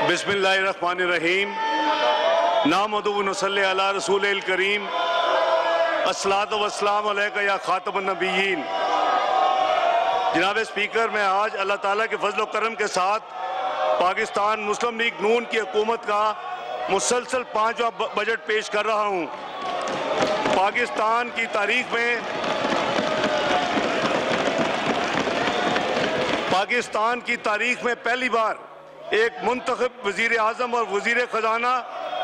بسم اللہ الرحمن الرحیم نحمدہ و نصلی علی رسول الکریم الصلاۃ والسلام علیکہ یا خاتم النبیین۔ جناب اسپیکر، میں آج اللہ تعالیٰ کے فضل و کرم کے ساتھ پاکستان مسلم لیگ نون کی حکومت کا مسلسل 5واں بجٹ پیش کر رہا ہوں۔ پاکستان کی تاریخ میں پہلی بار ایک منتخب وزیر اعظم اور وزیر خزانہ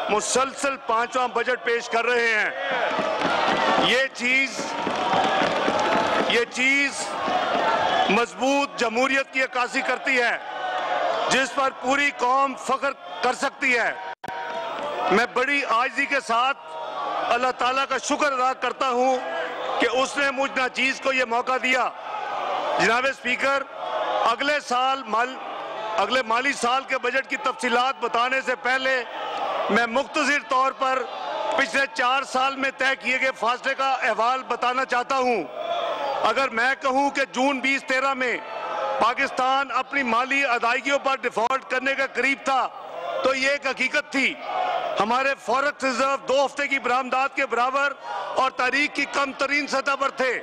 مسلسل 5واں بجٹ پیش کر رہے ہیں۔ یہ چیز مضبوط جمہوریت کی عکاسی کرتی ہے جس پر پوری قوم فخر کر سکتی ہے۔ میں بڑی عاجزی کے ساتھ اللہ تعالیٰ کا شکر ادا کرتا ہوں کہ اس نے مجھ ناچیز کو یہ موقع دیا۔ جناب اسپیکر، اگلے مالی سال کے بجٹ کی تفصیلات بتانے سے پہلے میں مختصر طور پر پچھلے 4 سال میں طے کیے گئے فاصلے کا احوال بتانا چاہتا ہوں۔ اگر میں کہوں کہ جون 2013 میں پاکستان اپنی مالی ادائیگیوں پر ڈیفالٹ کرنے کے قریب تھا تو یہ ایک حقیقت تھی۔ ہمارے فورکس ریزرو 2 ہفتے کی برآمدات کے برابر اور تاریخ کی کم ترین سطح پر تھے۔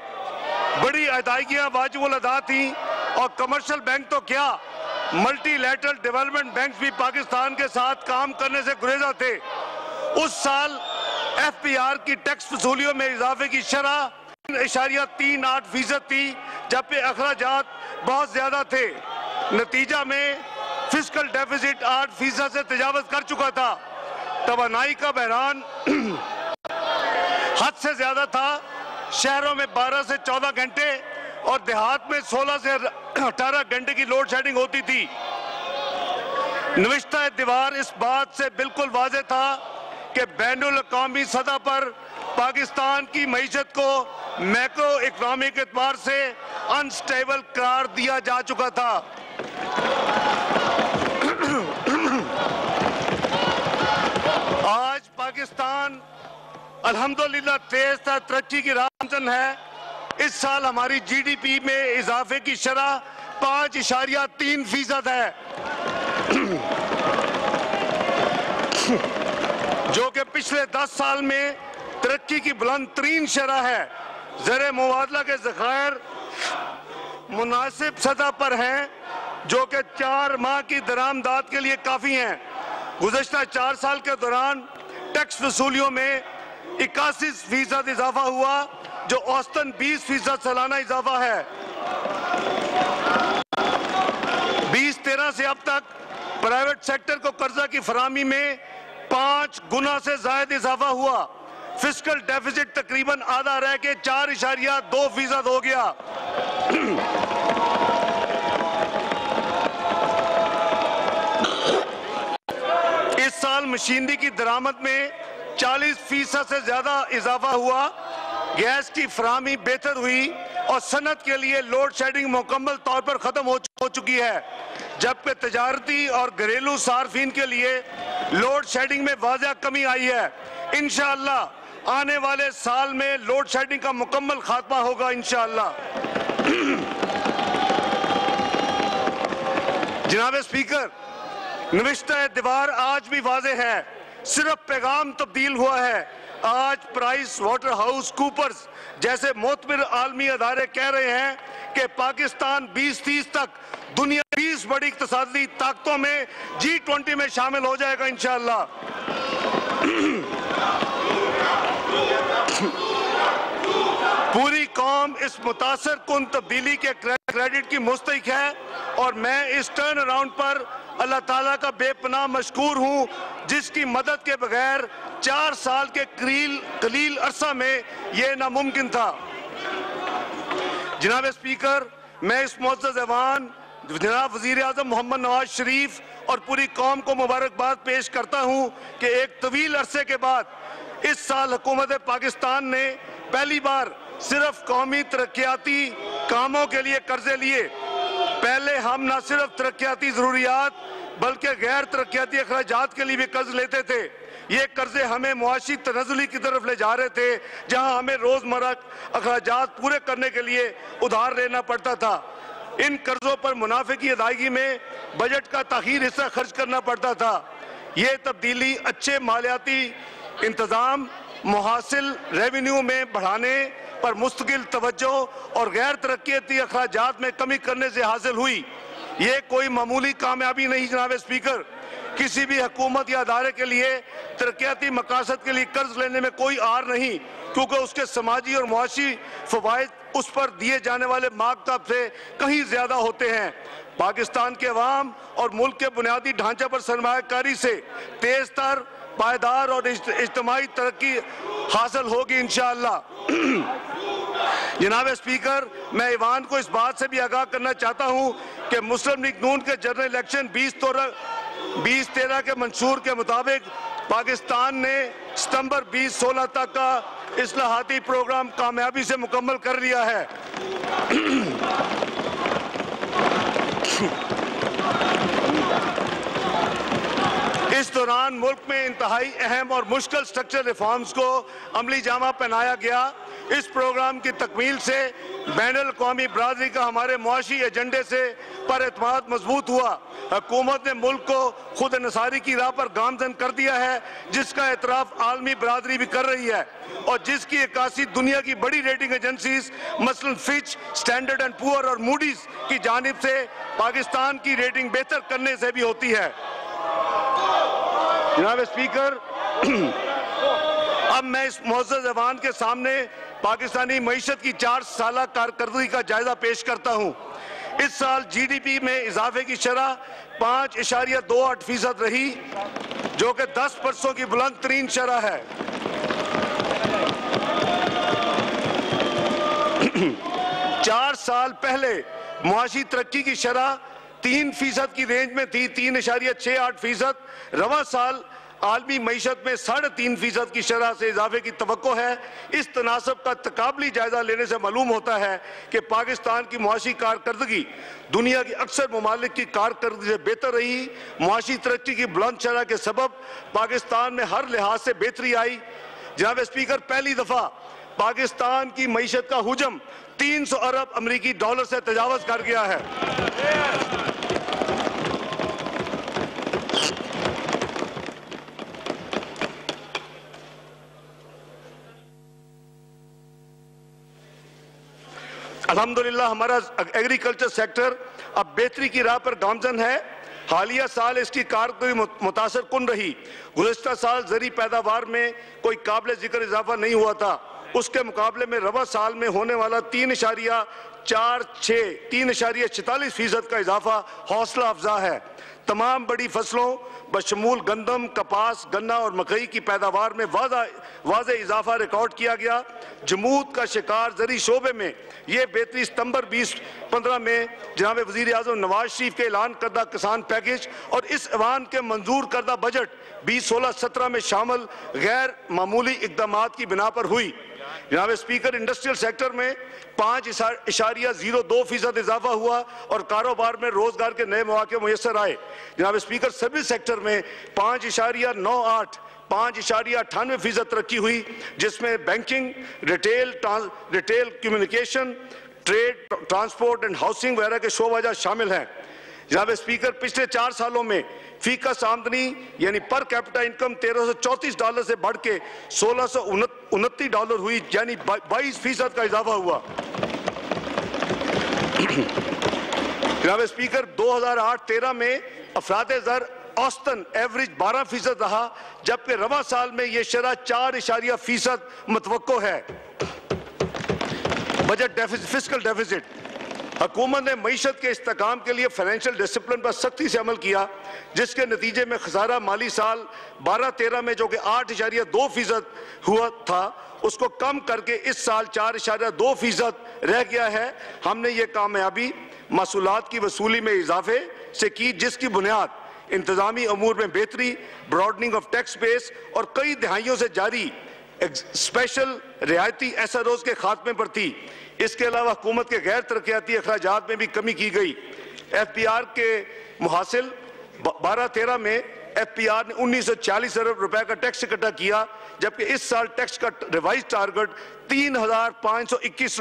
بڑی ادائیگیاں واجب الادا تھیں اور کمرشل بینک تو کیا، ملٹی لیٹرل ڈیولپمنٹ بینکس بھی پاکستان کے ساتھ کام کرنے سے گریزاں تھے۔ اس سال ایف پی آر کی ٹیکس وصولیوں میں اضافے کی شرح 3.38% تھی، جبکہ اخراجات بہت زیادہ تھے۔ نتیجہ میں فسکل ڈیفیسٹ 8% سے تجاوز کر چکا تھا۔ توانائی کا بحران حد سے زیادہ تھا۔ شہروں میں 12 سے 14 گھنٹے اور دیہات میں 16 سے 18 گھنٹے کی لوڈ شیڈنگ ہوتی تھی۔ نوشتہ دیوار اس بات سے بالکل واضح تھا کہ بین الاقوامی سطح پر پاکستان کی معیشت کو میکرو اکنامک اعتبار سے انسٹیبل قرار دیا جا چکا تھا۔ آج پاکستان الحمدللہ تیز ترقی کی راہ گامزن ہے۔ اس سال ہماری جی ڈی پی میں اضافے کی شرح 5.3% ہے، جو کہ پچھلے 10 سال میں ترقی کی بلند ترین شرح ہے۔ زر مبادلہ کے ذخائر مناسب سطح پر ہیں، جو کہ 4 ماہ کی درآمدات کے لیے کافی ہیں۔ گزشتہ 4 سال کے دوران ٹیکس وصولیوں میں 81% اضافہ ہوا، جو اوسطاً 20% سالانہ اضافہ ہے۔ 2013 سے اب تک پرائیویٹ سیکٹر کو قرضہ کی فراہمی میں 5 گنا سے زائد اضافہ ہوا۔ فسکل ڈیفیسٹ تقریباً آدھا رہ کے 4.2% ہو گیا۔ اس سال مشینری کی درآمد میں 40% سے زیادہ اضافہ ہوا۔ گیس کی فراہمی بہتر ہوئی اور صنعت کے لیے لوڈ شیڈنگ مکمل طور پر ختم ہو چکی ہے، جبکہ تجارتی اور گھریلو صارفین کے لیے لوڈ شیڈنگ میں واضح کمی آئی ہے۔ انشاءاللہ آنے والے سال میں لوڈ شیڈنگ کا مکمل خاتمہ ہوگا انشاءاللہ۔ جناب اسپیکر، نوشتہ دیوار آج بھی واضح ہے، صرف پیغام تبدیل ہوا ہے۔ آج پرائس واٹر ہاؤس کوپرز جیسے معتبر عالمی ادارے کہہ رہے ہیں کہ پاکستان 2030 تک دنیا 20 بڑی اقتصادی طاقتوں میں G20 میں شامل ہو جائے گا انشاءاللہ۔ پوری قوم اس متاثر کن تبدیلی کے کریڈٹ کی مستحق ہے اور میں اس ٹرن اراؤنڈ پر اللہ تعالیٰ کا بے پناہ مشکور ہوں، جس کی مدد کے بغیر 4 سال کے قلیل عرصہ میں یہ ناممکن تھا۔ جناب اسپیکر، میں اس معزز ایوان جناب وزیر اعظم محمد نواز شریف اور پوری قوم کو مبارکباد پیش کرتا ہوں کہ ایک طویل عرصے کے بعد اس سال حکومت پاکستان نے پہلی بار صرف قومی ترقیاتی کاموں کے لیے قرضے لیے۔ پہلے ہم نہ صرف ترقیاتی ضروریات بلکہ غیر ترقیاتی اخراجات کے لیے بھی قرض لیتے تھے۔ یہ قرضے ہمیں معاشی تنزلی کی طرف لے جا رہے تھے، جہاں ہمیں روزمرہ اخراجات پورے کرنے کے لیے ادھار لینا پڑتا تھا۔ ان قرضوں پر منافع کی ادائیگی میں بجٹ کا تاخیر حصہ خرچ کرنا پڑتا تھا۔ یہ تبدیلی اچھے مالیاتی انتظام، محاصل ریونیو میں بڑھانے پر مستقل توجہ اور غیر ترقیاتی اخراجات میں کمی کرنے سے حاصل ہوئی۔ یہ کوئی معمولی کامیابی نہیں جناب اسپیکر۔ کسی بھی حکومت یا ادارے کے لیے ترقیاتی مقاصد کے لیے قرض لینے میں کوئی آر نہیں، کیونکہ اس کے سماجی اور معاشی فوائد اس پر دیے جانے والے ماقطب سے کہیں زیادہ ہوتے ہیں۔ پاکستان کے عوام اور ملک کے بنیادی ڈھانچے پر سرمایہ کاری سے تیز تر، پائیدار اور اجتماعی ترقی حاصل ہوگی انشاءاللہ۔ جناب اسپیکر، میں ایوان کو اس بات سے بھی آگاہ کرنا چاہتا ہوں کہ مسلم لیگ نون کے جنرل الیکشن 2013 کے منشور کے مطابق پاکستان نے ستمبر 2016 تک کا اصلاحاتی پروگرام کامیابی سے مکمل کر لیا ہے۔ اس دوران ملک میں انتہائی اہم اور مشکل سٹرکچر ریفارمز کو عملی جامہ پہنایا گیا۔ اس پروگرام کی تکمیل سے بین الاقوامی برادری کا ہمارے معاشی ایجنڈے سے پر اعتماد مضبوط ہوا۔ حکومت نے ملک کو خود انحصاری کی راہ پر گامزن کر دیا ہے، جس کا اعتراف عالمی برادری بھی کر رہی ہے اور جس کی عکاسی دنیا کی بڑی ریٹنگ ایجنسیز مثلاً فچ، اسٹینڈرڈ اینڈ پور اور موڈیز کی جانب سے پاکستان کی ریٹنگ بہتر کرنے سے بھی ہوتی ہے۔ جناب اسپیکر، اب میں اس معزز ایوان کے سامنے پاکستانی معیشت کی 4 سالہ کارکردگی کا جائزہ پیش کرتا ہوں۔ اس سال جی ڈی پی میں اضافے کی شرح 5.28% رہی، جو کہ 10 برسوں کی بلند ترین شرح ہے۔ 4 سال پہلے معاشی ترقی کی شرح 3% کی رینج میں تھی، 3.68%۔ رواں سال عالمی معیشت میں 3.5% کی شرح سے اضافے کی توقع ہے۔ اس تناسب کا تقابلی جائزہ لینے سے معلوم ہوتا ہے کہ پاکستان کی معاشی کارکردگی دنیا کی اکثر ممالک کی کارکردگی سے بہتر رہی۔ معاشی ترقی کی بلند شرح کے سبب پاکستان میں ہر لحاظ سے بہتری آئی۔ جناب اسپیکر، پہلی دفعہ پاکستان کی معیشت کا حجم 300 ارب امریکی ڈالر سے تجاوز کر گیا ہے۔ الحمدللہ ہمارا ایگریکلچر سیکٹر اب بہتری کی راہ پر گامزن ہے۔ حالیہ سال اس کی کارکردگی متاثر کن رہی۔ گزشتہ سال زرعی پیداوار میں کوئی قابل ذکر اضافہ نہیں ہوا تھا۔ اس کے مقابلے میں رواں سال میں ہونے والا 3.46% کا اضافہ حوصلہ افزا ہے۔ تمام بڑی فصلوں بشمول گندم، کپاس، گنا اور مکئی کی پیداوار میں واضح اضافہ ریکارڈ کیا گیا۔ جمود کا شکار زرعی شعبے میں یہ بہتری ستمبر 2015 میں جناب وزیر اعظم نواز شریف کے اعلان کردہ کسان پیکج اور اس ایوان کے منظور کردہ بجٹ 2016-17 میں شامل غیر معمولی اقدامات کی بنا پر ہوئی۔ جناب اسپیکر، انڈسٹریل سیکٹر میں 5.02% اضافہ ہوا اور کاروبار میں روزگار کے نئے مواقع میسر آئے۔ جناب اسپیکر، سروس سیکٹر میں 5.98% ترقی ہوئی، جس میں banking, retail communication, trade, transport and housing وغیرہ کے شعبہ جات شامل ہیں۔ جناب اسپیکر، پچھلے 4 سالوں میں فی کس آمدنی یعنی پر کیپٹا انکم $1334 سے بڑھ کے $1629 ہوئی، یعنی 22% کا اضافہ ہوا۔ جناب اسپیکر، 2008-13 میں افراد زر اوسطاً ایوریج 12% رہا، جبکہ رواں سال میں یہ شرح 4% متوقع ہے۔ بجٹ فسکل ڈیفیسٹ، حکومت نے معیشت کے استحکام کے لیے فائنینشل ڈسپلن پر سختی سے عمل کیا، جس کے نتیجے میں خسارہ مالی سال 12-13 میں جو کہ 8.2% ہوا تھا، اس کو کم کر کے اس سال 4.2% رہ گیا ہے۔ ہم نے یہ کامیابی محصولات کی وصولی میں اضافے سے کی، جس کی بنیاد انتظامی امور میں بہتری، براڈننگ آف ٹیکس بیس اور کئی دہائیوں سے جاری اسپیشل رعایتی ایس آر اوز کے خاتمے پر تھی۔ اس کے علاوہ حکومت کے غیر ترقیاتی اخراجات میں بھی کمی کی گئی۔ ایف پی آر کے محاصل 12-13 میں ایف پی آر نے 1940 ارب روپے کا ٹیکس اکٹھا کیا، جبکہ اس سال ٹیکس کا ریوائز ٹارگٹ 3,521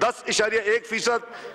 10.1%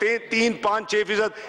3, 5, 6%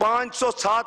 507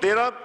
13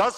10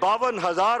52,000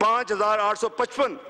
5,855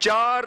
4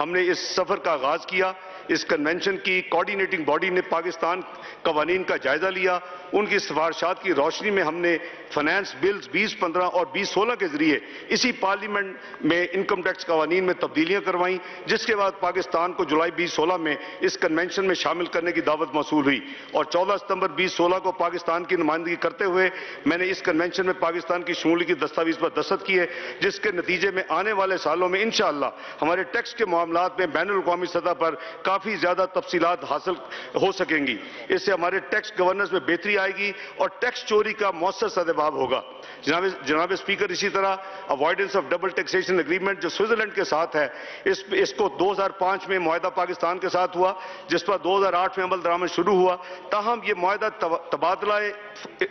ہم نے اس سفر کا آغاز کیا۔ اس کنونشن کی کوارڈینیٹنگ باڈی نے پاکستان قوانین کا جائزہ لیا، ان کی سفارشات کی روشنی میں ہم نے فائنانس بلز 2015 اور 2016 کے ذریعے اسی پارلیمنٹ میں انکم ٹیکس قوانین میں تبدیلیاں کروائیں، جس کے بعد پاکستان کو جولائی 2016 میں اس کنونشن میں شامل کرنے کی دعوت موصول ہوئی، اور 14 ستمبر 2016 کو پاکستان کی نمائندگی کرتے ہوئے میں نے اس کنونشن میں پاکستان کی شمولیت کی دستاویز پر دستخط کیے، جس کے نتیجے میں آنے والے سالوں میں انشاءاللہ ہمارے ٹیکس کے معاملات میں بین الاقوامی سطح پر کافی زیادہ تفصیلات حاصل ہو سکیں گی۔ اس سے ہمارے ٹیکس گورننس میں بہتری آئے گی اور ٹیکس چوری کا مؤثر سدباب ہوگا۔ جناب اسپیکر، اسی طرح avoidance of double taxation agreement جو سوئٹزرلینڈ کے ساتھ ہے، اس کو 2005 میں معاہدہ پاکستان کے ساتھ ہوا، جس پر 2008 میں عمل درآمد شروع ہوا، تاہم یہ معاہدہ تبادلہ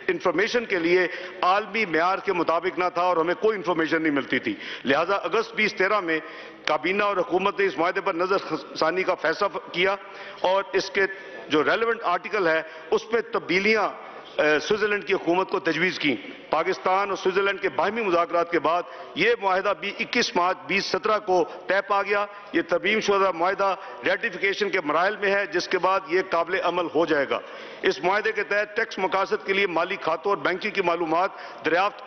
انفارمیشن کے لیے عالمی معیار کے مطابق نہ تھا اور ہمیں کوئی انفارمیشن نہیں ملتی تھی، لہٰذا اگست 2013 میں کابینہ اور حکومت نے اس معاہدے پر نظر ثانی کا فیصلہ کیا اور اس کے جو ریلیونٹ آرٹیکل ہے اس پہ تبدیلیاں سوئٹزرلینڈ کی حکومت کو تجویز کی۔ پاکستان اور سوئٹزرلینڈ کے باہمی مذاکرات کے بعد یہ معاہدہ بھی 21 مارچ 2017 کو طے پا گیا۔ یہ ترمیم شدہ معاہدہ ریٹیفیکیشن کے مراحل میں ہے، جس کے بعد یہ قابل عمل ہو جائے گا۔ اس معاہدے کے تحت ٹیکس مقاصد کے لیے مالی کھاتوں اور بینکنگ کی معلومات دریافت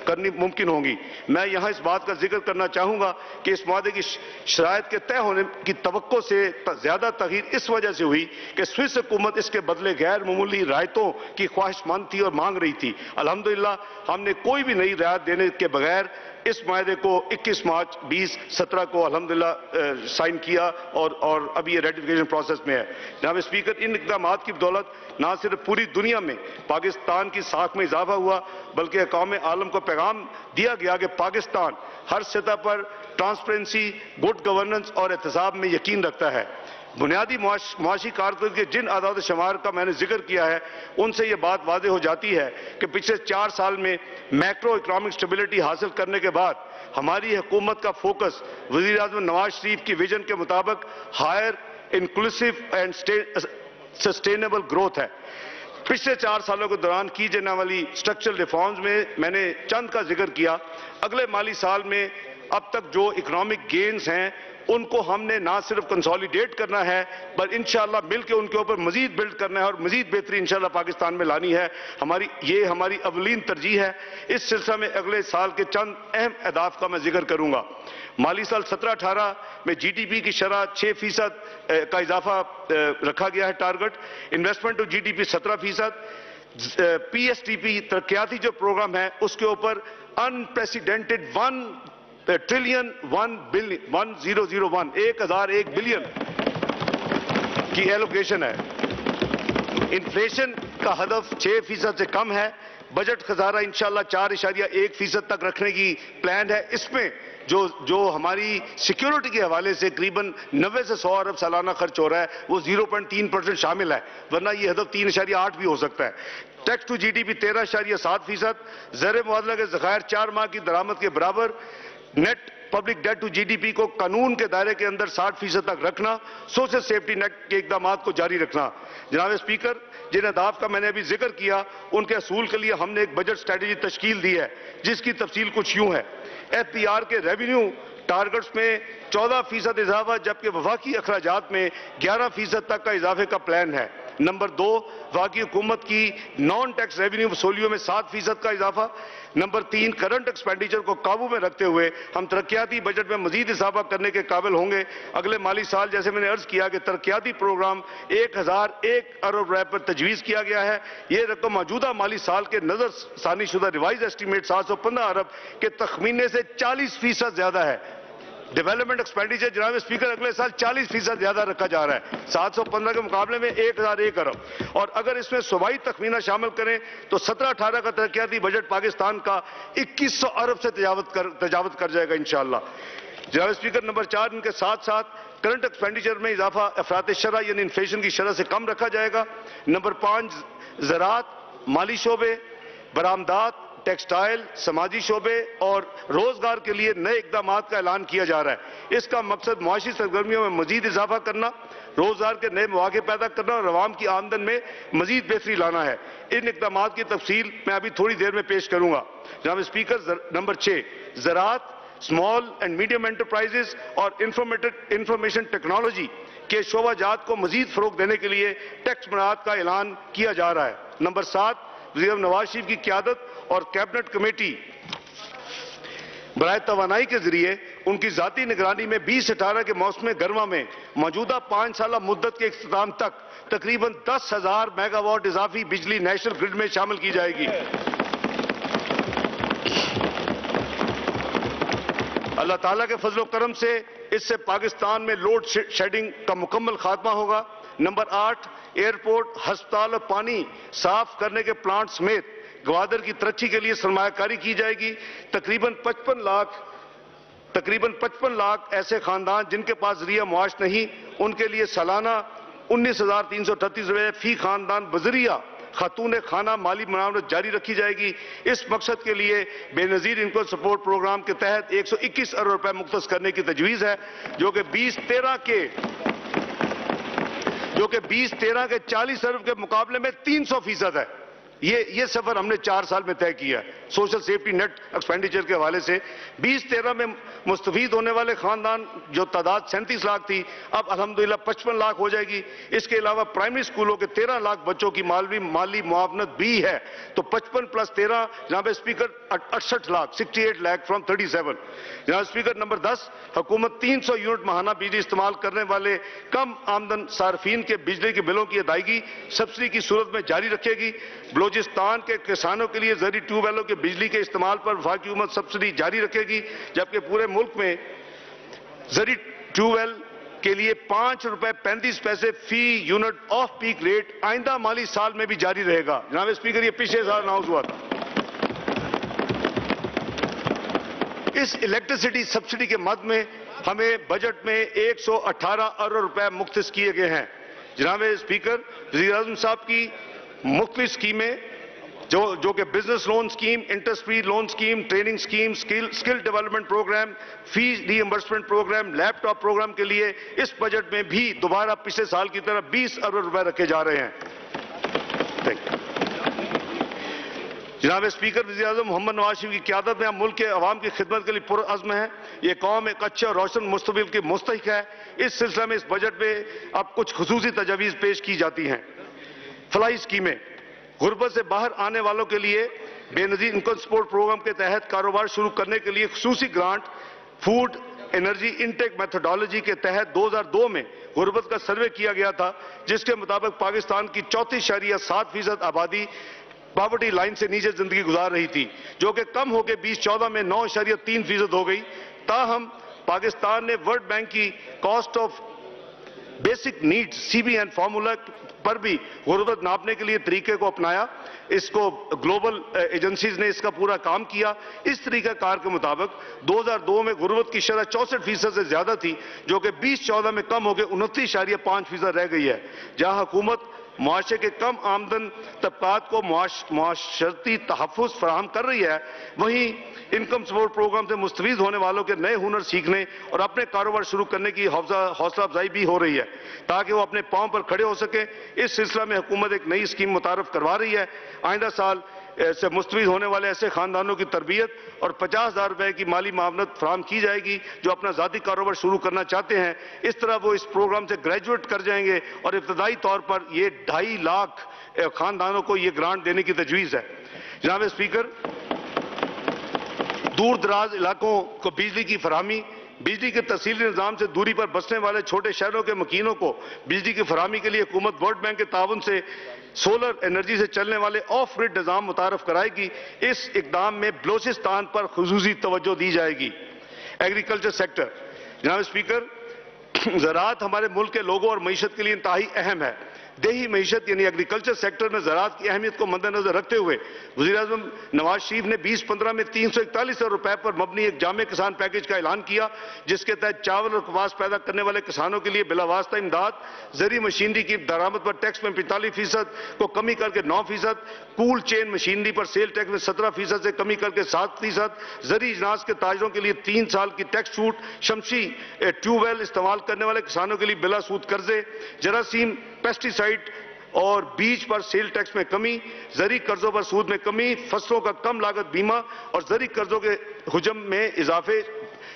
کرنی ممکن ہوں گی۔ میں یہاں اس بات کا ذکر کرنا چاہوں گا کہ اس معاہدے کی شرائط کے طے ہونے کی توقع سے زیادہ تغییر اس وجہ سے ہوئی کہ سوئس حکومت اس کے بدلے غیر معمولی رعایتوں کی خواہش مند تھی اور مانگ رہی تھی۔ الحمدللہ ہم نے کوئی بھی نئی رعایت دینے کے بغیر اس معاہدے کو 21 مارچ 2017 کو الحمدللہ سائن کیا اور ابھی یہ ریٹیفیکیشن پروسیس میں ہے۔ جناب اسپیکر، ان اقدامات کی بدولت نہ صرف پوری دنیا میں پاکستان کی ساکھ میں اضافہ ہوا بلکہ اقوام عالم کو پیغام دیا گیا کہ پاکستان ہر سطح پر ٹرانسپیرنسی، گڈ گورننس اور احتساب میں یقین رکھتا ہے۔ بنیادی معاشی کارکردگی کے جن اعداد و شمار کا میں نے ذکر کیا ہے ان سے یہ بات واضح ہو جاتی ہے کہ پچھلے 4 سال میں میکرو اکنامک سٹیبلٹی حاصل کرنے کے بعد ہماری حکومت کا فوکس وزیر اعظم نواز شریف کی ویژن کے مطابق higher inclusive and sustainable growth ہے۔ پچھلے 4 سالوں کے دوران کی جانے والی سٹرکچرل ریفارمز میں نے چند کا ذکر کیا۔ اگلے مالی سال میں اب تک جو اکنامک گینز ہیں ان کو ہم نے نہ صرف کنسولیڈیٹ کرنا ہے بلکہ انشاءاللہ مل کے ان کے اوپر مزید بلڈ کرنا ہے اور مزید بہتری انشاءاللہ پاکستان میں لانی ہے۔ یہ ہماری اولین ترجیح ہے۔ اس سلسلہ میں اگلے سال کے چند اہم اہداف کا میں ذکر کروں گا۔ مالی سال 17-18 میں جی ڈی پی کی شرح 6% کا اضافہ رکھا گیا ہے target, investment to G D P 17%، P S T P ترقیاتی جو پروگرام ہے اس کے اوپر انپریسیڈنٹڈ 1 ٹریلین 1001 بلین کی ایلوکیشن ہے۔ انفلیشن کا ہدف 6% سے کم ہے۔ بجٹ خزانہ انشاءاللہ 4.1% تک رکھنے کی پلان ہے۔ اس میں جو ہماری سیکیورٹی کے حوالے سے قریباً 90 سے 100 ارب سالانہ خرچ ہو رہا ہے وہ 0.3% شامل ہے، ورنہ یہ ہدف 3.8 بھی ہو سکتا ہے۔ Tax to G D P 13.7%، زر معادلہ کے ذخائر 4 ماہ کی درآمد کے برابر، net public debt to G D P کو قانون کے دائرے کے اندر 60% تک رکھنا، سوشل سیفٹی نیٹ کے اقدامات کو جاری رکھنا۔ جناب اسپیکر، جن اہداف کا میں نے ابھی ذکر کیا ان کے حصول کے لیے ہم نے ایک بجٹ سٹریٹجی تشکیل دی ہے جس کی تفصیل کچھ یوں ہے۔ ایف پی آر کے ریونیو ٹارگٹس میں 14% اضافہ جبکہ وفاقی اخراجات میں 11% تک کا اضافے کا پلان ہے۔ نمبر 2، وفاقی حکومت کی نان ٹیکس ریونیو وصولیوں میں 7% کا اضافہ۔ نمبر 3، کرنٹ ایکسپینڈیچر کو قابو میں رکھتے ہوئے ہم ترقیاتی بجٹ میں مزید اضافہ کرنے کے قابل ہوں گے۔ اگلے مالی سال جیسے میں نے عرض کیا کہ ترقیاتی پروگرام 1001 ارب روپے پر تجویز کیا گیا ہے۔ یہ رقم موجودہ مالی سال کے نظر ثانی شدہ ریوائز ایسٹیمیٹ 715 ارب کے تخمینے سے 40% زیادہ ہے۔ ڈیولپمنٹ ایکسپینڈیچر جناب اسپیکر اگلے سال 40% زیادہ رکھا جا رہا ہے، 715 کے مقابلے میں 1001 ارب، اور اگر اس میں صوبائی تخمینہ شامل کریں تو 17-18 کا ترقیاتی بجٹ پاکستان کا 2100 ارب سے تجاوز کر جائے گا انشاءاللہ۔ جناب اسپیکر، نمبر 4، ان کے ساتھ ساتھ کرنٹ ایکسپینڈیچر میں اضافہ افراط شرح یعنی انفلیشن کی شرح سے کم رکھا جائے گا۔ نمبر 5، زراعت، مالی شعبے، برآمدات، ٹیکسٹائل، سماجی شعبے اور روزگار کے لیے نئے اقدامات کا اعلان کیا جا رہا ہے۔ اس کا مقصد معاشی سرگرمیوں میں مزید اضافہ کرنا، روزگار کے نئے مواقع پیدا کرنا اور عوام کی آمدن میں مزید بہتری لانا ہے۔ ان اقدامات کی تفصیل میں ابھی تھوڑی دیر میں پیش کروں گا۔ جناب اسپیکر، نمبر 6، زراعت، اسمال اینڈ میڈیم انٹرپرائزز اور انفارمیشن ٹیکنالوجی کے شعبہ جات کو مزید فروغ دینے کے لیے ٹیکس مراعات کا اعلان کیا جا رہا ہے۔ نمبر 7، وزیر اعظم نواز شریف کی قیادت اور کیبنٹ کمیٹی برائے توانائی کے ذریعے ان کی ذاتی نگرانی میں 2018 کے موسم گرما میں موجودہ 5 سالہ مدت کے اختتام تک تقریباً 10,000 میگا واٹ اضافی بجلی نیشنل گرڈ میں شامل کی جائے گی۔ اللہ تعالیٰ کے فضل و کرم سے اس سے پاکستان میں لوڈ شیڈنگ کا مکمل خاتمہ ہوگا۔ نمبر 8، ایئرپورٹ، ہسپتال اور پانی صاف کرنے کے پلانٹ سمیت گوادر کی ترقی کے لیے سرمایہ کاری کی جائے گی۔ تقریباً 55 لاکھ ایسے خاندان جن کے پاس ذریعہ معاش نہیں، ان کے لیے سالانہ 19,338 روپے فی خاندان بذریعہ خاتون خانہ مالی معاونت جاری رکھی جائے گی۔ اس مقصد کے لیے بے نظیر انکم سپورٹ پروگرام کے تحت 121 ارب روپے مختص کرنے کی تجویز ہے، جو کہ 2013 کے 40 ارب کے مقابلے میں 300% ہے۔ یہ سفر ہم نے 4 سال میں طے کیا ہے سوشل سیفٹی نیٹ ایکسپینڈیچر کے حوالے سے۔ 2013 میں مستفید ہونے والے خاندان جو تعداد 37 لاکھ تھی، اب الحمدللہ 55 لاکھ ہو جائے گی۔ اس کے علاوہ پرائمری سکولوں کے 13 لاکھ بچوں کی مالی معاونت بھی ہے، تو 55 + 13 جناب اسپیکر 68 لاکھ 68 لاکھ فرام 37۔ جناب اسپیکر، نمبر 10، حکومت 300 یونٹ ماہانہ بجلی استعمال کرنے والے کم آمدن صارفین کے بجلی کے بلوں کی ادائیگی سبسڈی کی صورت میں جاری رکھے گی۔ بلوچستان کے کسانوں کے لیے زرعی ٹیوب ویلوں کے بجلی کے استعمال پر وفاقی حکومت سبسڈی جاری رکھے گی، جبکہ پورے ملک میں زرعی ٹیوب ویل کے لیے 5 روپے 35 پیسے فی یونٹ آف پیک ریٹ آئندہ مالی سال میں بھی جاری رہے گا۔ جناب اسپیکر، یہ پچھلے سال اناؤنس ہوا تھا۔ اس الیکٹریسٹی سبسڈی کے مد میں ہمیں بجٹ میں 118 ارب روپے مختص کیے گئے ہیں۔ جناب اسپیکر، وزیر اعظم صاحب کی مختلف اسکیمیں جو کہ business loan scheme, interest free loan scheme, training scheme, skill development program, fee reimbursement program, laptop program کے لیے اس بجٹ میں بھی دوبارہ پچھلے سال کی طرح 20 ارب روپے رکھے جا رہے ہیں۔ جناب اسپیکر، وزیر اعظم محمد نواز شریف کی قیادت میں ہم ملک کے عوام کی خدمت کے لیے پرعزم ہیں۔ یہ قوم ایک اچھے اور روشن مستقبل کی مستحق ہے۔ اس سلسلے میں اس بجٹ میں اب کچھ خصوصی تجاویز پیش کی جاتی ہیں۔ فلاحی اسکیمیں، غربت سے باہر آنے والوں کے لیے بے نظیر انکم سپورٹ پروگرام کے تحت کاروبار شروع کرنے کے لیے خصوصی grant, food energy intake methodology کے تحت 2002 میں غربت کا سروے کیا گیا تھا، جس کے مطابق پاکستان کی 34.7% آبادی پاورٹی لائن سے نیچے زندگی گزار رہی تھی، جو کہ کم ہو کے 2014 میں 9.3% ہو گئی۔ تاہم پاکستان نے ورلڈ بینک کی cost of basic needs CBN formula پر بھی غربت ناپنے کے لیے طریقے کو اپنایا۔ اس کو گلوبل ایجنسیز نے اس کا پورا کام کیا۔ اس طریقہ کار کے مطابق 2002 میں غربت کی شرح 64% سے زیادہ تھی، جو کہ 2014 میں کم ہو کے 29.5% رہ گئی ہے۔ جہاں حکومت معاشرے کے کم آمدن طبقات کو معاشرتی تحفظ فراہم کر رہی ہے، وہیں انکم سپورٹ پروگرام سے مستفید ہونے والوں کے نئے ہنر سیکھنے اور اپنے کاروبار شروع کرنے کی حوصلہ افزائی بھی ہو رہی ہے تاکہ وہ اپنے پاؤں پر کھڑے ہو سکیں۔ اس سلسلہ میں حکومت ایک نئی اسکیم متعارف کروا رہی ہے۔ آئندہ سال سے مستفید ہونے والے ایسے خاندانوں کی تربیت اور 50,000 روپے کی مالی معاونت فراہم کی جائے گی جو اپنا ذاتی کاروبار شروع کرنا چاہتے ہیں۔ اس طرح وہ اس پروگرام سے گریجویٹ کر جائیں گے اور ابتدائی طور پر یہ 2.5 لاکھ خاندانوں کو یہ گرانٹ دینے کی تجویز ہے۔ جناب اسپیکر، دور دراز علاقوں کو بجلی کی فراہمی، بجلی کے تحصیلی نظام سے دوری پر بسنے والے چھوٹے شہروں کے مکینوں کو بجلی کی فراہمی کے لیے حکومت ورلڈ بینک کے تعاون سے سولر انرجی سے چلنے والے آف گرڈ نظام متعارف کرائے گی۔ اس اقدام میں بلوچستان پر خصوصی توجہ دی جائے گی۔ ایگریکلچر سیکٹر، جناب اسپیکر، زراعت ہمارے ملک کے لوگوں اور معیشت کے لیے انتہائی اہم ہے۔ دیہی معیشت یعنی ایگریکلچر سیکٹر میں زراعت کی اہمیت کو مد نظر رکھتے ہوئے وزیر اعظم نواز شریف نے 2015 میں 341 ارب روپے پر مبنی ایک جامع کسان پیکیج کا اعلان کیا، جس کے تحت چاول اور کپاس پیدا کرنے والے کسانوں کے لیے بلا واسطہ امداد، زرعی مشینری کی درآمد پر ٹیکس میں 45% کو کمی کر کے 9%، کول چین مشینری پر سیل ٹیکس میں 17% سے کمی کر کے 7%، زرعی اجناس کے تاجروں کے لیے 3 سال کی ٹیکس چھوٹ، شمسی ٹیوب ویل استعمال کرنے والے کسانوں کے لیے بلا سود قرضے، جراثیم، پیسٹی سائڈ اور بیج پر سیل ٹیکس میں کمی، زرعی قرضوں پر سود میں کمی، فصلوں کا کم لاگت بیمہ اور زرعی قرضوں کے حجم میں اضافے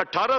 18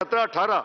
17-18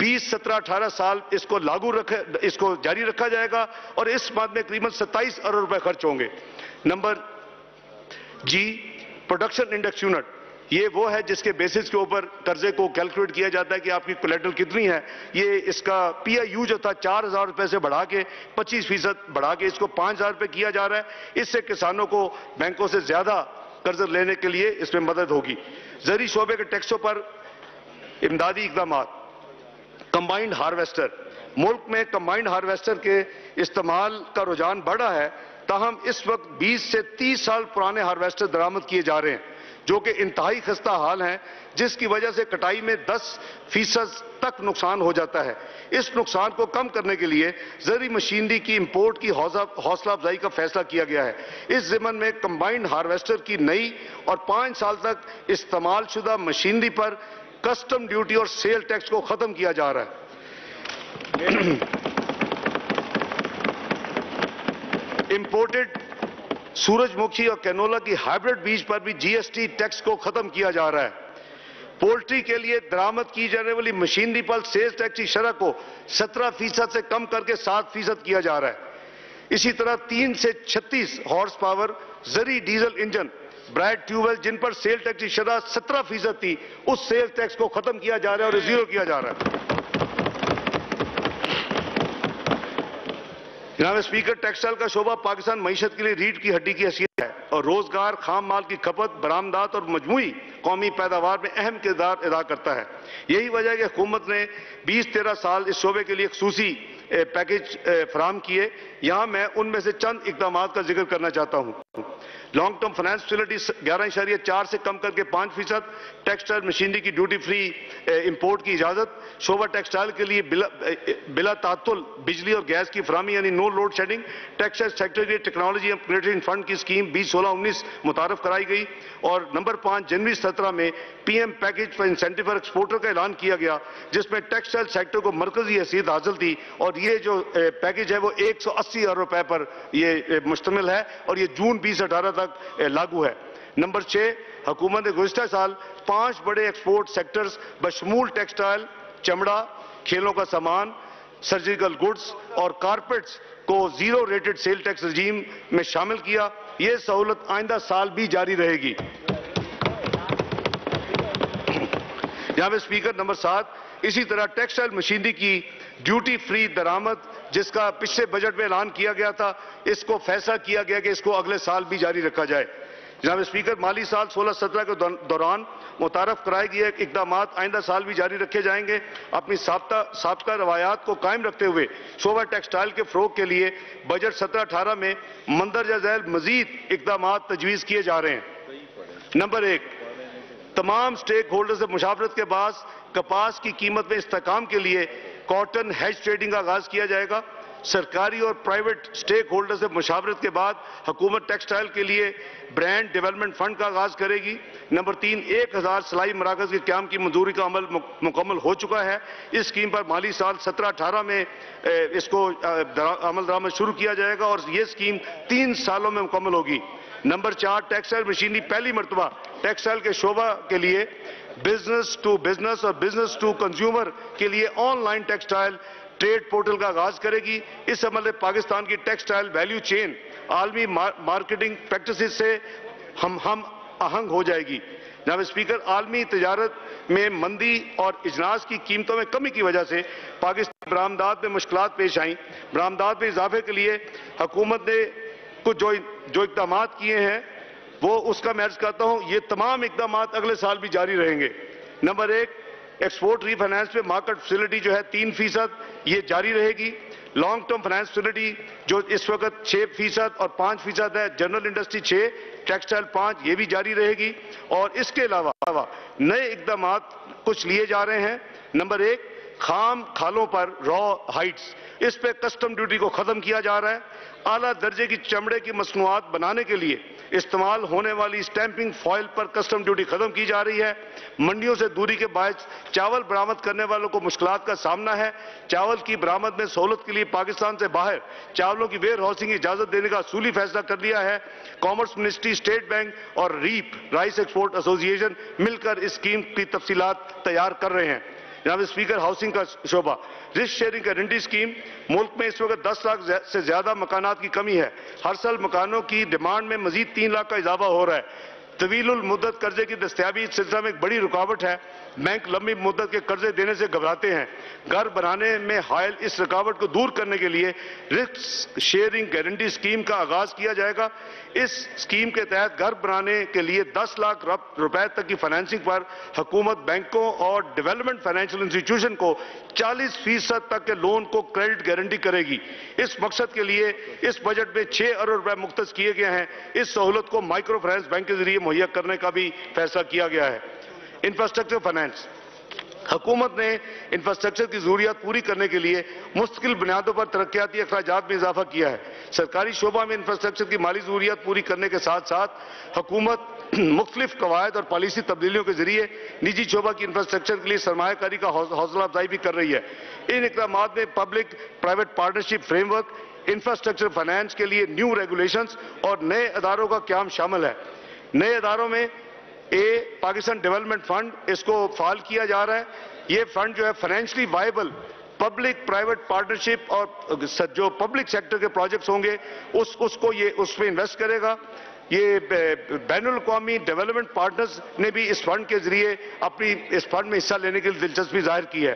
20, 17, 18 سال اس کو جاری رکھا جائے گا اور اس مد میں تقریباً 27 ارب روپے خرچ ہوں گے۔ نمبر جی، پروڈکشن انڈیکس یونٹ، یہ وہ ہے جس کے بیسس کے اوپر قرضے کو کیلکولیٹ کیا جاتا ہے کہ آپ کی کولیٹرل کتنی ہے۔ یہ اس کا پی آئی یو جو تھا 4,000 روپے سے بڑھا کے 25% بڑھا کے اس کو 5,000 روپے کیا جا رہا ہے۔ اس سے کسانوں کو بینکوں سے زیادہ قرض لینے کے لیے اس میں مدد ہوگی۔ زرعی شعبے کے ٹیکسوں پر امدادی اقدامات، کمبائنڈ ہارویسٹر، ملک میں کمبائنڈ ہارویسٹر کے استعمال کا رجحان بڑھا ہے، تاہم اس وقت 20 سے 30 سال پرانے ہارویسٹر درآمد کیے جا رہے ہیں جو کہ انتہائی خستہ حال ہیں، جس کی وجہ سے کٹائی میں 10% تک نقصان ہو جاتا ہے۔ اس نقصان کو کم کرنے کے لیے زرعی مشینری کی امپورٹ کی حوصلہ افزائی کا فیصلہ کیا گیا ہے۔ اس ضمن میں کمبائنڈ ہارویسٹر کی نئی اور 5 سال تک استعمال شدہ مشینری پر کسٹم ڈیوٹی اور سیل ٹیکس کو ختم کیا جا رہا ہے۔ امپورٹڈ سورج مکھی اور کینولا کی ہائیبرڈ بیج پر بھی جی ایس ٹی ٹیکس کو ختم کیا جا رہا ہے۔ پولٹری کے لیے درآمد کی جانے والی مشینری پر سیلز ٹیکس کی شرح کو 17% سے کم کر کے 7% کیا جا رہا ہے۔ اسی طرح 3 سے 36 ہارس پاور زرعی ڈیزل انجن برائڈ ٹیوبویل جن پر سیل ٹیکس کی شرح 17% تھی، اس سیل ٹیکس کو ختم کیا جا رہا ہے اور زیرو کیا جا رہا ہے۔ جناب اسپیکر، ٹیکسٹائل کا شعبہ پاکستان معیشت کے لیے ریڑھ کی ہڈی کی حیثیت ہے اور روزگار، خام مال کی کھپت، برآمدات اور مجموعی قومی پیداوار میں اہم کردار ادا کرتا ہے۔ یہی وجہ ہے کہ حکومت نے 20-13 سال اس شعبے کے لیے خصوصی پیکیج فراہم کیے۔ یہاں میں ان میں سے چند اقدامات کا ذکر کرنا چاہتا ہوں۔ لانگ ٹرم فائنانس فیسلٹی 11.4 سے کم کر کے 5%، ٹیکسٹائل مشینری کی ڈیوٹی فری امپورٹ کی اجازت، شعبہ ٹیکسٹائل کے لیے بلا تعطل بجلی اور گیس کی فراہمی یعنی نو لوڈ شیڈنگ، ٹیکسٹائل سیکٹر کے لیے ٹیکنالوجی اپگریڈیشن فنڈ کی اسکیم 2016-19 متعارف کرائی گئی، اور نمبر 5 جنوری 17 میں P M package for incentive for exporter کا اعلان کیا گیا، جس میں ٹیکسٹائل سیکٹر کو مرکزی حیثیت حاصل تھی، اور یہ جو پیکیج ہے وہ 180 ارب روپے پر یہ مشتمل ہے اور یہ جون 2018 تک لاگو ہے۔ نمبر 6، حکومت نے گزشتہ سال 5 بڑے ایکسپورٹ سیکٹرز بشمول ٹیکسٹائل، چمڑا، کھیلوں کا سامان، سرجیکل گڈز اور کارپیٹس کو زیرو ریٹڈ سیل ٹیکس رجیم میں شامل کیا۔ یہ سہولت آئندہ سال بھی جاری رہے گی۔ جناب اسپیکر، نمبر 7، اسی طرح ٹیکسٹائل مشینری کی ڈیوٹی فری درآمد جس کا پچھلے بجٹ میں اعلان کیا گیا تھا، اس کو فیصلہ کیا گیا کہ اس کو اگلے سال بھی جاری رکھا جائے۔ جناب اسپیکر، مالی سال 16-17 کے دوران متعارف کرائے گئے اقدامات آئندہ سال بھی جاری رکھے جائیں گے۔ اپنی سابقہ روایات کو قائم رکھتے ہوئے شعبہ ٹیکسٹائل کے فروغ کے لیے بجٹ 17-18 میں مندرجہ ذیل مزید اقدامات تجویز کیے جا رہے ہیں۔ نمبر 1، تمام سٹیک ہولڈر سے مشاورت کے بعد کپاس کی قیمت میں استحکام کے لیے کاٹن ہیج ٹریڈنگ کا آغاز کیا جائے گا۔ سرکاری اور پرائیویٹ سٹیک ہولڈر سے مشاورت کے بعد حکومت ٹیکسٹائل کے لیے برانڈ ڈیولپمنٹ فنڈ کا آغاز کرے گی۔ نمبر 3، 1000 سلائی مراکز کے قیام کی منظوری کا عمل مکمل ہو چکا ہے۔ اس اسکیم پر مالی سال 17-18 میں اس کو عمل درآمد شروع کیا جائے گا اور یہ اسکیم 3 سالوں میں مکمل ہوگی۔ نمبر 4، ٹیکسٹائل مشینری پہلی مرتبہ ٹیکسٹائل کے شعبہ کے لیے بزنس ٹو بزنس اور بزنس ٹو کنزیومر کے لیے online textile trade portal کا آغاز کرے گی۔ اس عمل سے پاکستان کی ٹیکسٹائل ویلیو چین عالمی مارکیٹنگ پریکٹسز سے ہم آہنگ ہو جائے گی۔ جناب اسپیکر، عالمی تجارت میں مندی اور اجناس کی قیمتوں میں کمی کی وجہ سے پاکستان برآمدات میں مشکلات پیش آئیں۔ برآمدات میں اضافے کے لیے حکومت نے کچھ جو اقدامات کیے ہیں وہ اس کا میں عرض کرتا ہوں، یہ تمام اقدامات اگلے سال بھی جاری رہیں گے۔ نمبر 1، ایکسپورٹ ری فائنانس پہ مارکیٹ فیسلٹی جو ہے 3%، یہ جاری رہے گی۔ لانگ ٹرم فائنانس فیسلٹی جو اس وقت 6% اور 5% ہے، جنرل انڈسٹری 6، ٹیکسٹائل 5، یہ بھی جاری رہے گی۔ اور اس کے علاوہ نئے اقدامات کچھ لیے جا رہے ہیں۔ نمبر 1، خام کھالوں پر را ہائٹس، اس پہ کسٹم ڈیوٹی کو ختم کیا جا رہا ہے۔ اعلیٰ درجے کی چمڑے کی مصنوعات بنانے کے لیے استعمال ہونے والی اسٹیمپنگ فوائل پر کسٹم ڈیوٹی ختم کی جا رہی ہے۔ منڈیوں سے دوری کے باعث چاول برآمد کرنے والوں کو مشکلات کا سامنا ہے۔ چاول کی برآمد میں سہولت کے لیے پاکستان سے باہر چاولوں کی ویئر ہاؤسنگ کی اجازت دینے کا اصولی فیصلہ کر لیا ہے۔ کامرس منسٹری، اسٹیٹ بینک اور ریپ رائس ایکسپورٹ ایسوسی ایشن مل کر اس اسکیم کی تفصیلات تیار کر رہے ہیں۔ جناب اسپیکر، ہاؤسنگ کا شعبہ، رسک شیئرنگ گارنٹی اسکیم، ملک میں اس وقت 10 لاکھ سے زیادہ مکانات کی کمی ہے، ہر سال مکانوں کی ڈیمانڈ میں مزید 3 لاکھ کا اضافہ ہو رہا ہے، طویل المدت قرضے کی دستیابی اس سلسلہ میں ایک بڑی رکاوٹ ہے، بینک لمبی مدت کے قرضے دینے سے گھبراتے ہیں، گھر بنانے میں حائل اس رکاوٹ کو دور کرنے کے لیے رسک شیئرنگ گارنٹی اسکیم کا آغاز کیا جائے گا۔ اس اسکیم کے تحت گھر بنانے کے لیے 10 لاکھ روپے تک کی فائنینسنگ پر حکومت بینکوں اور ڈیولپمنٹ فائنینشیل انسٹیٹیوشن کو 40% تک کے لون کو کریڈٹ گارنٹی کرے گی۔ اس مقصد کے لیے اس بجٹ میں 6 ارب روپے مختص کیے گئے ہیں۔ اس سہولت کو مائکرو فائنانس بینک کے ذریعے مہیا کرنے کا بھی فیصلہ کیا گیا ہے۔ انفراسٹرکچر فائنانس، حکومت نے انفراسٹرکچر کی ضروریات پوری کرنے کے لیے مستقل بنیادوں پر ترقیاتی اخراجات میں اضافہ کیا ہے۔ سرکاری شعبہ میں انفراسٹرکچر کی مالی ضروریات پوری کرنے کے ساتھ ساتھ حکومت مختلف قواعد اور پالیسی تبدیلیوں کے ذریعے نجی شعبہ کی انفراسٹرکچر کے لیے سرمایہ کاری کا حوصلہ افزائی بھی کر رہی ہے۔ ان اقدامات میں public private partnership frame work, infrastructure finance کے لیے نیو ریگولیشنز اور نئے اداروں کا قیام شامل ہے۔ نئے اداروں میں پاکستان ڈیولپمنٹ فنڈ، اس کو فعال کیا جا رہا ہے۔ یہ فنڈ جو ہے financially viable public private partnership اور جو پبلک سیکٹر کے پروجیکٹس ہوں گے اس میں انویسٹ کرے گا۔ یہ بین الاقوامی ڈیولپمنٹ پارٹنرز نے بھی اس فنڈ کے ذریعے اپنی اس فنڈ میں حصہ لینے کے لیے دلچسپی ظاہر کی ہے۔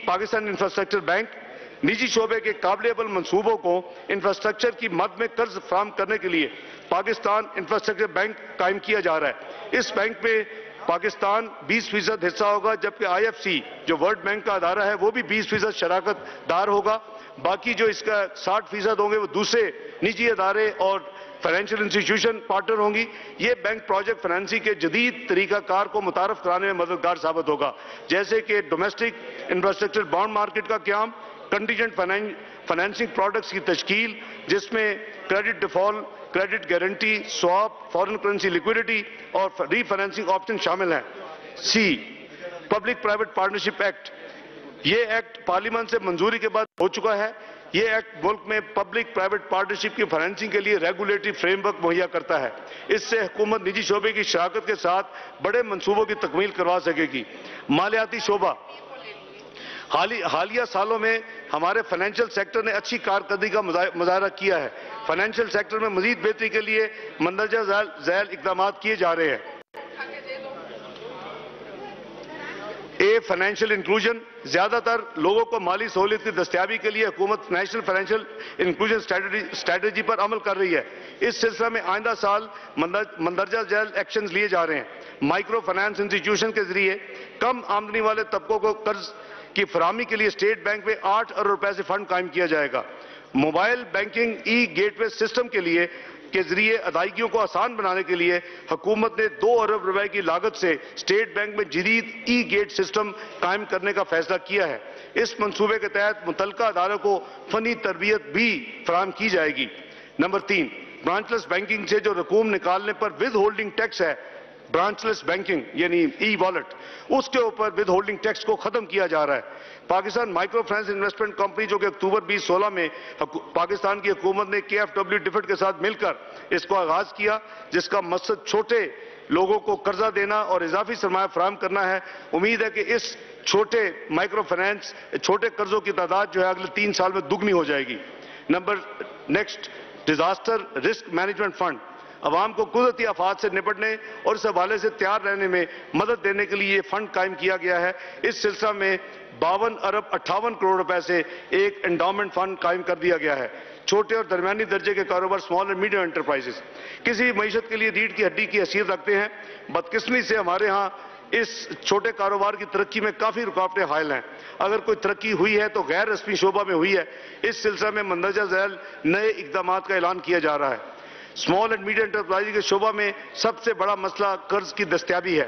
پاکستان انفراسٹرکچر بینک، نجی شعبے کے قابل عمل منصوبوں کو انفراسٹرکچر کی مد میں قرض فراہم کرنے کے لیے پاکستان انفراسٹرکچر بینک قائم کیا جا رہا ہے۔ اس بینک میں پاکستان 20% حصہ ہوگا، جبکہ IFC جو ورلڈ بینک کا ادارہ ہے وہ بھی 20% شراکت دار ہوگا۔ باقی جو اس کا 60% ہوں گے وہ دوسرے نجی ادارے اور فائنینشیل انسٹیٹیوشن پارٹنر ہوں گی۔ یہ بینک پروجیکٹ فائنینسنگ کے جدید طریقہ کار کو متعارف کرانے میں مددگار ثابت ہوگا، جیسے کہ ڈومیسٹک انفراسٹرکچر بانڈ مارکیٹ کا قیام، کنٹینجنٹ فائنینسنگ پروڈکٹس کی تشکیل جس میں credit default, credit guarantee, swap, foreign currency liquidity اور ری فائنینسنگ آپشن شامل ہیں۔ پبلک پرائیویٹ پارٹنرشپ ایکٹ، یہ ایکٹ پارلیمنٹ سے منظوری کے بعد ہو چکا ہے۔ یہ ایکٹ ملک میں پبلک پرائیویٹ پارٹنرشپ کی فائنینسنگ کے لیے ریگولیٹری فریم ورک مہیا کرتا ہے۔ اس سے حکومت نجی شعبے کی شراکت کے ساتھ بڑے منصوبوں کی تکمیل کروا سکے گی۔ مالیاتی شعبہ، حالیہ سالوں میں ہمارے فائنینشیل سیکٹر نے اچھی کارکردگی کا مظاہرہ کیا ہے۔ فائنینشیل سیکٹر میں مزید بہتری کے لیے مندرجہ ذیل اقدامات کیے جا رہے ہیں۔ فائنینشیل انکلوژن، زیادہ تر لوگوں کو مالی سہولت کی دستیابی کے لیے حکومت نیشنل فائنینشیل انکلوژن اسٹریٹجی پر عمل کر رہی ہے۔ اس سلسلہ میں آئندہ سال مندرجہ ذیل ایکشنز لیے جا رہے ہیں۔ مائکرو فائنانس انسٹیٹیوشن کے ذریعے کم آمدنی والے طبقوں کو قرض کی فراہمی کے لیے اسٹیٹ بینک میں 8 ارب روپے سے فنڈ قائم کیا جائے گا۔ موبائل بینکنگ گیٹ وے سسٹم کے ذریعے ادائیگیوں کو آسان بنانے کے لیے حکومت نے 2 ارب روپے کی لاگت سے اسٹیٹ بینک میں جدید گیٹ سسٹم قائم کرنے کا فیصلہ کیا ہے۔ اس منصوبے کے تحت متعلقہ اداروں کو فنی تربیت بھی فراہم کی جائے گی۔ نمبر 3، برانچ لیس بینکنگ سے جو رقوم نکالنے پر ود ہولڈنگ ٹیکس ہے، برانچ لیس بینکنگ یعنی والٹ، اس کے اوپر ود ہولڈنگ ٹیکس کو ختم کیا جا رہا ہے۔ Pakistan micro finance investment company جو کہ اکتوبر 2016 میں پاکستان کی حکومت نے KFW ڈفٹ کے ساتھ مل کر اس کو آغاز کیا، جس کا مقصد چھوٹے لوگوں کو قرضہ دینا اور اضافی سرمایہ فراہم کرنا ہے۔ امید ہے کہ اس مائکرو فائنانس چھوٹے قرضوں کی تعداد جو ہے اگلے 3 سال میں دگنی ہو جائے گی۔ Next, disaster risk management fund, عوام کو قدرتی آفات سے نپٹنے اور اس حوالے سے تیار رہنے میں مدد دینے کے لیے یہ فنڈ قائم کیا گیا ہے۔ اس سلسلہ میں 52 ارب 58 کروڑ روپے سے ایک انڈاؤمنٹ فنڈ قائم کر دیا گیا ہے۔ چھوٹے اور درمیانی درجے کے کاروبار، اسمال اینڈ میڈیم انٹرپرائزز، کسی معیشت کے لیے ریڑھ کی ہڈی کی حیثیت رکھتے ہیں۔ بدقسمتی سے ہمارے ہاں اس چھوٹے کاروبار کی ترقی میں کافی رکاوٹیں حائل ہیں۔ اگر کوئی ترقی ہوئی ہے تو غیر رسمی شعبہ میں ہوئی ہے۔ اس سلسلہ میں مندرجہ ذیل نئے اقدامات کا اعلان کیا جا رہا ہے۔ اسمال اینڈ میڈیم انٹرپرائز کے شعبہ میں سب سے بڑا مسئلہ قرض کی دستیابی ہے۔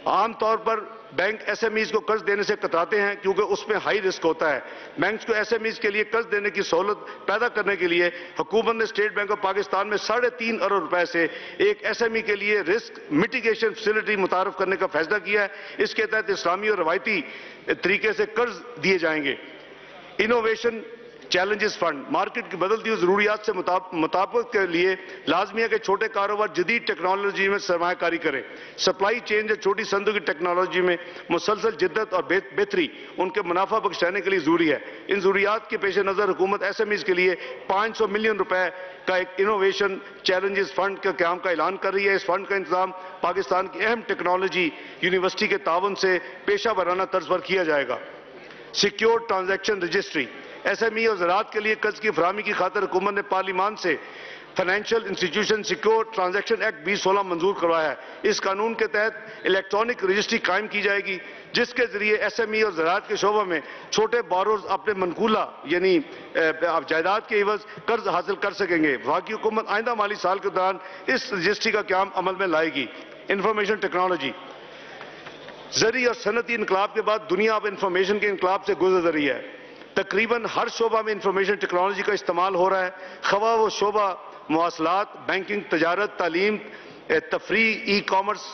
عام طور پر بینک SMEs کو قرض دینے سے کتراتے ہیں کیونکہ اس میں ہائی رسک ہوتا ہے۔ بینکس کو SMEs کے لیے قرض دینے کی سہولت پیدا کرنے کے لیے حکومت نے اسٹیٹ بینک آف پاکستان میں 3.5 ارب روپے سے ایک SME کے لیے رسک میٹیگیشن فیسلٹی متعارف کرنے کا فیصلہ کیا ہے۔ اس کے تحت اسلامی اور روایتی طریقے سے قرض دیے جائیں گے۔ انوویشن چیلنجز فنڈ مارکیٹ کی بدلتی ہوئی ضروریات سے مطابقت کے لیے لازمی ہے کہ چھوٹے کاروبار جدید ٹیکنالوجی میں سرمایہ کاری کریں. سپلائی چین یا چھوٹی صندوق کی ٹیکنالوجی میں مسلسل جدت اور بہتری ان کے منافع بخش رہنے کے لیے ضروری ہے. ان ضروریات کے پیش نظر حکومت ایس ایم ایز کے لیے 500 ملین روپے کا ایک انوویشن چیلنجز فنڈ کے قیام کا اعلان کر رہی ہے. اس فنڈ کا انتظام پاکستان کی اہم ٹیکنالوجی یونیورسٹی کے تعاون سے پیشہ ورانہ طرز پر کیا جائے گا. Secure transaction registry S M E اور زراعت کے لیے قرض کی فراہمی کی خاطر حکومت نے پارلیمان سے financial institution secure transaction act 2016 منظور کروایا ہے. اس قانون کے تحت الیکٹرانک رجسٹری قائم کی جائے گی جس کے ذریعے ایس ایم ای اور زراعت کے شعبوں میں چھوٹے بوررز اپنے منقولہ یعنی جائیداد کے عوض قرض حاصل کر سکیں گے. وفاقی حکومت آئندہ مالی سال کے دوران اس رجسٹری کا قیام عمل میں لائے گی. انفارمیشن ٹیکنالوجی زرعی اور صنعتی انقلاب کے بعد دنیا اب انفارمیشن کے انقلاب سے گزر رہی ہے. تقریباً ہر شعبہ میں انفارمیشن ٹیکنالوجی کا استعمال ہو رہا ہے، خواہ وہ شعبہ مواصلات، بینکنگ، تجارت، تعلیم، تفریح، ای کامرس،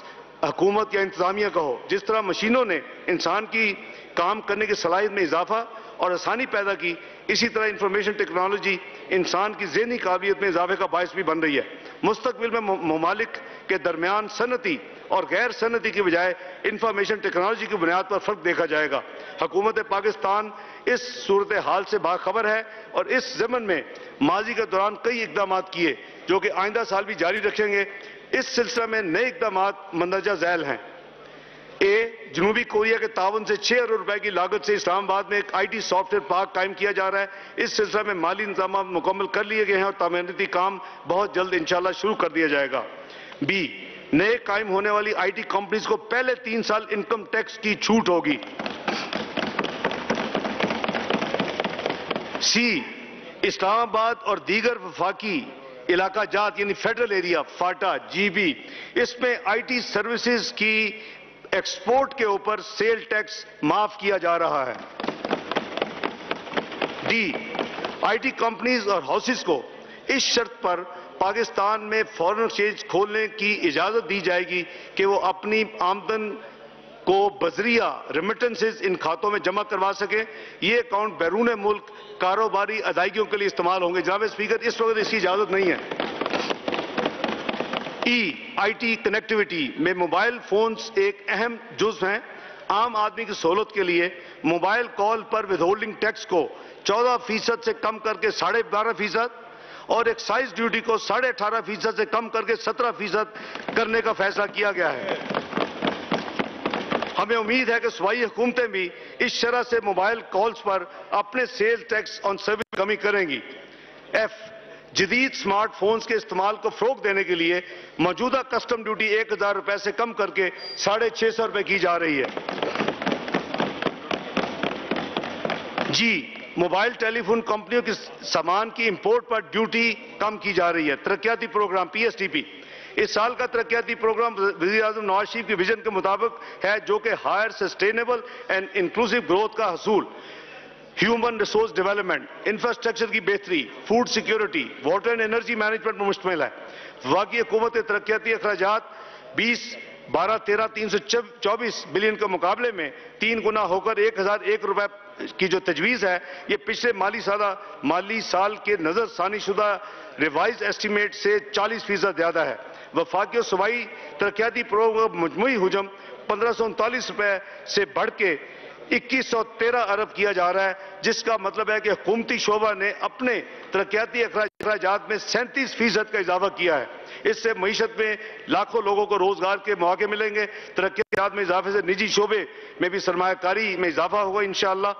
حکومت یا انتظامیہ کا ہو. جس طرح مشینوں نے انسان کی کام کرنے کی صلاحیت میں اضافہ اور آسانی پیدا کی، اسی طرح انفارمیشن ٹیکنالوجی انسان کی ذہنی قابلیت میں اضافے کا باعث بھی بن رہی ہے. مستقبل میں ممالک کے درمیان صنعتی اور غیر صنعتی کی بجائے انفارمیشن ٹیکنالوجی کی بنیاد پر فرق دیکھا جائے گا. حکومت پاکستان اس صورتحال سے باخبر ہے اور اس ضمن میں ماضی کے دوران کئی اقدامات کیے جو کہ آئندہ سال بھی جاری رکھیں گے. اس سلسلہ میں نئے اقدامات مندرجہ ذیل ہیں. جنوبی کوریا کے تعاون سے 6 ارب روپے کی لاگت سے اسلام آباد میں ایک I T soft where park قائم کیا جا رہا ہے. اس سلسلہ میں مالی انتظامات مکمل کر لیے گئے ہیں اور تعمیراتی کام بہت جلد انشاءاللہ شروع کر دیا جائے گا. نئے قائم ہونے والی آئی ٹی کمپنیز کو پہلے 3 سال انکم ٹیکس کی چھوٹ ہوگی. اسلام آباد اور دیگر وفاقی علاقہ جات یعنی federal area FATA G B اس میں آئی ٹی سروسز کی ایکسپورٹ کے اوپر سیل ٹیکس معاف کیا جا رہا ہے. آئی ٹی کمپنیز اور ہاؤسز کو اس شرط پر پاکستان میں فورن ایکسچینج کھولنے کی اجازت دی جائے گی کہ وہ اپنی آمدن کو بذریعہ ریمیٹنسز ان کھاتوں میں جمع کروا سکیں. یہ اکاؤنٹ بیرون ملک کاروباری ادائیگیوں کے لیے استعمال ہوں گے. جناب اسپیکر اس وقت اس کی اجازت نہیں ہے. آئی ٹی کنیکٹیویٹی میں موبائل فونز ایک اہم جزو ہیں. عام آدمی کی سہولت کے لیے موبائل کال پر ود ہولڈنگ ٹیکس کو 14% سے کم کر کے 12.5% اور ایکسائز ڈیوٹی کو 18.5% سے کم کر کے 17% کرنے کا فیصلہ کیا گیا ہے. ہمیں امید ہے کہ صوبائی حکومتیں بھی اس شرح سے موبائل کالز پر اپنے سیل ٹیکس آن سروس کمی کریں گی. جدید سمارٹ فونز کے استعمال کو فروغ دینے کے لیے موجودہ کسٹم ڈیوٹی 1000 روپے سے کم کر کے 650 روپے کی جا رہی ہے. موبائل ٹیلی فون کمپنیوں کی سامان کی امپورٹ پر ڈیوٹی کم کی جا رہی ہے. ترقیاتی program P S T P اس سال کا ترقیاتی پروگرام وزیر اعظم نواز شریف کی ویژن کے مطابق ہے جو کہ higher sustainable and inclusive growth کا حصول، ہیومن ریسورس ڈیولپمنٹ، انفراسٹرکچر کی بہتری، food security, water and energy management پر مشتمل ہے. وفاقی حکومت ترقیاتی اخراجات 324 بلین کے مقابلے میں 3 گنا ہو کر 1001 روپے کی جو تجویز ہے یہ پچھلے مالی سال کے نظر ثانی شدہ ریوائز ایسٹیمیٹ سے 40% زیادہ ہے. وفاقی اور صوبائی ترقیاتی پروگرام مجموعی حجم 1539 روپے سے بڑھ کے 2113 ارب کیا جا رہا ہے، جس کا مطلب ہے کہ حکومتی شعبہ نے اپنے ترقیاتی اخراجات میں 37% کا اضافہ کیا ہے. اس سے معیشت میں لاکھوں لوگوں کو روزگار کے مواقع ملیں گے. ترقیات میں اضافے سے نجی شعبے میں بھی سرمایہ کاری میں اضافہ ہوگا انشاءاللہ.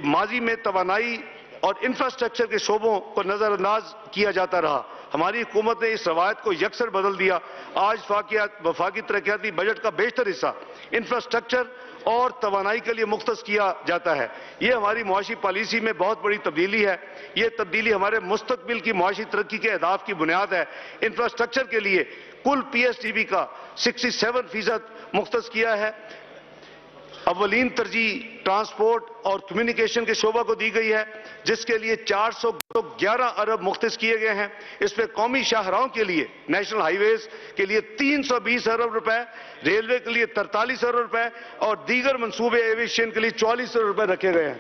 ماضی میں توانائی اور انفراسٹرکچر کے شعبوں کو نظر انداز کیا جاتا رہا. ہماری حکومت نے اس روایت کو یکسر بدل دیا. آج وفاقی ترقیاتی بجٹ کا بیشتر حصہ انفراسٹرکچر اور توانائی کے لیے مختص کیا جاتا ہے. یہ ہماری معاشی پالیسی میں بہت بڑی تبدیلی ہے. یہ تبدیلی ہمارے مستقبل کی معاشی ترقی کے اہداف کی بنیاد ہے. انفراسٹرکچر کے لیے کل پی ایس ٹی بی کا 67% مختص کیا ہے. اولین ترجیح ٹرانسپورٹ اور کمیونیکیشن کے شعبہ کو دی گئی ہے جس کے لیے 411 ارب مختص کیے گئے ہیں. اس میں قومی شاہراہوں کے لیے نیشنل ہائی ویز کے لیے 320 ارب روپے، ریلوے کے لیے 43 ارب روپے اور دیگر منصوبے ایویشن کے لیے 44 ارب روپے رکھے گئے ہیں.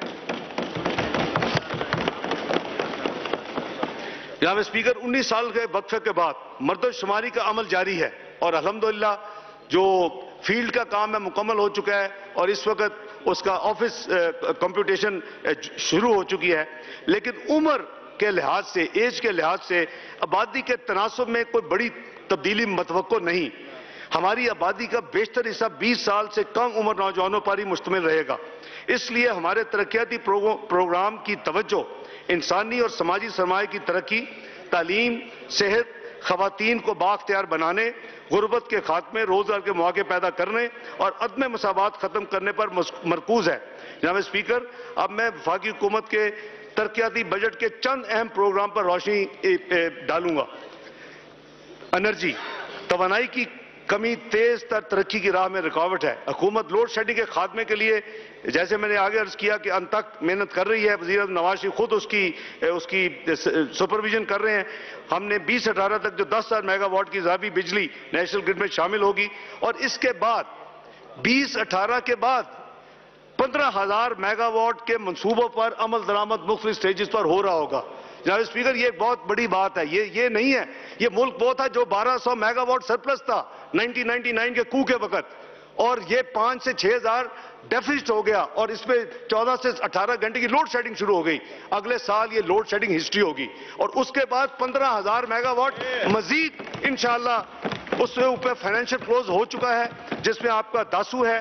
جناب اسپیکر 19 سال کے وقفے کے بعد مردم شماری کا عمل جاری ہے اور الحمدللہ جو فیلڈ کا کام ہے مکمل ہو چکا ہے اور اس وقت اس کا آفس کمپیوٹیشن شروع ہو چکی ہے، لیکن عمر کے لحاظ سے، ایج کے لحاظ سے آبادی کے تناسب میں کوئی بڑی تبدیلی متوقع نہیں۔ ہماری آبادی کا بیشتر حصہ 20 سال سے کم عمر نوجوانوں پر ہی مشتمل رہے گا، اس لیے ہمارے ترقیاتی پروگرام کی توجہ انسانی اور سماجی سرمایہ کی ترقی، تعلیم، صحت، خواتین کو بااختیار بنانے، غربت کے خاتمے، روزگار کے مواقع پیدا کرنے اور عدم مساوات ختم کرنے پر مرکوز ہے۔ جناب اسپیکر، اب میں وفاقی حکومت کے ترقیاتی بجٹ کے چند اہم پروگرام پر روشنی ڈالوں گا۔ انرجی، توانائی کی کمی تیز تر ترقی کی راہ میں رکاوٹ ہے۔ حکومت لوڈ شیڈنگ کے خاتمے کے لیے جیسے میں نے آگے عرض کیا کہ انتک محنت کر رہی ہے، وزیر اعظم نواز شریف خود اس کی سپرویژن کر رہے ہیں۔ ہم نے 2018 تک جو 10,000 میگا واٹ کی اضافی بجلی نیشنل گرڈ میں شامل ہوگی اور اس کے بعد 2018 کے بعد 15,000 میگا واٹ کے منصوبوں پر عمل درآمد مختلف سٹیجز پر ہو رہا ہوگا۔ جناب اسپیکر، یہ ایک بہت بڑی بات ہے، یہ نہیں ہے، یہ ملک وہ تھا جو 1200 میگا واٹ سرپلس تھا 1999 کے کو کے وقت، اور یہ 5 سے 6,000 ڈیفیسٹ ہو گیا اور اس میں 14 سے 18 گھنٹے کی لوڈ شیڈنگ شروع ہو گئی۔ اگلے سال یہ لوڈ شیڈنگ ہسٹری ہوگی اور اس کے بعد 15,000 میگا واٹ مزید انشاءاللہ اس سے اوپر فائنینشل کلوز ہو چکا ہے، جس میں آپ کا داسو ہے،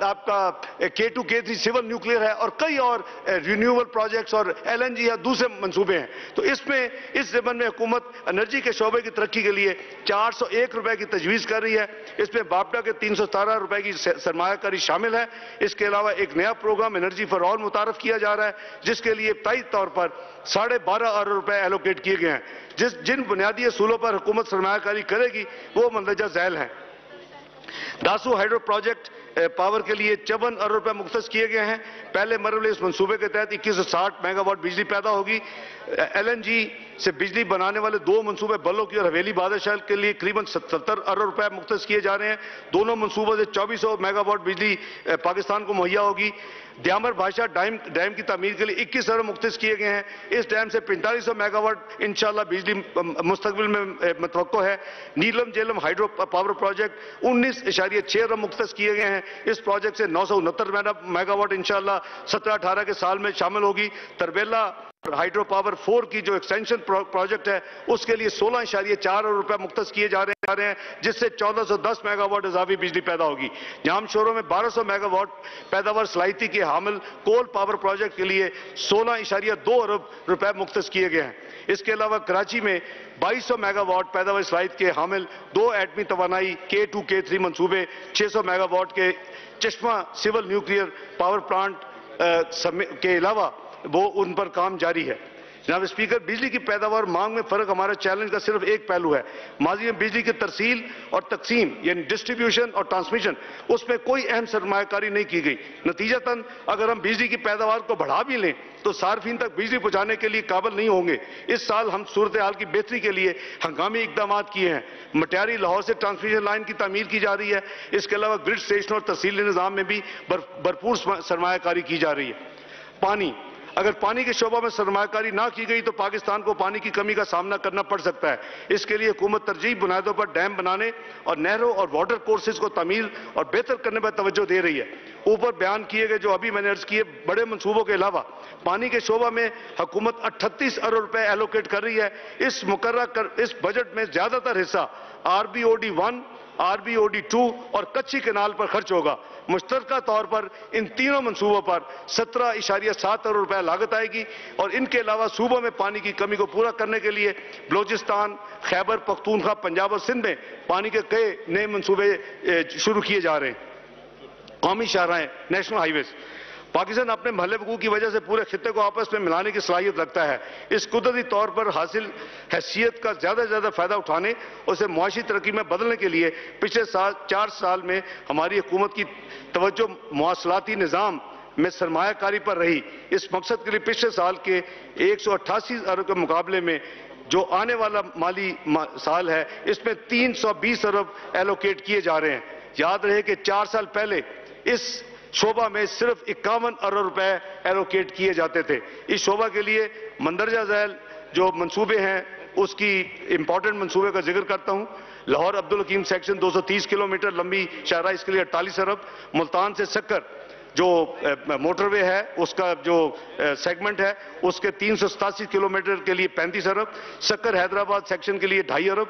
آپ کا K2 K3 سیول نیوکلیئر ہے اور کئی اور رینیوبل پروجیکٹس اور LNG یا دوسرے منصوبے ہیں۔ تو اس ضمن میں حکومت انرجی کے شعبے کی ترقی کے لیے 401 روپے کی تجویز کر رہی ہے۔ اس میں باپٹا کے 317 روپے کی سرمایہ کاری شامل ہے۔ اس کے علاوہ ایک نیا پروگرام انرجی فار آل متعارف کیا جا رہا ہے، جس کے لیے ابتدائی طور پر 12.5 ارب روپے ایلوکیٹ کیے گئے ہیں۔ جن بنیادی اصولوں پر حکومت سرمایہ کاری کرے گی وہ مندرجہ ذیل ہیں۔ داسو ہائیڈرو پروجیکٹ پاور کے لیے 54 ارب روپے مختص کیے گئے ہیں۔ پہلے مرحلے اس منصوبے کے تحت 2160 میگا واٹ بجلی پیدا ہوگی۔ LNG سے بجلی بنانے والے 2 منصوبے بلو کی اور حویلی بادشاہ کے لیے قریباً 70 ارب روپے مختص کیے جا رہے ہیں۔ دونوں منصوبوں سے 2400 میگا واٹ بجلی پاکستان کو مہیا ہوگی۔ دیامر بھاشا ڈیم کی تعمیر کے لیے 21 ارب مختص کیے گئے ہیں۔ اس ڈیم سے 4500 میگا واٹ انشاءاللہ بجلی مستقبل میں متوقع ہے۔ نیلم جیلم ہائیڈرو پاور پروجیکٹ 19.6 ارب مختص کیے گئے ہیں۔ اس پروجیکٹ سے 969 میگا واٹ انشاءاللہ 17-18 کے سال میں شامل ہوگی۔ تربیلا ہائیڈرو پاور 4 کی جو ایکسٹینشن پروجیکٹ ہے اس کے لیے 16.4 ارب روپے مختص کیے جا رہے ہیں، جس سے 1410 میگا واٹ اضافی بجلی پیدا ہوگی۔ جام شوروں میں 1200 میگا واٹ پیداوار صلاحیتی کے حامل کول پاور پروجیکٹ کے لیے 16.2 ارب روپے مختص کیے گئے ہیں۔ اس کے علاوہ کراچی میں 2200 میگا واٹ پیداوار صلاحیت کے حامل 2 ایٹمی توانائی K2 K3 منصوبے 600 میگا واٹ کے چشمہ سیول نیوکلیئر پاور پلانٹ کے علاوہ وہ ان پر کام جاری ہے۔ جناب اسپیکر، بجلی کی پیداوار مانگ میں فرق ہمارا چیلنج کا صرف ایک پہلو ہے۔ ماضی میں بجلی کی ترسیل اور تقسیم یعنی ڈسٹریبیوشن اور ٹرانسمیشن اس میں کوئی اہم سرمایہ کاری نہیں کی گئی۔ نتیجتاً اگر ہم بجلی کی پیداوار کو بڑھا بھی لیں تو صارفین تک بجلی پہنچانے کے لیے قابل نہیں ہوں گے۔ اس سال ہم صورتحال کی بہتری کے لیے ہنگامی اقدامات کیے ہیں۔ مٹیاری لاہور سے ٹرانسمیشن لائن کی تعمیر کی جا رہی ہے۔ اس کے علاوہ گرڈ اسٹیشن اور تحصیلی نظام میں بھی بھرپور سرمایہ کاری کی جا رہی ہے۔ پانی، اگر پانی کے شعبہ میں سرمایہ کاری نہ کی گئی تو پاکستان کو پانی کی کمی کا سامنا کرنا پڑ سکتا ہے۔ اس کے لیے حکومت ترجیحی بنیادوں پر ڈیم بنانے اور نہروں اور واٹر کورسز کو تعمیر اور بہتر کرنے پر توجہ دے رہی ہے۔ اوپر بیان کیے گئے جو ابھی میں نے عرض کیے بڑے منصوبوں کے علاوہ پانی کے شعبہ میں حکومت 38 ارب روپے ایلوکیٹ کر رہی ہے۔ اس بجٹ میں زیادہ تر حصہ RBOD 1، RBOD 2 اور کچھی کنال پر خرچ ہوگا۔ مشترکہ طور پر ان تینوں منصوبوں پر 17.7 ارب روپے لاگت آئے گی اور ان کے علاوہ صوبوں میں پانی کی کمی کو پورا کرنے کے لیے بلوچستان، خیبر پختونخوا، پنجاب اور سندھ میں پانی کے کئی نئے منصوبے شروع کیے جا رہے ہیں۔ قومی شاہراہیں، نیشنل ہائی ویز، پاکستان اپنے محلے وقوع کی وجہ سے پورے خطے کو آپس میں ملانے کی صلاحیت رکھتا ہے۔ اس قدرتی طور پر حاصل حیثیت کا زیادہ سے زیادہ فائدہ اٹھانے اور اسے معاشی ترقی میں بدلنے کے لیے پچھلے 4 سال میں ہماری حکومت کی توجہ مواصلاتی نظام میں سرمایہ کاری پر رہی۔ اس مقصد کے لیے پچھلے سال کے 188 ارب کے مقابلے میں جو آنے والا مالی سال ہے اس میں 320 ارب ایلوکیٹ کیے جا رہے ہیں۔ یاد رہے کہ 4 سال پہلے اس شعبہ میں صرف 51 ارب روپے ایلوکیٹ کیے جاتے تھے۔ اس شعبہ کے لیے مندرجہ ذیل جو منصوبے ہیں اس کی امپورٹنٹ منصوبے کا ذکر کرتا ہوں۔ لاہور عبدالحکیم سیکشن 230 کلومیٹر لمبی شاہراہ، اس کے لیے 48 ارب۔ ملتان سے سکر جو موٹر وے ہے اس کا جو سیگمنٹ ہے اس کے 387 کلومیٹر کے لیے 35 ارب۔ سکر حیدرآباد سیکشن کے لیے 2.5 ارب۔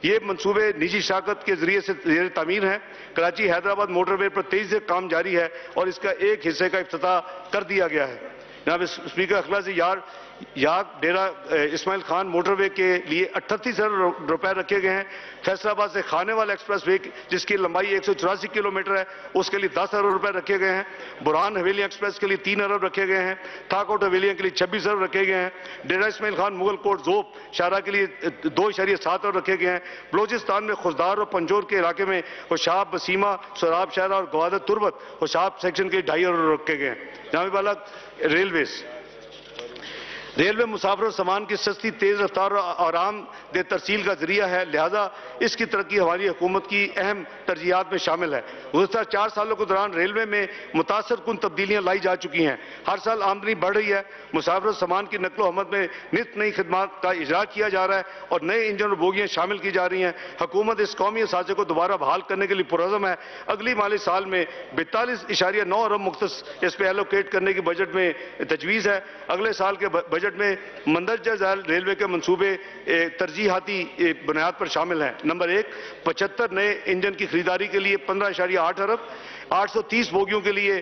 یہ منصوبے نجی شراکت کے ذریعے سے زیر تعمیر ہیں۔ کراچی حیدرآباد موٹر وے پر تیزی سے کام جاری ہے اور اس کا ایک حصے کا افتتاح کر دیا گیا ہے۔ جناب اسپیکر، اخلاص یاگ ڈیرہ اسماعیل خان موٹر وے کے لیے 38 ارب روپے رکھے گئے ہیں۔ فیصل آباد سے خانے والا ایکسپریس وے جس کی لمبائی 184 کلومیٹر ہے اس کے لیے 10 ارب روپے رکھے گئے ہیں۔ برہان حویلی ایکسپریس کے لیے 3 ارب رکھے گئے ہیں۔ تھاکوٹ حویلیاں کے لیے 26 ارب رکھے گئے ہیں۔ ڈیرہ اسماعیل خان مغل کوٹ زوب شاہراہ کے لیے 2.7 ارب رکھے گئے ہیں۔ بلوچستان میں خزدار اور پنجور کے علاقے میں ہوشاب، بسیمہ، سوراب شاہراہ اور گوادر تربت ہوشاب سیکشن کے 2.5 ارب رکھے گئے ہیں۔ جناب بالغ، ریلوے مسافر و سامان کی سستی، تیز رفتار اور آرام دہ ترسیل کا ذریعہ ہے، لہذا اس کی ترقی ہماری حکومت کی اہم ترجیحات میں شامل ہے۔ گزشتہ 4 سالوں کے دوران ریلوے میں متاثر کن تبدیلیاں لائی جا چکی ہیں۔ ہر سال آمدنی بڑھ رہی ہے، مسافر و سامان کی نقل و حمل میں نت نئی خدمات کا اجرا کیا جا رہا ہے اور نئے انجن اور بوگیاں شامل کی جا رہی ہیں۔ حکومت اس قومی اثاثے کو دوبارہ بحال کرنے کے لیے پرعزم ہے۔ اگلی مالی سال میں 42.9 ارب مختص اس پہ ایلوکیٹ کرنے کی بجٹ میں تجویز ہے۔ اگلے سال کے بجٹ میں مندرجہ ذیل ریلوے کے منصوبے ترجیحاتی بنیاد پر شامل ہیں۔ نمبر 1، 75 نئے انجن کی خریداری کے لیے 15.8 ارب، 830 بوگیوں کے لیے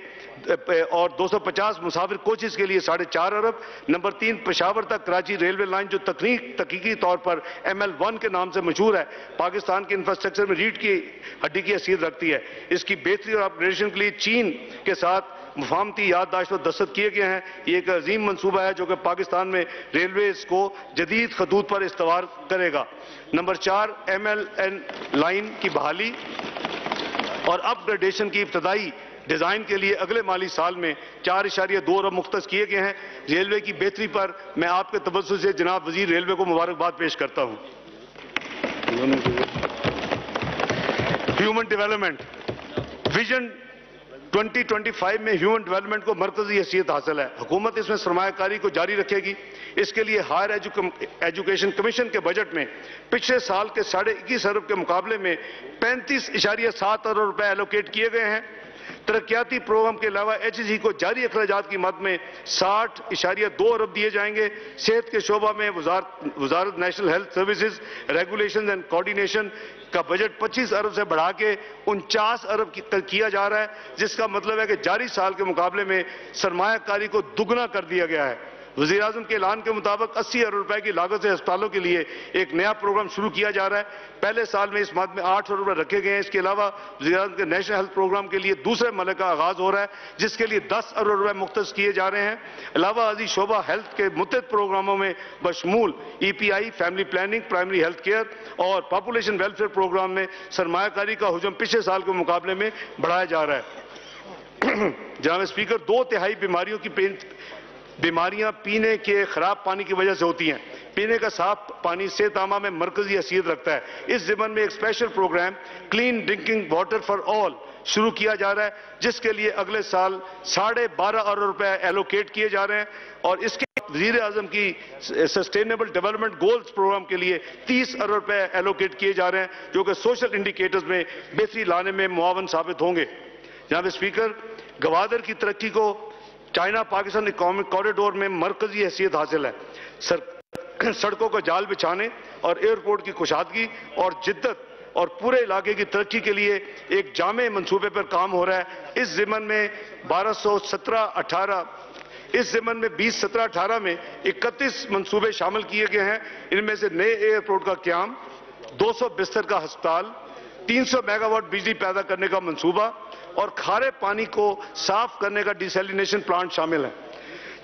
اور 250 مسافر کوچز کے لیے 4.5 ارب۔ نمبر 3، پشاور تک کراچی ریلوے لائن جو تحقیقی طور پر ML1 کے نام سے مشہور ہے، پاکستان کے انفراسٹرکچر میں ریڑھ کی ہڈی کی حیثیت رکھتی ہے۔ اس کی بہتری اور اپگریڈیشن کے لیے چین کے ساتھ مفاہمتی یادداشت پر دستخط کیے گئے ہیں۔ یہ ایک عظیم منصوبہ ہے جو کہ پاکستان میں ریلویز کو جدید خطوط پر استوار کرے گا۔ نمبر 4، MLN لائن کی بحالی اور اپ گریڈیشن کی ابتدائی ڈیزائن کے لیے اگلے مالی سال میں 4.2 ارب مختص کیے گئے ہیں۔ ریلوے کی بہتری پر میں آپ کے تبصرے سے جناب وزیر ریلوے کو مبارکباد پیش کرتا ہوں۔ ہیومن ڈیولپمنٹ ویژن 2025 میں ہیومن ڈیولپمنٹ کو مرکزی حیثیت حاصل ہے۔ حکومت اس میں سرمایہ کاری کو جاری رکھے گی۔ اس کے لیے ہائر ایجوکیشن کمیشن کے بجٹ میں پچھلے سال کے 21.5 ارب کے مقابلے میں 35.7 ارب روپے ایلوکیٹ کیے گئے ہیں۔ ترقیاتی پروگرام کے علاوہ HEC کو جاری اخراجات کی مد میں 60.2 ارب دیے جائیں گے۔ صحت کے شعبہ میں وزارت national health services regulation and coordination کا بجٹ 25 ارب سے بڑھا کے 49 ارب کیا جا رہا ہے، جس کا مطلب ہے کہ جاری سال کے مقابلے میں سرمایہ کاری کو دگنا کر دیا گیا ہے۔ وزیر اعظم کے اعلان کے مطابق 80 ارب روپے کی لاگت سے ہسپتالوں کے لیے ایک نیا پروگرام شروع کیا جا رہا ہے۔ پہلے سال میں اس مد میں 8 ارب روپے رکھے گئے ہیں۔ اس کے علاوہ وزیر اعظم کے نیشنل ہیلتھ پروگرام کے لیے دوسرے مرحلے کا آغاز ہو رہا ہے، جس کے لیے 10 ارب روپے مختص کیے جا رہے ہیں۔ علاوہ ازیں شعبہ ہیلتھ کے متعدد پروگراموں میں بشمول EPI، family planning, primary health care اور پاپولیشن ویلفیئر پروگرام میں سرمایہ کاری کا حجم پچھلے سال کے مقابلے میں بڑھایا جا رہا ہے۔ جناب اسپیکر، 2/3 بیماریاں پینے کے خراب پانی کی وجہ سے ہوتی ہیں۔ پینے کا صاف پانی صحت عامہ میں مرکزی حیثیت رکھتا ہے۔ اس ضمن میں ایک special programme clean drinking water for all شروع کیا جا رہا ہے، جس کے لیے اگلے سال 12.5 ارب روپے ایلوکیٹ کیے جا رہے ہیں اور اس کے وزیر اعظم کی سسٹینیبل ڈیولپمنٹ گولز پروگرام کے لیے 30 ارب روپے ایلوکیٹ کیے جا رہے ہیں، جو کہ سوشل انڈیکیٹرز میں بہتری لانے میں معاون ثابت ہوں گے۔ جناب اسپیکر، گوادر کی ترقی کو چائنا پاکستان اکنامک کوریڈور میں مرکزی حیثیت حاصل ہے۔ سڑکوں کا جال بچھانے اور ایئرپورٹ کی کشادگی اور جدت اور پورے علاقے کی ترقی کے لیے ایک جامع منصوبے پر کام ہو رہا ہے۔ اس ضمن میں 2017-18 میں 31 منصوبے شامل کیے گئے ہیں۔ ان میں سے نئے ایئرپورٹ کا قیام، 200 بستر کا ہسپتال، 300 میگا واٹ بجلی پیدا کرنے کا منصوبہ اور کھارے پانی کو صاف کرنے کا ڈیسیلینیشن پلانٹ شامل ہے۔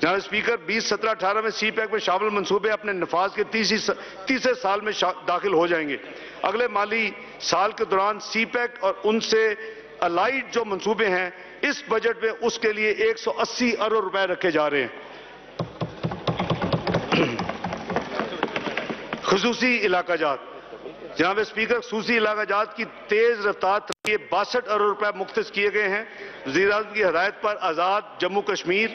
جناب اسپیکر، 2017-18 میں سی پیک میں شامل منصوبے اپنے نفاذ کے تیسرے سال میں داخل ہو جائیں گے۔ اگلے مالی سال کے دوران سی پیک اور ان سے الائیڈ جو منصوبے ہیں، اس بجٹ میں اس کے لیے 180 ارب روپے رکھے جا رہے ہیں۔ خصوصی علاقہ جات، جناب اسپیکر، خصوصی علاقہ جات کی تیز رفتار کے 62 ارب روپے مختص کیے گئے ہیں۔ وزیر اعظم کی ہدایت پر آزاد جموں کشمیر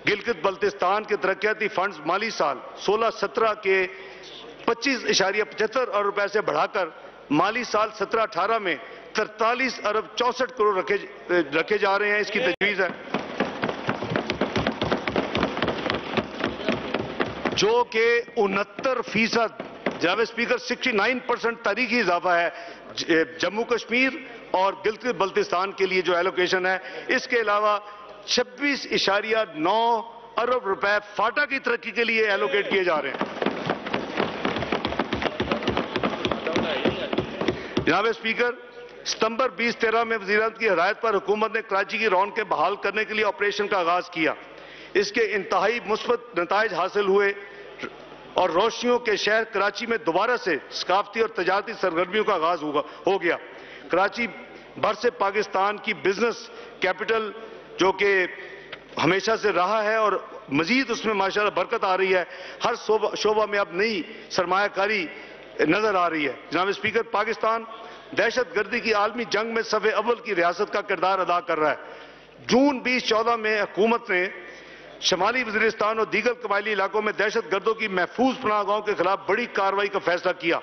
گلگت بلتستان کے ترقیاتی فنڈز مالی سال 16-17 کے 25.75 ارب روپے سے بڑھا کر مالی سال 17-18 میں 43 ارب 64 کروڑ رکھے جا رہے ہیں۔ اس کی تجویز ہے جو کہ 69%، جناب اسپیکر 69% تاریخی اضافہ ہے جموں کشمیر اور گلگت بلتستان کے لیے جو ایلوکیشن ہے۔ اس کے علاوہ 26.9 ارب روپے فاٹا کی ترقی کے لیے ایلوکیٹ کیے جا رہے ہیں۔ جناب اسپیکر، ستمبر 2013 میں وزیر اعظم کی ہدایت پر حکومت نے کراچی کی رونق بحال کرنے کے لیے آپریشن کا آغاز کیا۔ اس کے انتہائی مثبت نتائج حاصل ہوئے اور روشنیوں کے شہر کراچی میں دوبارہ سے ثقافتی اور تجارتی سرگرمیوں کا آغاز ہو گیا۔ کراچی بھر سے پاکستان کی بزنس کیپٹل جو کہ ہمیشہ سے رہا ہے اور مزید اس میں ماشاءاللہ برکت آ رہی ہے۔ ہر شعبہ میں اب نئی سرمایہ کاری نظر آ رہی ہے۔ جناب اسپیکر، پاکستان دہشت گردی کی عالمی جنگ میں صف اول کی ریاست کا کردار ادا کر رہا ہے۔ جون 2014 میں حکومت نے شمالی وزیرستان اور دیگر قبائلی علاقوں میں دہشت گردوں کی محفوظ پناہ گاہوں کے خلاف بڑی کارروائی کا فیصلہ کیا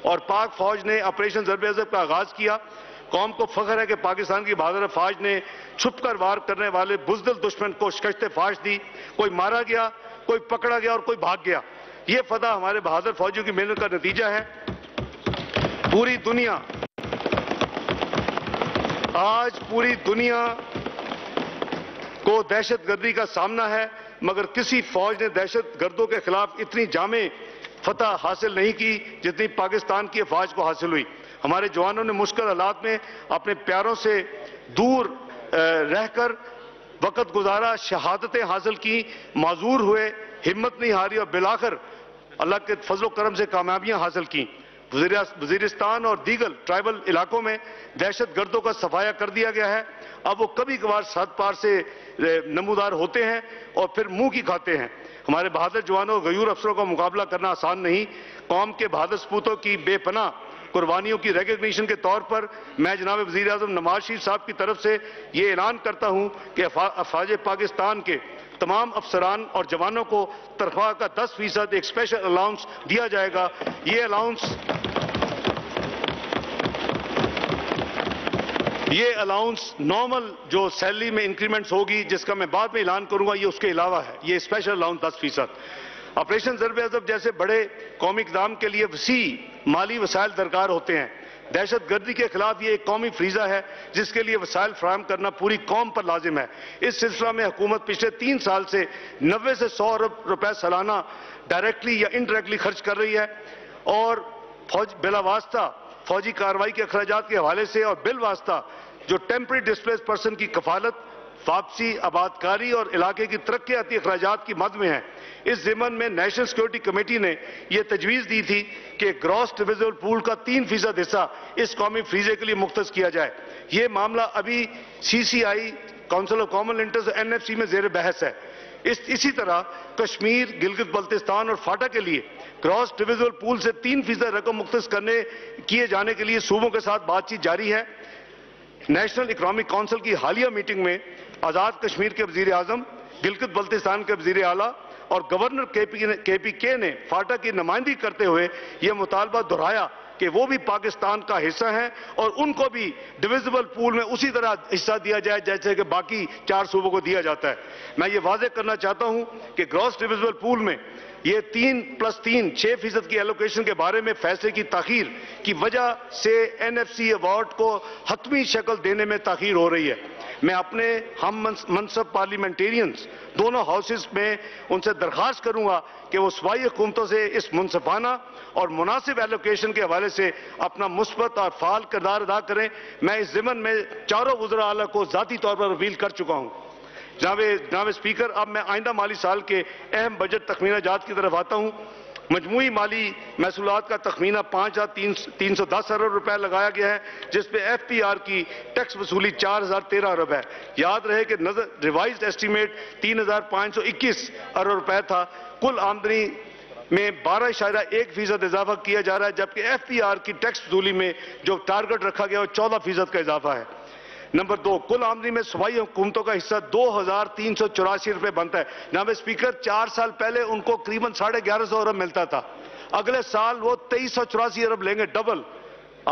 اور پاک فوج نے آپریشن ضرب عضب کا آغاز کیا۔ قوم کو فخر ہے کہ پاکستان کی بہادر فوج نے چھپ کر وار کرنے والے بزدل دشمن کو شکست فاش دی۔ کوئی مارا گیا، کوئی پکڑا گیا اور کوئی بھاگ گیا۔ یہ فتح ہمارے بہادر فوجیوں کی محنت کا نتیجہ ہے۔ آج پوری دنیا کو دہشت گردی کا سامنا ہے، مگر کسی فوج نے دہشت گردوں کے خلاف اتنی جامع فتح حاصل نہیں کی جتنی پاکستان کی افواج کو حاصل ہوئی۔ ہمارے جوانوں نے مشکل حالات میں اپنے پیاروں سے دور رہ کر وقت گزارا، شہادتیں حاصل کی، معذور ہوئے، ہمت نہیں ہاری اور بالآخر اللہ کے فضل و کرم سے کامیابیاں حاصل کی۔ وزیرستان اور دیگر ٹرائبل علاقوں میں دہشت گردوں کا صفایا کر دیا گیا ہے۔ اب وہ کبھی کبھار سرحد پار سے نمودار ہوتے ہیں اور پھر منہ کی کھاتے ہیں۔ ہمارے بہادر جوانوں اور غیور افسروں کا مقابلہ کرنا آسان نہیں۔ قوم کے بہادر سپوتوں کی بے پناہ قربانیوں کی ریکگنیشن کے طور پر میں جناب وزیر اعظم نواز شریف صاحب کی طرف سے یہ اعلان کرتا ہوں کہ افواج پاکستان کے تمام افسران اور جوانوں کو تنخواہ کا 10% ایک اسپیشل الاؤنس دیا جائے گا۔ یہ الاؤنس نارمل جو سیلری میں انکریمنٹس ہوگی جس کا میں بعد میں اعلان کروں گا، یہ اس کے علاوہ ہے۔ یہ special allowance 10%۔ Operation Zarb Azb جیسے بڑے قومی اقدام کے لیے وسیع مالی وسائل درکار ہوتے ہیں۔ دہشت گردی کے خلاف یہ ایک قومی فریضہ ہے جس کے لیے وسائل فراہم کرنا پوری قوم پر لازم ہے۔ اس سلسلہ میں حکومت پچھلے 3 سال سے 90 سے 100 ارب روپے سالانہ ڈائریکٹلی یا انڈائریکٹلی خرچ کر رہی ہے اور بلا واسطہ فوجی کارروائی کے اخراجات کے حوالے سے اور بالواسطہ جو ٹیمپری ڈسپلیس پرسن کی کفالت، واپسی، آبادکاری اور علاقے کی ترقیاتی اخراجات کی مد میں ہے۔ اس ضمن میں نیشنل سیکورٹی کمیٹی نے یہ تجویز دی تھی کہ گراس ڈویزبل پول کا 3% حصہ اس قومی فریضے کے لیے مختص کیا جائے۔ یہ معاملہ ابھی CCI council of common interest NFC میں زیر بحث ہے۔ اسی طرح کشمیر، گلگت بلتستان اور فاٹا کے لیے گراس ڈویزبل پول سے 3% رقم مختص کیے جانے کے لیے صوبوں کے ساتھ بات چیت جاری ہے۔ نیشنل اکنامک کونسل کی حالیہ میٹنگ میں آزاد کشمیر کے وزیر اعظم، گلگت بلتستان کے وزیر اعلیٰ اور گورنر KPK نے فاٹا کی نمائندگی کرتے ہوئے یہ مطالبہ دہرایا کہ وہ بھی پاکستان کا حصہ ہیں اور ان کو بھی ڈویزبل پول میں اسی طرح حصہ دیا جائے جیسے کہ باقی 4 صوبوں کو دیا جاتا ہے۔ میں یہ واضح کرنا چاہتا ہوں کہ گراس ڈویزبل پول میں یہ 3+3 6% کی ایلوکیشن کے بارے میں فیصلے کی تاخیر کی وجہ سے NFC ایوارڈ کو حتمی شکل دینے میں تاخیر ہو رہی ہے۔ میں اپنے ہم منصب پارلیمنٹیرینز دونوں ہاؤسز میں ان سے درخواست کروں گا کہ وہ صوبائی حکومتوں سے اس منصفانہ اور مناسب ایلوکیشن کے حوالے سے اپنا مثبت اور فعال کردار ادا کریں۔ میں اس ضمن میں چاروں وزراء اعلیٰ کو ذاتی طور پر اپیل کر چکا ہوں۔ جناب اسپیکر، اب میں آئندہ مالی سال کے اہم بجٹ تخمینہ جات کی طرف آتا ہوں۔ مجموعی مالی محصولات کا تخمینہ 5,310 ارب روپے لگایا گیا ہے، جس پہ FPR کی ٹیکس وصولی 4,013 ارب ہے۔ یاد رہے کہ ریوائزڈ ایسٹیمیٹ 3,521 ارب روپے تھا۔ کل آمدنی میں 12.1% اضافہ کیا جا رہا ہے، جبکہ ایف پی آر کی ٹیکس وصولی میں جو ٹارگٹ رکھا گیا وہ 14% کا اضافہ ہے۔ نمبر 2، کل آمدنی میں صوبائی حکومتوں کا حصہ 2,384 روپے بنتا ہے۔ جناب اسپیکر، 4 سال پہلے ان کو قریباً 1150 ارب ملتا تھا، اگلے سال وہ 2384 ارب لیں گے، ڈبل۔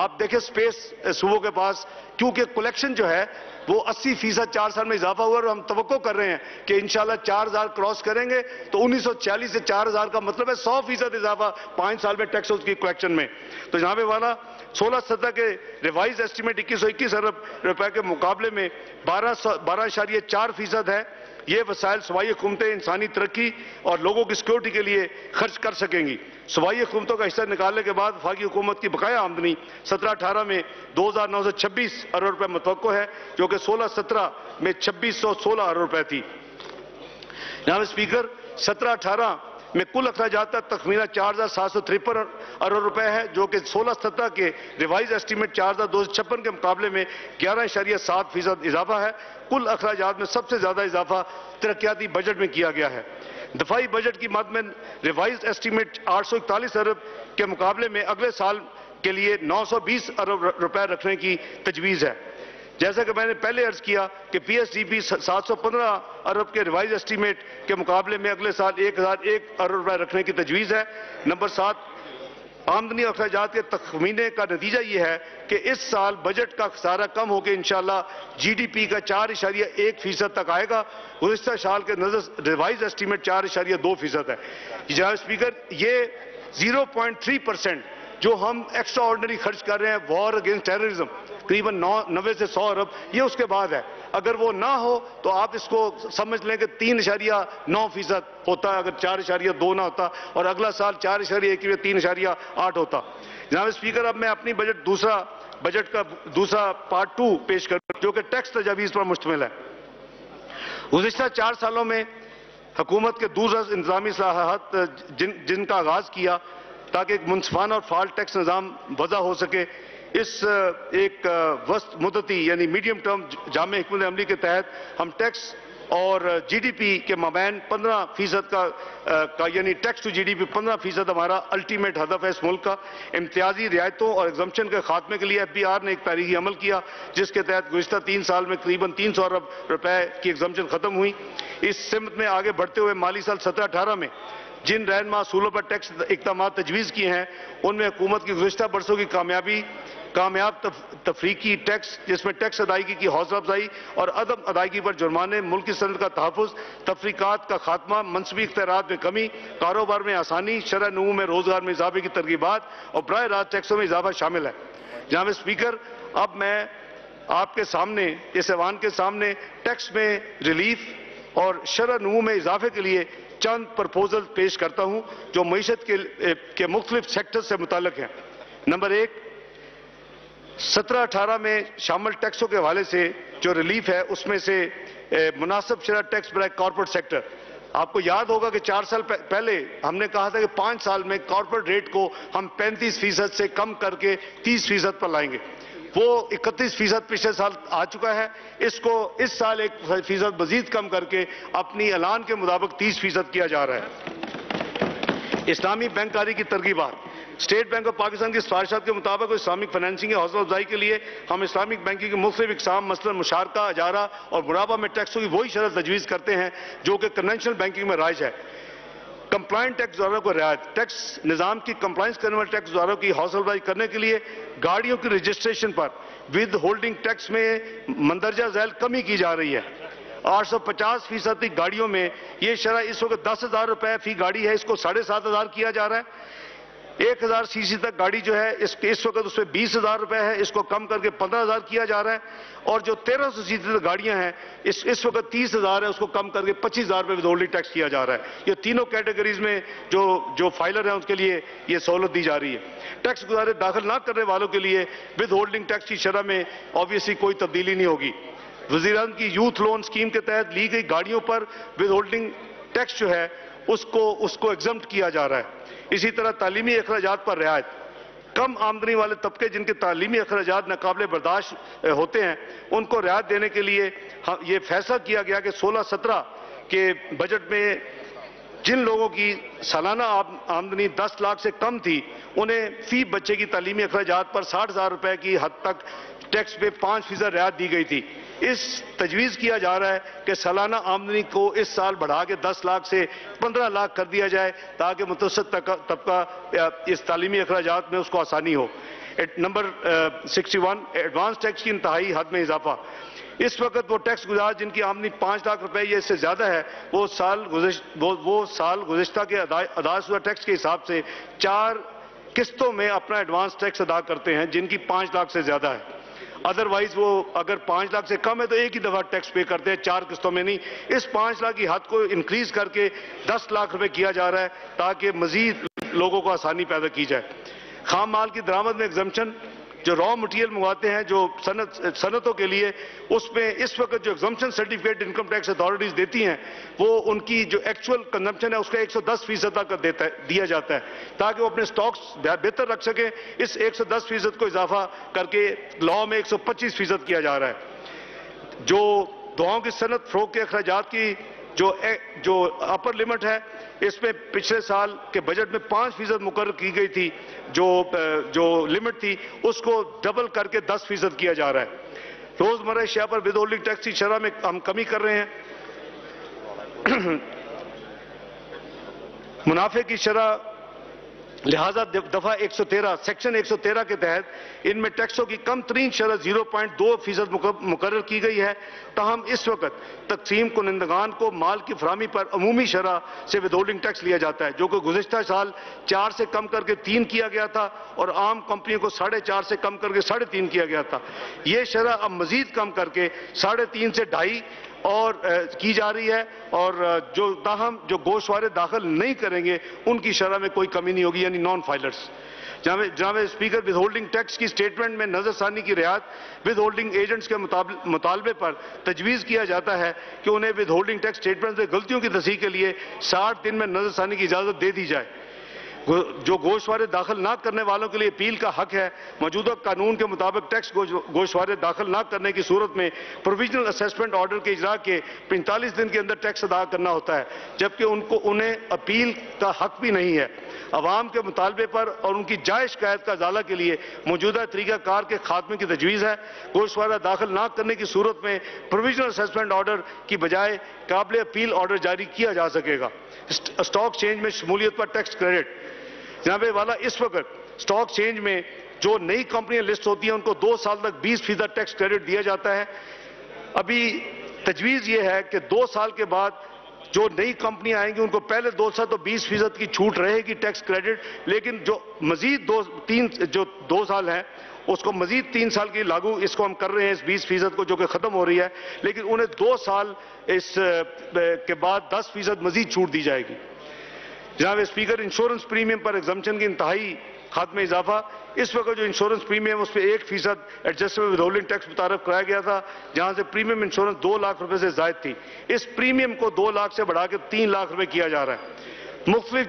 آپ دیکھیں سپیس صوبوں کے پاس، کیونکہ کلیکشن جو ہے وہ 80% 4 سال میں اضافہ ہوا، اور ہم توقع کر رہے ہیں کہ انشاءاللہ 4000 کراس کریں گے تو 1940 سے 4000 کا مطلب ہے 100% اضافہ 5 سال میں ٹیکس کی کلیکشن میں۔ تو جناب والا 16/17 کے ریوائز ایسٹیمیٹ 2121 ارب روپے کے مقابلے میں 12.4% ہے۔ یہ وسائل صوبائی حکومتیں انسانی ترقی اور لوگوں کی سیکورٹی کے لیے خرچ کر سکیں گی۔ صوبائی حکومتوں کا حصہ نکالنے کے بعد وفاقی حکومت کی بقایا آمدنی 17-18 میں 2,926 ارب روپے متوقع ہے، جو کہ 16-17 میں 2,616 ارب روپے تھی۔ جناب اسپیکر، 17-18 میں کل اخراجات کا تخمینہ 4,753 ارب روپے ہے، جو کہ 16-17 کے ریوائز ایسٹیمیٹ 4,256 کے مقابلے میں 11.7% اضافہ ہے۔ کل اخراجات میں سب سے زیادہ اضافہ ترقیاتی بجٹ میں کیا گیا ہے۔ دفاعی بجٹ کی مد میں ریوائز ایسٹیمیٹ 841 ارب کے مقابلے میں اگلے سال کے لیے 920 ارب روپے رکھنے کی تجویز ہے۔ جیسا کہ میں نے پہلے عرض کیا کہ پی ایس ڈی پی 715 ارب کے ریوائز ایسٹیمیٹ کے مقابلے میں اگلے سال 1001 ارب روپے رکھنے کی تجویز ہے۔ نمبر 7، آمدنی اور اخراجات کے تخمینے کا نتیجہ یہ ہے کہ اس سال بجٹ کا خسارہ کم ہو کے انشاءاللہ جی ڈی پی کا 4.1% تک آئے گا۔ گزشتہ سال کے نظر ریوائز ایسٹیمیٹ 4.2% ہے۔ جناب اسپیکر، یہ 0.3% جو ہم ایکسٹرا آرڈنری خرچ کر رہے ہیں وار اگینسٹ ٹیررزم، قریباً 90 سے 100 ارب، یہ اس کے بعد ہے۔ اگر وہ نہ ہو تو آپ اس کو سمجھ لیں کہ 3.9% ہوتا، اگر 4.2 نہ ہوتا، اور اگلا سال 4.1 یا 3.8 ہوتا۔ جناب اسپیکر، اب میں اپنی بجٹ کا دوسرا پارٹ 2 پیش کروں، جو کہ ٹیکس تجاویز پر مشتمل ہے۔ گزشتہ 4 سالوں میں حکومت کے دوسرا انتظامی اصلاحات جن کا آغاز کیا تاکہ ایک منصفانہ اور فعال ٹیکس نظام وضع ہو سکے، اس ایک وسط مدتی یعنی میڈیم ٹرم جامع حکمت عملی کے تحت ہم ٹیکس اور جی ڈی پی کے مابین 15% کا یعنی tax to G D P 15% ہمارا الٹیمیٹ ہدف ہے اس ملک کا۔ امتیازی رعایتوں اور ایگزمپشن کے خاتمے کے لیے ایف بی آر نے ایک تاریخی عمل کیا، جس کے تحت گزشتہ 3 سال میں قریباً 300 ارب روپے کی ایگزمپشن ختم ہوئی۔ اس سمت میں آگے بڑھتے ہوئے مالی سال 17-18 میں جن رہنما اصولوں پر ٹیکس اقدامات تجویز کیے ہیں، ان میں حکومت کی گزشتہ برسوں کی کامیاب تفریقی ٹیکس، جس میں ٹیکس ادائیگی کی حوصلہ افزائی اور عدم ادائیگی پر جرمانے، ملکی صنعت کا تحفظ، تفریقات کا خاتمہ، منصبی اختیارات میں کمی، کاروبار میں آسانی، شرح نمو میں روزگار میں اضافے کی ترغیبات اور براہ راست ٹیکسوں میں اضافہ شامل ہے۔ جناب اسپیکر، اب میں آپ کے سامنے اس ایوان کے سامنے ٹیکس میں ریلیف اور شرح نمو میں اضافے کے لیے چند پرپوزل پیش کرتا ہوں جو معیشت کے مختلف سیکٹر سے متعلق ہیں۔ نمبر 1، 17-18 میں شامل ٹیکسوں کے حوالے سے جو ریلیف ہے، اس میں سے مناسب شرح ٹیکس برائے کارپوریٹ سیکٹر۔ آپ کو یاد ہوگا کہ 4 سال پہلے ہم نے کہا تھا کہ 5 سال میں کارپوریٹ ریٹ کو ہم 35% سے کم کر کے 30% پر لائیں گے۔ وہ 31% پچھلے سال آ چکا ہے، اس کو اس سال 1% مزید کم کر کے اپنی اعلان کے مطابق 30% کیا جا رہا ہے۔ اسلامی بینک کاری کی ترغیبات۔ اسٹیٹ بینک آف پاکستان کی سفارشات کے مطابق اسلامک فائنینسنگ کی حوصلہ افزائی کے لیے ہم اسلامک بینکنگ کی مختلف اقسام مثلاً مشارکہ، اجارہ اور مرابہ میں ٹیکسوں کی وہی شرح تجویز کرتے ہیں جو کہ کنونشنل بینکنگ میں رائج ہے۔ کمپلائنٹ ٹیکس گزاروں کو رعایت۔ ٹیکس نظام کی کمپلائنس کرنے والے ٹیکس گزاروں کی حوصلہ افزائی کرنے کے لیے گاڑیوں کی رجسٹریشن پر ود ہولڈنگ ٹیکس میں مندرجہ ذیل کمی کی جا رہی ہے۔ 850% گاڑیوں میں یہ شرح اس وقت 10,000 روپے فی گاڑی ہے، اس کو 7,500 کیا جا رہا ہے۔ 1000 سی سی تک گاڑی جو ہے اس وقت اس میں 20,000 روپے ہے، اس کو کم کر کے 15,000 کیا جا رہا ہے، اور جو 1300 سی سی تک گاڑیاں ہیں اس وقت 30,000 ہے، اس کو کم کر کے 25,000 روپے ود ہولڈنگ ٹیکس کیا جا رہا ہے۔ یہ تینوں کیٹیگریز میں جو فائلر ہیں اس کے لیے یہ سہولت دی جا رہی ہے۔ ٹیکس گزارے داخل نہ کرنے والوں کے لیے ود ہولڈنگ ٹیکس کی شرح میں obviously کوئی تبدیلی نہیں ہوگی۔ وزیر اعظم کی یوتھ لون اسکیم کے تحت لی گئی گاڑیوں پر ود ہولڈنگ ٹیکس جو ہے اس کو ایگزمپٹ کیا جا رہا ہے۔ اسی طرح تعلیمی اخراجات پر رعایت۔ کم آمدنی والے طبقے جن کے تعلیمی اخراجات ناقابل برداشت ہوتے ہیں ان کو رعایت دینے کے لیے یہ فیصلہ کیا گیا کہ 16-17 کے بجٹ میں جن لوگوں کی سالانہ آمدنی 10 لاکھ سے کم تھی انہیں فی بچے کی تعلیمی اخراجات پر 60,000 روپے کی حد تک ٹیکس پہ 5% رعایت دی گئی تھی۔ اس تجویز کیا جا رہا ہے کہ سالانہ آمدنی کو اس سال بڑھا کے 10 لاکھ سے 15 لاکھ کر دیا جائے تاکہ متوسط طبقہ اس تعلیمی اخراجات میں اس کو آسانی ہو۔ نمبر 61 ایڈوانس ٹیکس کی انتہائی حد میں اضافہ۔ اس وقت وہ ٹیکس گزار جن کی آمدنی 5 لاکھ روپے یا اس سے زیادہ ہے وہ سال گزشتہ کے ادا شدہ ٹیکس کے حساب سے 4 قسطوں میں اپنا ایڈوانس ٹیکس ادا کرتے ہیں جن کی 5 لاکھ سے زیادہ ہے۔ ادروائز وہ اگر 5 لاکھ سے کم ہے تو ایک ہی دفعہ ٹیکس پے کرتے ہیں، 4 قسطوں میں نہیں۔ اس 5 لاکھ کی حد کو انکریز کر کے 10 لاکھ روپے کیا جا رہا ہے تاکہ مزید لوگوں کو آسانی پیدا کی جائے۔ خام مال کی درآمد میں ایگزمپشن، جو را مٹیریل منگواتے ہیں جو صنعتوں کے لیے، اس میں اس وقت جو exemption certificate income tax authorities دیتی ہیں وہ ان کی جو ایکچول کنزمپشن ہے اس کا 110% تک دیا جاتا ہے تاکہ وہ اپنے سٹاکس بہتر رکھ سکیں۔ اس 110% کو اضافہ کر کے لاء میں 125% کیا جا رہا ہے۔ جو دواؤں کی صنعت فروغ کے اخراجات کی جو اپر لمٹ ہے، اس میں پچھلے سال کے بجٹ میں 5% مقرر کی گئی تھی، جو لمٹ تھی اس کو ڈبل کر کے 10% کیا جا رہا ہے۔ روزمرہ اشیاء پر ود ہولڈنگ ٹیکس کی شرح میں ہم کمی کر رہے ہیں۔ منافع کی شرح لہذا دفعہ 113 سیکشن 113 کے تحت ان میں ٹیکسوں کی کم ترین شرح 0.2% مقرر کی گئی ہے۔ تاہم اس وقت تقسیم کنندگان کو مال کی فراہمی پر عمومی شرح سے ود ہولڈنگ ٹیکس لیا جاتا ہے جو کہ گزشتہ سال 4 سے کم کر کے 3 کیا گیا تھا اور عام کمپنیوں کو 4.5 سے کم کر کے 3.5 کیا گیا تھا۔ یہ شرح اب مزید کم کر کے 3.5 سے 2.5 اور کی جا رہی ہے، اور تاہم جو گوشوارے داخل نہیں کریں گے ان کی شرح میں کوئی کمی نہیں ہوگی، یعنی نان فائلرز۔ جناب اسپیکر، ود ہولڈنگ ٹیکس کی سٹیٹمنٹ میں نظر ثانی کی رعایت ود ہولڈنگ ایجنٹس کے مطالبے پر تجویز کیا جاتا ہے کہ انہیں ود ہولڈنگ ٹیکس سٹیٹمنٹ سے غلطیوں کی تصحیح کے لیے 60 دن میں نظر ثانی کی اجازت دے دی جائے۔ جو گوشوارے داخل نہ کرنے والوں کے لیے اپیل کا حق ہے، موجودہ قانون کے مطابق ٹیکس گوشوارے داخل نہ کرنے کی صورت میں پروویژنل اسیسمنٹ آرڈر کے اجراء کے 45 دن کے اندر ٹیکس ادا کرنا ہوتا ہے، جبکہ انہیں اپیل کا حق بھی نہیں ہے۔ عوام کے مطالبے پر اور ان کی جائز شکایت کا ازالہ کے لیے موجودہ طریقہ کار کے خاتمے کی تجویز ہے۔ گوشوارہ داخل نہ کرنے کی صورت میں پروویژنل اسیسمنٹ آرڈر کی بجائے قابل اپیل آرڈر جاری کیا جا سکے گا۔ اسٹاک چینج میں شمولیت پر ٹیکس کریڈٹ۔ جناب والا، اس وقت اسٹاک چینج میں جو نئی کمپنیاں لسٹ ہوتی ہیں ان کو 2 سال تک 20% ٹیکس کریڈٹ دیا جاتا ہے۔ ابھی تجویز یہ ہے کہ 2 سال کے بعد جو نئی کمپنیاں آئیں گی ان کو پہلے 2 سال تو 20% کی چھوٹ رہے گی ٹیکس کریڈٹ، لیکن جو مزید 2 سال ہیں اس کو مزید 3 سال کی لاگو اس کو ہم کر رہے ہیں، اس 20% کو جو کہ ختم ہو رہی ہے، لیکن انہیں 2 سال اس کے بعد 10% مزید چھوٹ دی جائے گی۔ جناب اسپیکر، انشورنس پریمیم پر ایگزمپشن کی انتہائی حد میں اضافہ۔ اس وقت جو انشورنس پریمیم اس پہ 1% ایڈجسٹیبل ود ہولڈنگ ٹیکس متعارف کرایا گیا تھا، جہاں سے پریمیم انشورنس 2 لاکھ روپے سے زائد تھی، اس پریمیم کو 2 لاکھ سے بڑھا کے 3 لاکھ روپے کیا جا رہا ہے۔ مختلف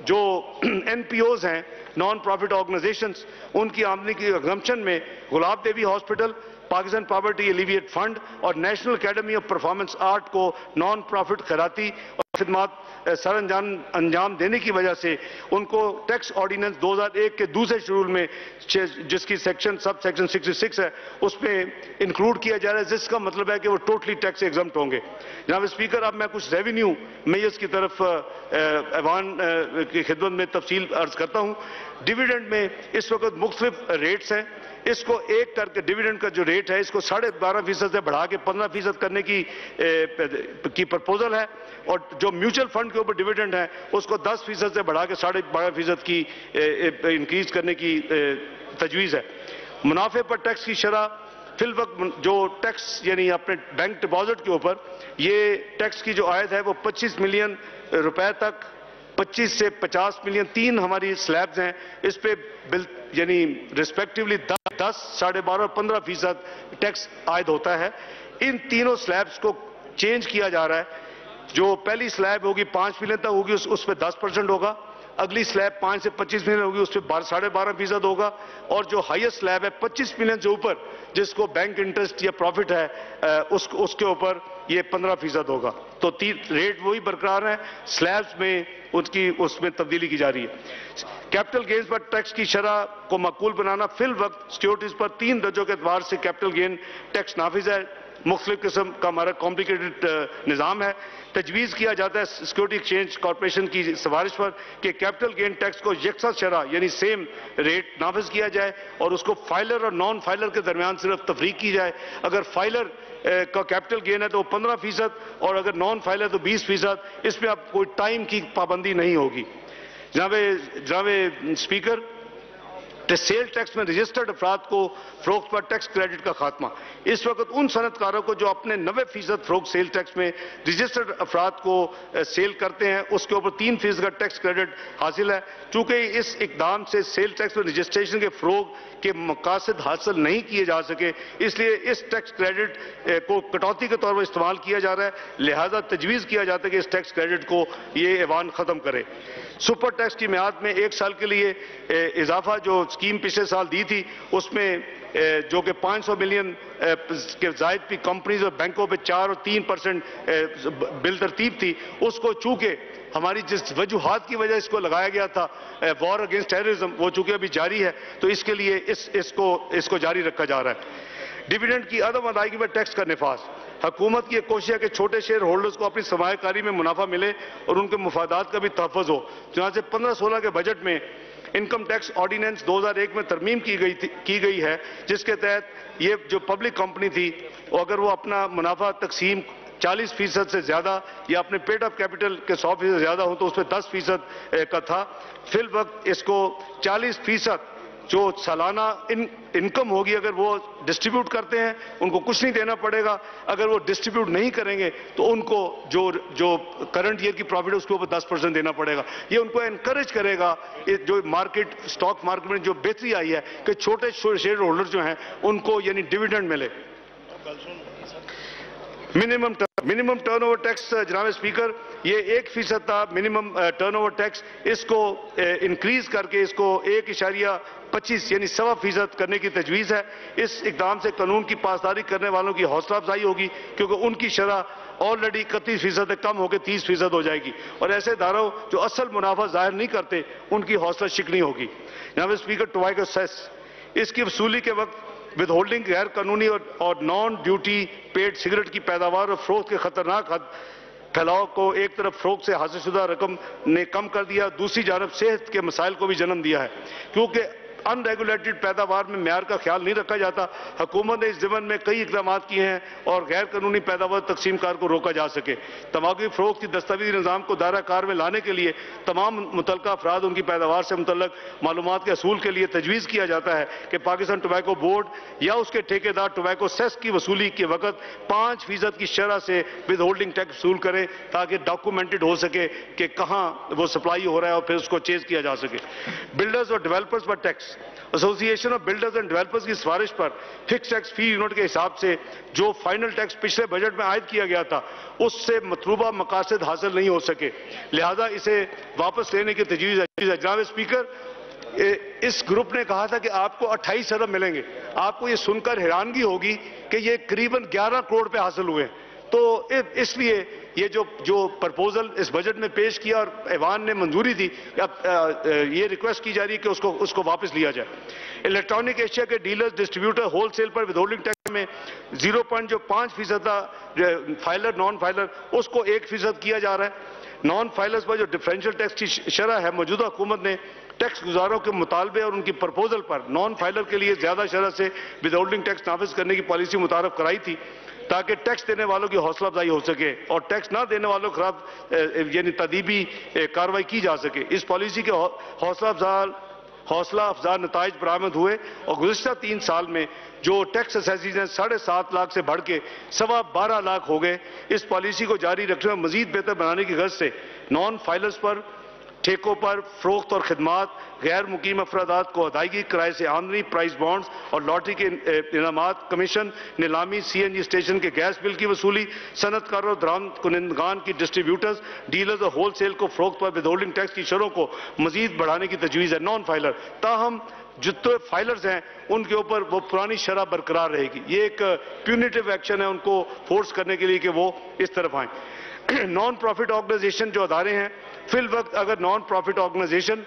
جو NPOs ہیں، نان پروفٹ آرگنائزیشنز، ان کی آمدنی کی ایگزمپشن میں Gulab Devi hospital, Pakistan poverty alleviate fund اور national academy of performance art کو نان پروفٹ خیراتی اور خدمات سر انجام دینے کی وجہ سے ان کو ٹیکس آرڈیننس 2001 کے دوسرے شیڈول میں جس کی سب سیکشن 66 ہے اس میں انکلوڈ کیا جا رہا ہے، جس کا مطلب ہے کہ وہ ٹوٹلی ٹیکس ایگزمپٹ ہوں گے۔ جناب اسپیکر، اب میں کچھ ریونیو میئرز کی طرف ایوان کی خدمت میں تفصیل عرض کرتا ہوں۔ ڈیویڈنڈ میں اس وقت مختلف ریٹس ہیں، اس کو ایک کر کے ڈیویڈنڈ کا جو ریٹ ہے اس کو 12.5% سے بڑھا کے 15% کرنے کی پرپوزل ہے، اور جو میوچل فنڈ کے اوپر ڈیویڈنڈ ہے اس کو 10% سے بڑھا کے 12.5% کی انکریز کرنے کی تجویز ہے۔ منافع پر ٹیکس کی شرح فی الوقت جو ٹیکس یعنی اپنے بینک ڈپازٹ کے اوپر یہ ٹیکس کی جو عائد ہے وہ 25 ملین روپے تک، 25 سے 50 ملین 3 ہماری سلیبز ہیں، اس پہ یعنی ریسپیکٹیولی 10, 12.5 اور 15% ٹیکس عائد ہوتا ہے۔ ان تینوں سلیبز کو چینج کیا جا رہا ہے۔ جو پہلی سلیب ہوگی 5 ملین تک ہوگی، اس پہ 10% ہوگا، اگلی سلیب 5 سے 25 ملین ہوگی، اس پہ 12.5% ہوگا، اور جو ہائیسٹ سلیب ہے 25 ملین سے اوپر جس کو بینک انٹرسٹ یا پروفٹ ہے اس کے اوپر یہ 15% ہوگا۔ تو ریٹ وہی برقرار ہے، سلیبز میں اس میں تبدیلی کی جا رہی ہے۔ کیپٹل گینز پر ٹیکس کی شرح کو معقول بنانا، فی الوقت سیکیورٹیز پر 3 درجوں کے اعتبار سے کیپٹل گین ٹیکس نافذ ہے۔ مختلف قسم کا ہمارا کمپلیکیٹڈ نظام ہے۔ تجویز کیا جاتا ہے سیکیورٹی ایکسچینج کارپوریشن کی سفارش پر کہ کیپٹل گین ٹیکس کو یکساں شرح یعنی سیم ریٹ نافذ کیا جائے اور اس کو فائلر اور نان فائلر کے درمیان صرف تفریق کی جائے۔ اگر فائلر کا کیپٹل گین ہے تو وہ 15% اور اگر نان فائلر تو 20%۔ اس میں اب کوئی ٹائم کی پابندی نہیں ہوگی۔ جناب اسپیکر، سیل ٹیکس میں رجسٹرڈ افراد کو فروخت پر ٹیکس کریڈٹ کا خاتمہ۔ اس وقت ان صنعت کاروں کو جو اپنے 90% فروخت سیل ٹیکس میں رجسٹرڈ افراد کو سیل کرتے ہیں اس کے اوپر 3% کا ٹیکس کریڈٹ حاصل ہے۔ چونکہ اس اقدام سے سیل ٹیکس میں رجسٹریشن کے فروغ کے مقاصد حاصل نہیں کیے جا سکے، اس لیے اس ٹیکس کریڈٹ کو کٹوتی کے طور پر استعمال کیا جا رہا ہے، لہذا تجویز کیا جاتا ہے کہ اس ٹیکس کریڈٹ کو یہ ایوان ختم کرے۔ سپر ٹیکس کی میعاد میں 1 سال کے لیے اضافہ جو اسکیم پچھلے سال دی تھی اس میں جو کہ 500 ملین کے زائد بھی کمپنیز اور بینکوں پہ 4 اور 3% بل ترتیب تھی، اس کو چونکہ ہماری جس وجوہات کی وجہ اس کو لگایا گیا تھا وار اگینسٹ ٹیررزم، وہ چونکہ ابھی جاری ہے تو اس کے لیے اس کو جاری رکھا جا رہا ہے۔ ڈیویڈنڈ کی عدم ادائیگی پر ٹیکس کا نفاذ۔ حکومت کی یہ کوشش ہے کہ چھوٹے شیئر ہولڈرز کو اپنی سرمایہ کاری میں منافع ملے اور ان کے مفادات کا بھی تحفظ ہو۔ چنانچہ 15-16 کے بجٹ میں انکم ٹیکس آرڈیننس 2001 میں ترمیم کی گئی ہے، جس کے تحت یہ جو پبلک کمپنی تھی اگر وہ اپنا منافع تقسیم 40% سے زیادہ یا اپنے پیڈ اپ کیپٹل کے 100% زیادہ ہو تو اس پہ 10% کا تھا۔ فی الوقت اس کو 40% جو سالانہ انکم ہوگی اگر وہ ڈسٹریبیوٹ کرتے ہیں ان کو کچھ نہیں دینا پڑے گا، اگر وہ ڈسٹریبیوٹ نہیں کریں گے تو ان کو جو کرنٹ ایئر کی پروفٹ ہے اس کے اوپر 10% دینا پڑے گا۔ یہ ان کو انکریج کرے گا، جو سٹاک مارکیٹ میں جو بہتری آئی ہے کہ چھوٹے شیئر ہولڈر جو ہیں ان کو یعنی ڈیویڈنڈ ملے۔ منیمم ٹرن اوور ٹیکس جناب اسپیکر، یہ 1% تھا منیمم ٹرن اوور ٹیکس، اس کو انکریز کر کے اس کو 1.25 یعنی 1.25% کرنے کی تجویز ہے۔ اس اقدام سے قانون کی پاسداری کرنے والوں کی حوصلہ افزائی ہوگی کیونکہ ان کی شرح آلریڈی 31% کم ہو کے 30% ہو جائے گی اور ایسے اداروں جو اصل منافع ظاہر نہیں کرتے ان کی حوصلہ شکنی ہوگی۔ جناب اسپیکر، ٹوبیکو سیس، اس کی وصولی کے وقت ود ہولڈنگ غیر قانونی اور نان ڈیوٹی پیڈ سگریٹ کی پیداوار اور فروخت کے خطرناک پھیلاؤ کو ایک طرف فروخت سے حاصل شدہ رقم نے کم کر دیا، دوسری جانب صحت کے مسائل کو بھی جنم دیا ہے کیونکہ ان ریگولیٹڈ پیداوار میں معیار کا خیال نہیں رکھا جاتا۔ حکومت نے اس ضمن میں کئی اقدامات کیے ہیں اور غیر قانونی پیداوار تقسیم کار کو روکا جا سکے۔ تمباکو کی فروخت کی دستاویزی نظام کو دائرہ کار میں لانے کے لیے تمام متعلقہ افراد ان کی پیداوار سے متعلق معلومات کے حصول کے لیے تجویز کیا جاتا ہے کہ پاکستان ٹوبیکو بورڈ یا اس کے ٹھیکیدار ٹوبیکو سیس کی وصولی کے وقت 5% کی شرح سے ود ہولڈنگ ٹیکس وصول کرے تاکہ ڈاکومنٹڈ ہو سکے کہ کہاں وہ سپلائی ہو رہا ہے اور پھر اس کو چیز کیا جا سکے۔ بلڈرز اور ڈیولپرز پر ٹیکس۔ ایسوسی ایشن آف بلڈرز اینڈ ڈیولپرز کی سفارش پر فکس ٹیکس فی یونٹ کے حساب سے جو فائنل ٹیکس پچھلے بجٹ میں عائد کیا گیا تھا اس سے مطلوبہ مقاصد حاصل نہیں ہو سکے، لہذا اسے واپس لینے کی تجویز ہے۔ جناب اسپیکر، اس گروپ نے کہا تھا کہ آپ کو 28 ارب ملیں گے، آپ کو یہ سن کر حیرانگی ہوگی کہ یہ قریباً 11 کروڑ پہ حاصل ہوئے ہیں۔ تو اس لیے یہ جو پرپوزل اس بجٹ میں پیش کیا اور ایوان نے منظوری دی، یہ ریکویسٹ کی جا رہی ہے کہ اس کو واپس لیا جائے۔ الیکٹرانک ایشیا کے ڈیلرز ڈسٹریبیوٹر ہول سیل پر ود ہولڈنگ ٹیکس میں 0.5% تھا فائلر نان فائلر، اس کو 1% کیا جا رہا ہے۔ نان فائلرز پر جو ڈیفرنشل ٹیکس کی شرح ہے، موجودہ حکومت نے ٹیکس گزاروں کے مطالبے اور ان کی پرپوزل پر نان فائلر کے لیے زیادہ شرح سے ود ہولڈنگ ٹیکس نافذ کرنے کی پالیسی متعارف کرائی تھی تاکہ ٹیکس دینے والوں کی حوصلہ افزائی ہو سکے اور ٹیکس نہ دینے والوں کے خلاف یعنی تادیبی کارروائی کی جا سکے۔ اس پالیسی کے حوصلہ افزا نتائج برآمد ہوئے اور گزشتہ 3 سال میں جو ٹیکس اسیسیز ہیں 7.5 لاکھ سے بڑھ کے 12.25 لاکھ ہو گئے۔ اس پالیسی کو جاری رکھنے اور مزید بہتر بنانے کی غرض سے نان فائلرز پر ٹھیکوں پر فروخت اور خدمات، غیر مقیم افرادات کو ادائیگی کرائے سے آمدنی، پرائز بانڈز اور لاٹری کے انعامات، کمیشن، نیلامی، سی این جی اسٹیشن کے گیس بل کی وصولی، صنعت کاروں اور درآمد کنندگان کی ڈسٹریبیوٹرز، ڈیلرز اور ہول سیل کو فروخت پر ود ہولڈنگ ٹیکس کی شرحوں کو مزید بڑھانے کی تجویز ہے۔ نان فائلر، تاہم جتنے فائلرز ہیں ان کے اوپر وہ پرانی شرح برقرار رہے گی۔ یہ ایک پیونیٹیو ایکشن ہے ان کو فورس کرنے کے لیے کہ وہ اس طرف آئیں۔ نان پروفٹ آرگنائزیشن جو ادارے ہیں، فی الوقت اگر نان پروفٹ آرگنائزیشن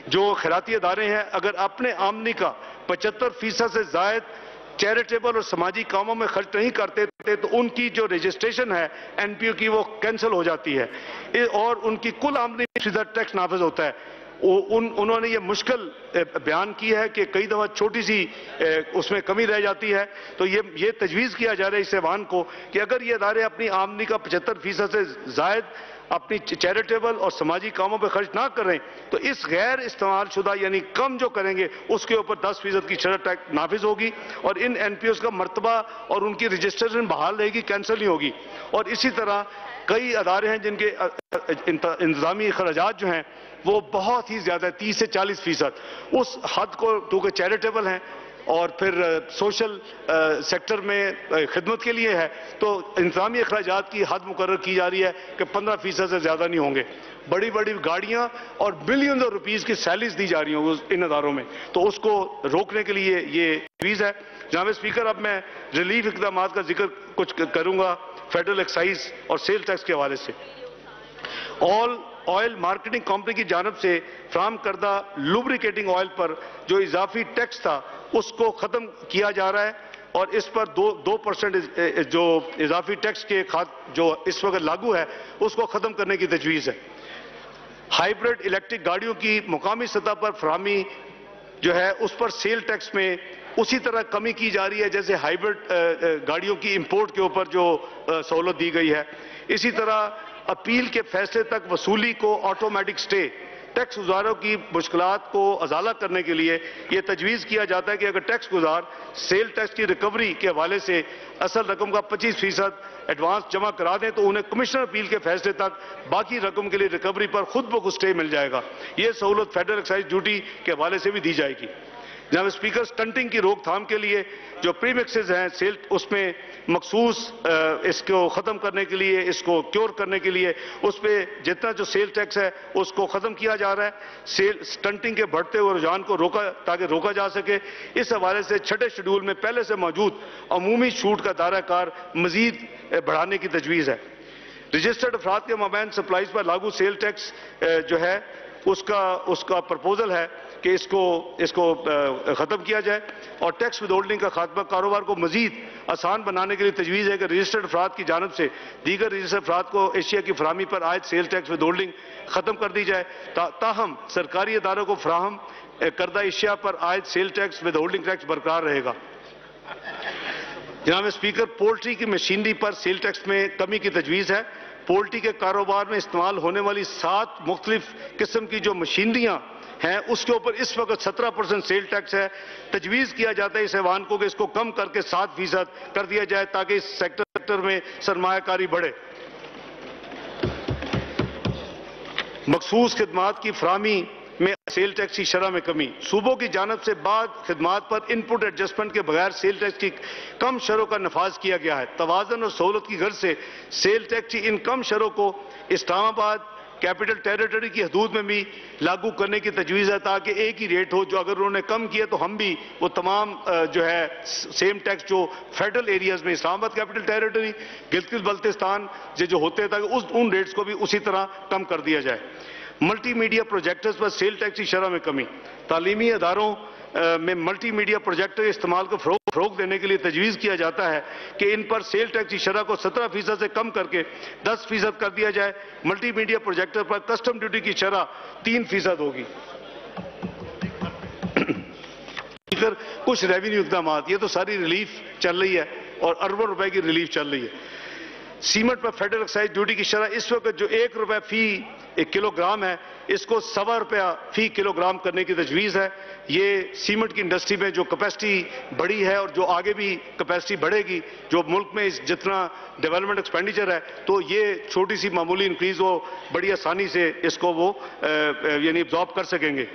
جو خیراتی ادارے ہیں اگر اپنے آمدنی کا 75% سے زائد چیریٹیبل اور سماجی کاموں میں خرچ نہیں کرتے تو ان کی جو رجسٹریشن ہے این پی او کی وہ کینسل ہو جاتی ہے اور ان کی کل آمدنی فیصد ٹیکس نافذ ہوتا ہے۔ انہوں نے یہ مشکل بیان کی ہے کہ کئی دفعہ چھوٹی سی اس میں کمی رہ جاتی ہے، تو یہ تجویز کیا جا رہا ہے اس ایوان کو کہ اگر یہ ادارے اپنی آمدنی کا 75% سے زائد اپنی چیریٹیبل اور سماجی کاموں پہ خرچ نہ کریں تو اس غیر استعمال شدہ یعنی کم جو کریں گے اس کے اوپر 10% کی شرح ٹیکس نافذ ہوگی اور ان این پی اوز کا مرتبہ اور ان کی رجسٹریشن بحال رہے گی، کینسل نہیں ہوگی۔ اور اسی طرح کئی ادارے ہیں جن کے انتظامی اخراجات جو ہیں وہ بہت ہی زیادہ 30 سے 40% اس حد کو کیونکہ چیریٹیبل ہیں اور پھر سوشل سیکٹر میں خدمت کے لیے ہے تو انتظامی اخراجات کی حد مقرر کی جا رہی ہے کہ 15% سے زیادہ نہیں ہوں گے۔ بڑی بڑی گاڑیاں اور بلینز آف روپیز کی سیلریز دی جا رہی ہوں ان اداروں میں، تو اس کو روکنے کے لیے یہ تجویز ہے۔ جناب اسپیکر، اب میں ریلیف اقدامات کا ذکر کچھ کروں گا فیڈرل ایکسائز اور سیل ٹیکس کے حوالے سے۔ آئل مارکیٹنگ کمپنی کی جانب سے فراہم کردہ لوبریکیٹنگ آئل پر جو اضافی ٹیکس تھا اس کو ختم کیا جا رہا ہے اور اس پر 2% جو اضافی ٹیکس کے جو اس وقت لاگو ہے اس کو ختم کرنے کی تجویز ہے۔ ہائیبرڈ الیکٹرک گاڑیوں کی مقامی سطح پر فراہمی جو ہے اس پر سیل ٹیکس میں اسی طرح کمی کی جا رہی ہے جیسے ہائیبرڈ گاڑیوں کی امپورٹ کے اوپر جو سہولت دی گئی ہے۔ اسی طرح اپیل کے فیصلے تک وصولی کو آٹومیٹک سٹے، ٹیکس گزاروں کی مشکلات کو ازالہ کرنے کے لیے یہ تجویز کیا جاتا ہے کہ اگر ٹیکس گزار سیل ٹیکس کی ریکوری کے حوالے سے اصل رقم کا 25% ایڈوانس جمع کرا دیں تو انہیں کمشنر اپیل کے فیصلے تک باقی رقم کے لیے ریکوری پر خود بخود سٹے مل جائے گا۔ یہ سہولت فیڈرل ایکسائز ڈیوٹی کے حوالے سے بھی دی جائے گی۔ جناب اسپیکر، سٹنٹنگ کی روک تھام کے لیے جو پری مکسز ہیں سیل اس میں مخصوص اس کو ختم کرنے کے لیے، اس کو کیور کرنے کے لیے اس پہ جتنا جو سیل ٹیکس ہے اس کو ختم کیا جا رہا ہے۔ سٹنٹنگ کے بڑھتے ہوئے رجحان کو تاکہ روکا جا سکے، اس حوالے سے چھٹے شیڈول میں پہلے سے موجود عمومی چھوٹ کا دائرہ کار مزید بڑھانے کی تجویز ہے۔ رجسٹرڈ افراد کے مابین سپلائز پر لاگو سیل ٹیکس جو ہے اس کا پرپوزل ہے کہ اس کو ختم کیا جائے اور ٹیکس ود ہولڈنگ کا خاتمہ کاروبار کو مزید آسان بنانے کے لیے تجویز ہے کہ رجسٹرڈ افراد کی جانب سے دیگر رجسٹرڈ افراد کو اشیاء کی فراہمی پر عائد سیل ٹیکس ود ہولڈنگ ختم کر دی جائے، تاہم سرکاری اداروں کو فراہم کردہ اشیاء پر عائد sale tax withholding tax برقرار رہے گا۔ جناب اسپیکر، پولٹری کی مشینری پر سیل ٹیکس میں کمی کی تجویز ہے۔ پولٹری کے کاروبار میں استعمال ہونے والی 7 مختلف قسم کی جو مشینریاں ہیں اس کے اوپر اس وقت 17% سیل ٹیکس ہے۔ تجویز کیا جاتا ہے اس ایوان کو کہ اس کو کم کر کے 7% کر دیا جائے تاکہ اس سیکٹر میں سرمایہ کاری بڑھے۔ مخصوص خدمات کی فراہمی میں سیل ٹیکس کی شرح میں کمی، صوبوں کی جانب سے بعض خدمات پر ان پٹ ایڈجسٹمنٹ کے بغیر سیل ٹیکس کی کم شرحوں کا نفاذ کیا گیا ہے۔ توازن اور سہولت کی غرض سے سیل ٹیکس کی ان کم شرحوں کو اسلام آباد کیپٹل ٹیریٹری کی حدود میں بھی لاگو کرنے کی تجویز ہے تاکہ ایک ہی ریٹ ہو، جو اگر انہوں نے کم کیا تو ہم بھی وہ تمام جو ہے سیم ٹیکس جو فیڈرل ایریاز میں اسلام آباد کیپٹل ٹیریٹری، گلگت بلتستان جو ہوتے ہیں تاکہ ان ریٹس کو بھی اسی طرح کم کر دیا جائے۔ ملٹی میڈیا پروجیکٹرز پر سیل ٹیکس کی شرح میں کمی، تعلیمی اداروں میں ملٹی میڈیا پروجیکٹر استعمال کو فروغ دینے کے لیے تجویز کیا جاتا ہے کہ ان پر سیل ٹیکس کی شرح کو 17% سے کم کر کے 10% کر دیا جائے۔ ملٹی میڈیا پروجیکٹر پر کسٹم ڈیوٹی کی شرح 3% ہوگی۔ کچھ ریونیو اقدامات، یہ تو ساری ریلیف چل رہی ہے اور اربوں روپے کی ریلیف چل رہی ہے۔ سیمنٹ پر فیڈرل ایکسائز ڈیوٹی کی شرح اس وقت جو 1 روپے فی کلو گرام ہے اس کو ₹1.25 فی کلو گرام کرنے کی تجویز ہے۔ یہ سیمنٹ کی انڈسٹری میں جو کیپیسٹی بڑھی ہے اور جو آگے بھی کیپیسٹی بڑھے گی، جو ملک میں جتنا ڈیولپمنٹ ایکسپینڈیچر ہے، تو یہ چھوٹی سی معمولی انکریز وہ بڑی آسانی سے اس کو وہ یعنی ابزارب کر سکیں گے۔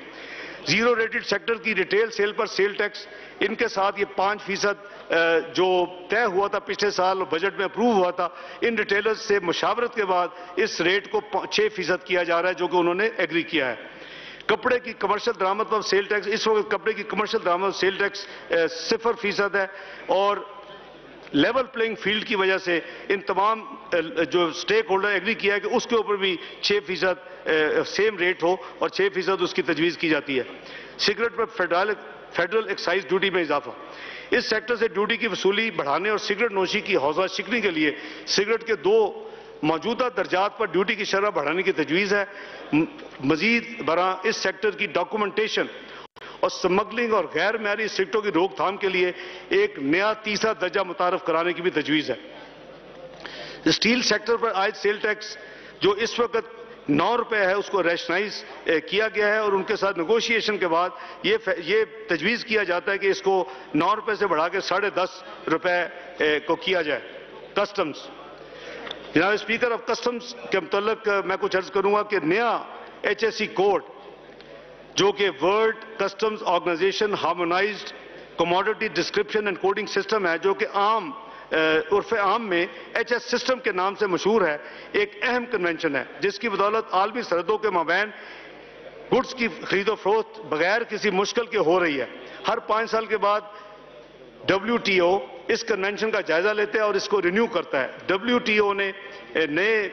زیرو ریٹڈ سیکٹر کی ریٹیل سیل پر سیل ٹیکس، ان کے ساتھ یہ 5% جو طے ہوا تھا پچھلے سال اور بجٹ میں اپروو ہوا تھا، ان ریٹیلرز سے مشاورت کے بعد اس ریٹ کو 6% کیا جا رہا ہے، جو کہ انہوں نے ایگری کیا ہے۔ کپڑے کی کمرشل درآمد پر سیل ٹیکس، اس وقت کپڑے کی کمرشل درآمد سیل ٹیکس 0% ہے، اور لیول پلینگ فیلڈ کی وجہ سے ان تمام جو سٹیک ہولڈر ایگری کیا ہے کہ اس کے اوپر بھی 6% سیم ریٹ ہو اور 6% اس کی تجویز کی جاتی ہے۔ سگریٹ پر فیڈرل ایکسائز ڈیوٹی میں اضافہ، اس سیکٹر سے ڈیوٹی کی وصولی بڑھانے اور سگریٹ نوشی کی حوصلہ شکنی کے لیے سگریٹ کے 2 موجودہ درجات پر ڈیوٹی کی شرح بڑھانے کی تجویز ہے۔ مزید برآں اس سیکٹر کی ڈاکومنٹیشن اور سمگلنگ اور غیر معیاری سگریٹوں کی روک تھام کے لیے ایک نیا 3 درجہ متعارف کرانے کی بھی تجویز ہے۔ اسٹیل سیکٹر پر عائد سیل ٹیکس جو اس وقت ₹9 ہے، اس کو ریشنائز کیا گیا ہے، اور ان کے ساتھ نیگوشیشن کے بعد یہ تجویز کیا جاتا ہے کہ اس کو ₹9 سے بڑھا کے ₹10.5 کو کیا جائے۔ کسٹمز، جناب اسپیکر، اب کسٹمز کے متعلق میں کچھ عرض کروں گا کہ نیا HSE کوڈ جو کہ World Customs Organization harmonized commodity description and coding system ہے، جو کہ عرف عام میں HS سسٹم کے نام سے مشہور ہے، ایک اہم کنونشن ہے جس کی بدولت عالمی سرحدوں کے مابین گڈز کی خرید و فروخت بغیر کسی مشکل کے ہو رہی ہے۔ ہر 5 سال کے بعد WTO اس کنونشن کا جائزہ لیتے ہیں اور اس کو رینیو کرتا ہے۔ WTO نے نئے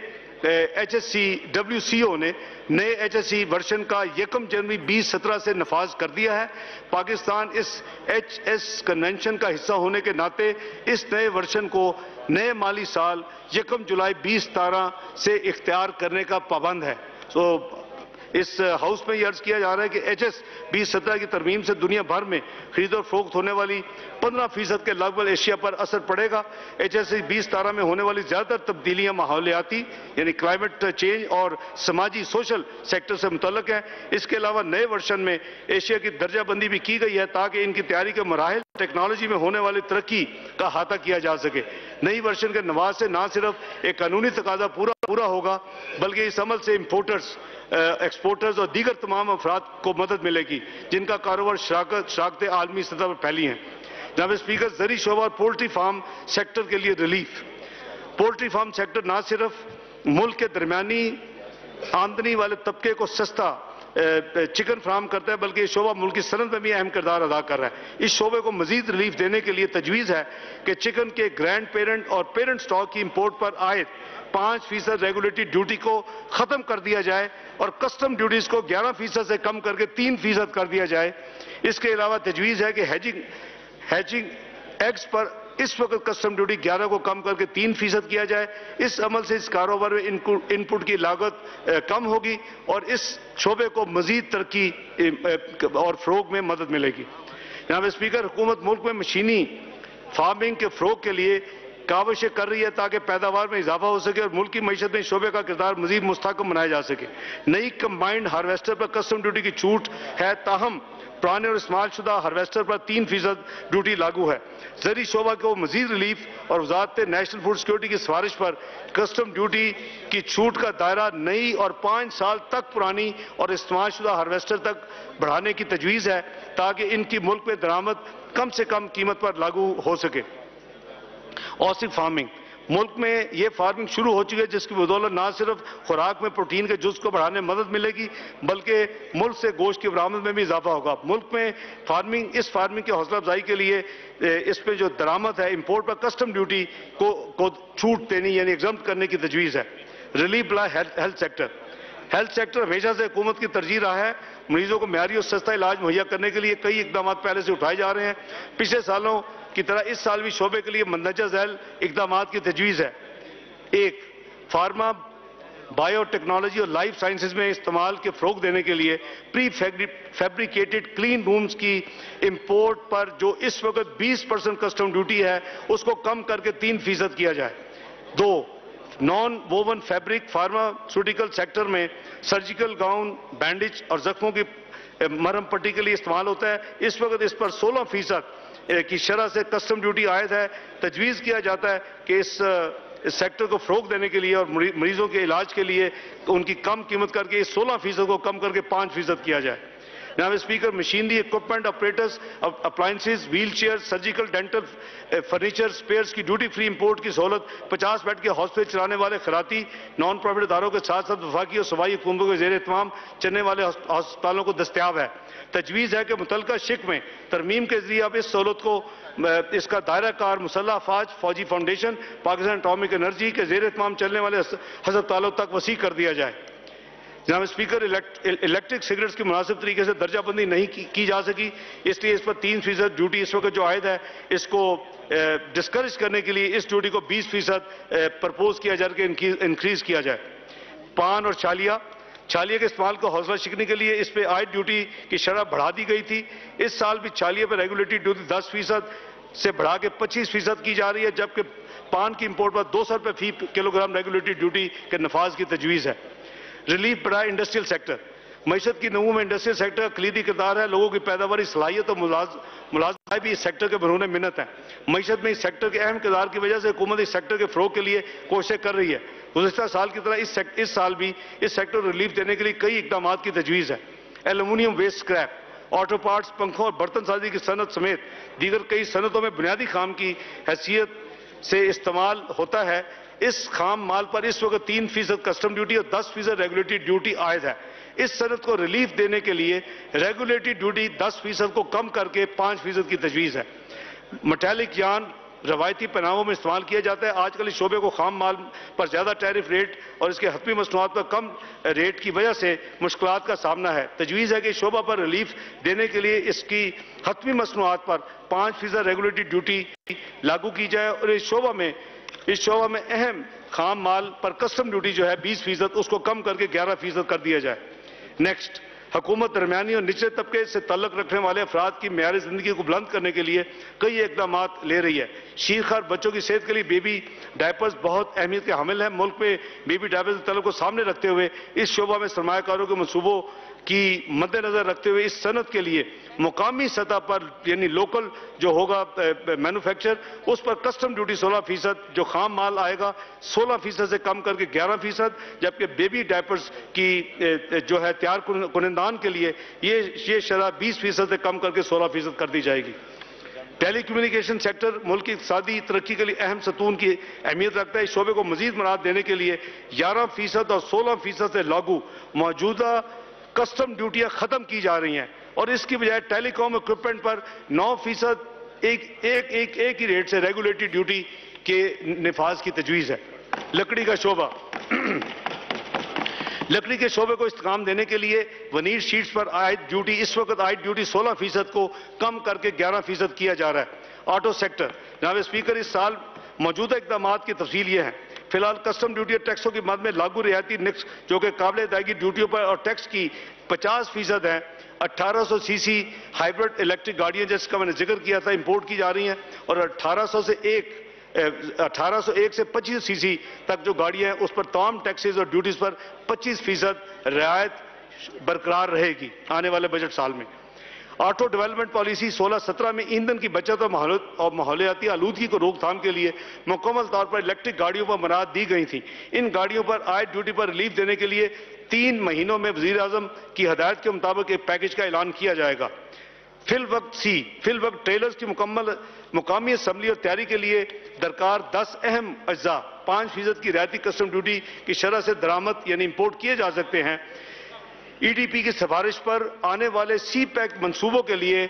WCO نے نئے HSE ورژن کا 1 جنوری 2017 سے نفاذ کر دیا ہے۔ پاکستان اس HS کنونشن کا حصہ ہونے کے ناطے اس نئے ورژن کو نئے مالی سال 1 جولائی 2017 سے اختیار کرنے کا پابند ہے۔ اس ہاؤس میں یہ عرض کیا جا رہا ہے کہ HS 2017 کی ترمیم سے دنیا بھر میں خرید و فروخت ہونے والی 15% کے لگ بھگ اشیاء پر اثر پڑے گا۔ HS 2017 میں ہونے والی زیادہ تر تبدیلیاں ماحولیاتی یعنی کلائمیٹ چینج اور سماجی سوشل سیکٹر سے متعلق ہیں۔ اس کے علاوہ نئے ورژن میں ایشیا کی درجہ بندی بھی کی گئی ہے تاکہ ان کی تیاری کے مراحل ٹیکنالوجی میں ہونے والی ترقی کا احاطہ کیا جا سکے۔ نئی ورژن کے نفاذ سے نہ صرف ایک قانونی تقاضا پورا ہوگا بلکہ اس عمل سے امپورٹرز، ایکسپورٹرز اور دیگر تمام افراد کو مدد ملے گی جن کا کاروبار شراکتیں عالمی سطح پر پھیلی ہیں۔ جناب اسپیکر، زرعی شعبہ اور پولٹری فارم سیکٹر کے لیے ریلیف۔ پولٹری فارم سیکٹر نہ صرف ملک کے درمیانی آمدنی والے طبقے کو سستا چکن فراہم کرتا ہے بلکہ یہ شعبہ ملک کی صنعت میں بھی اہم کردار ادا کر رہا ہے۔ اس شعبے کو مزید ریلیف دینے کے لیے تجویز ہے کہ چکن کے گرینڈ پیرنٹ اور پیرنٹ سٹاک کی امپورٹ پر عائد 5% ریگولیٹری ڈیوٹی کو ختم کر دیا جائے اور کسٹم ڈیوٹیز کو 11% سے کم کر کے 3% کر دیا جائے۔ اس کے علاوہ تجویز ہے کہ ہیچنگ ایگز پر اس وقت کسٹم ڈیوٹی 11 کو کم کر کے 3% کیا جائے۔ اس عمل سے اس کاروبار میں ان پٹ کی لاگت کم ہوگی اور اس شعبے کو مزید ترقی اور فروغ میں مدد ملے گی۔ جناب اسپیکر، حکومت ملک میں مشینی فارمنگ کے فروغ کے لیے کاوشیں کر رہی ہے تاکہ پیداوار میں اضافہ ہو سکے اور ملک کی معیشت میں اس شعبے کا کردار مزید مستحکم بنایا جا سکے۔ نئی کمبائنڈ ہارویسٹر پر کسٹم ڈیوٹی کی چھوٹ ہے، تاہم پرانے اور استعمال شدہ ہارویسٹر پر 3% ڈیوٹی لاگو ہے۔ زرعی شعبہ کو مزید ریلیف اور وزارت نیشنل فوڈ سیکورٹی کی سفارش پر کسٹم ڈیوٹی کی چھوٹ کا دائرہ نئی اور 5 سال تک پرانی اور استعمال شدہ ہارویسٹر تک بڑھانے کی تجویز ہے تاکہ ان کی ملک میں درآمد کم سے کم قیمت پر لاگو ہو سکے۔ اوسک فارمنگ، ملک میں یہ فارمنگ شروع ہو چکی ہے جس کی بدولت نہ صرف خوراک میں پروٹین کے جز کو بڑھانے میں مدد ملے گی بلکہ ملک سے گوشت کی برآمد میں بھی اضافہ ہوگا۔ ملک میں اس فارمنگ کی حوصلہ افزائی کے لیے اس پہ جو درآمد ہے امپورٹ پر کسٹم ڈیوٹی کو چھوٹ دینی یعنی ایگزمپٹ کرنے کی تجویز ہے۔ ریلیف بلا ہیلتھ سیکٹر، ہیلتھ سیکٹر ہمیشہ سے حکومت کی ترجیح رہا ہے۔ مریضوں کو معیاری اور سستا علاج مہیا کرنے کے لیے کئی اقدامات پہلے سے اٹھائے جا رہے ہیں۔ پچھلے سالوں کی طرح اس سال بھی شعبے کے لیے مندرجہ ذیل اقدامات کی تجویز ہے۔ 1. فارما، بائیو ٹیکنالوجی اور لائف سائنسز میں استعمال کے فروغ دینے کے لیے پری فیبریکیٹڈ کلین رومز کی امپورٹ پر جو اس وقت 20% کسٹم ڈیوٹی ہے اس کو کم کر کے 3% کیا جائے۔ 2. Naan won fabric pharmaceutical sector میں سرجیکل گاؤن، بینڈیج اور زخموں کی مرہم پٹی کے لیے استعمال ہوتا ہے. اس وقت اس پر 16% کی شرح سے کسٹم ڈیوٹی عائد ہے. تجویز کیا جاتا ہے کہ اس سیکٹر کو فروغ دینے کے لیے اور مریضوں کے علاج کے لیے ان کی کم قیمت کر کے اس 16% کو کم کر کے 5% کیا جائے. جناب speaker, machinery, equipment, operators, appliances, wheel chair, surgical dental furniture, Spears کی ڈیوٹی فری امپورٹ کی سہولت 50 بیڈ کے ہاسپٹل چلانے والے خیراتی نان پرائیویٹ اداروں کے ساتھ ساتھ وفاقی اور صوبائی حکومتوں کے زیر اہتمام چلنے والے ہسپتالوں کو دستیاب ہے. تجویز ہے کہ متعلقہ شق میں ترمیم کے ذریعے اب اس سہولت کو اس کا دائرہ کار مسلح افواج، فوجی فاؤنڈیشن، پاکستان اٹامک انرجی کے زیر اہتمام چلنے والے ہسپتالوں تک وسیع کر دیا جائے. جناب اسپیکر، الیکٹرک سگریٹس کی مناسب طریقے سے درجہ بندی نہیں کی جا سکی، اس لیے اس پر 3% ڈیوٹی اس وقت جو عائد ہے اس کو ڈسکریج کرنے کے لیے اس ڈیوٹی کو 20% پرپوز کیا جا کے انکریز کیا جائے. پان اور چھالیہ کے استعمال کو حوصلہ شکنی کے لیے اس پہ عائد ڈیوٹی کی شرح بڑھا دی گئی تھی. اس سال بھی چھالیہ پہ ریگولیٹری ڈیوٹی 10% سے بڑھا کے 25% کی جا رہی ہے، جبکہ پان کی امپورٹ پر 200 روپے فی کلو گرام ریگولیٹری ڈیوٹی کے نفاذ کی تجویز ہے. ریلیف بڑھائے انڈسٹریل سیکٹر. معیشت کی نمو میں انڈسٹریل سیکٹر کا کلیدی کردار ہے. لوگوں کی پیداواری صلاحیت اور ملازمت بھی اس سیکٹر کے برہنِ منت ہیں. معیشت میں اس سیکٹر کے اہم کردار کی وجہ سے حکومت اس سیکٹر کے فروغ کے لیے کوششیں کر رہی ہے. گزشتہ سال کی طرح اس سال بھی اس سیکٹر کو ریلیف دینے کے لیے کئی اقدامات کی تجویز ہے. Aluminium waste scrap, auto parts, پنکھوں اور برتن سازی کی صنعت سمیت دیگر کئی صنعتوں میں بنیادی خام کی حیثیت سے استعمال ہوتا ہے. اس خام مال پر اس وقت 3% کسٹم ڈیوٹی اور 10% ریگولیٹری ڈیوٹی عائد ہے. اس صنعت کو ریلیف دینے کے لیے ریگولیٹری ڈیوٹی 10% کو کم کر کے 5% کی تجویز ہے. میٹالک یارن روایتی پہناووں میں استعمال کیا جاتا ہے. آج کل اس شعبے کو خام مال پر زیادہ ٹیرف ریٹ اور اس کے حتمی مصنوعات پر کم ریٹ کی وجہ سے مشکلات کا سامنا ہے. تجویز ہے کہ اس شعبہ پر ریلیف دینے کے لیے اس کی حتمی مصنوعات پر 5% ریگولیٹری ڈیوٹی لاگو کی جائے اور اس شعبہ میں اہم خام مال پر کسٹم ڈیوٹی جو ہے 20% اس کو کم کر کے 11% کر دیا جائے. نیکسٹ، حکومت درمیانی اور نچلے طبقے سے تعلق رکھنے والے افراد کی معیار زندگی کو بلند کرنے کے لیے کئی اقدامات لے رہی ہے. شیرخوار بچوں کی صحت کے لیے بیبی ڈائپرز بہت اہمیت کے حامل ہیں. ملک میں بیبی ڈائپرز کے طلب کو سامنے رکھتے ہوئے اس شعبہ میں سرمایہ کاروں کے منصوبوں کی مد نظر رکھتے ہوئے اس صنعت کے لیے مقامی سطح پر یعنی لوکل جو ہوگا مینوفیکچر اس پر کسٹم ڈیوٹی 16%، جو خام مال آئے گا 16% سے کم کر کے 11%، جبکہ بیبی ڈائپرز کی جو ہے تیار کنندگان کے لیے یہ شرح 20% سے کم کر کے 16% کر دی جائے گی. ٹیلی کمیونیکیشن سیکٹر ملک کی اقتصادی ترقی کے لیے اہم ستون کی اہمیت رکھتا ہے. اس شعبے کو مزید مراعات دینے کے لیے 11% اور 16% سے لاگو موجودہ کسٹم ڈیوٹیاں ختم کی جا رہی ہیں اور اس کی بجائے ٹیلی کام اکوپمنٹ پر 9% ایک ہی ریٹ سے ریگولیٹری ڈیوٹی کے نفاذ کی تجویز ہے. لکڑی کا شعبہ، لکڑی کے شعبے کو استحکام دینے کے لیے ونیل شیٹس پر عائد ڈیوٹی اس وقت عائد ڈیوٹی 16% کو کم کر کے 11% کیا جا رہا ہے. آٹو سیکٹر، جناب اسپیکر، اس سال موجودہ اقدامات کی تفصیل یہ ہے. فی الحال کسٹم ڈیوٹی اور ٹیکسوں کی مد میں لاگو رعایتی نقص جو کہ قابل ادائیگی ڈیوٹیوں پر اور ٹیکس کی 50% ہیں. 1800 سی سی ہائیبرڈ الیکٹرک گاڑیاں جس کا میں نے ذکر کیا تھا امپورٹ کی جا رہی ہیں اور 1801 سے 25 سی سی تک جو گاڑیاں ہیں اس پر تمام ٹیکسز اور ڈیوٹیز پر 25% رعایت برقرار رہے گی آنے والے بجٹ سال میں. آٹو ڈیولپمنٹ پالیسی 16-17 میں ایندھن کی بچت اور ماحولیاتی آلودگی کو روک تھام کے لیے مکمل طور پر الیکٹرک گاڑیوں پر مناد دی گئی تھیں. ان گاڑیوں پر عائد ڈیوٹی پر ریلیف دینے کے لیے 3 مہینوں میں وزیر اعظم کی ہدایت کے مطابق ایک پیکج کا اعلان کیا جائے گا. فی الوقت ٹریلرز کی مقامی اسمبلی اور تیاری کے لیے درکار 10 اہم اجزاء 5% کی رعایتی کسٹم ڈیوٹی کی شرح سے درآمد یعنی امپورٹ کیے جا سکتے ہیں. ای ڈی پی کی سفارش پر آنے والے سی پیک منصوبوں کے لیے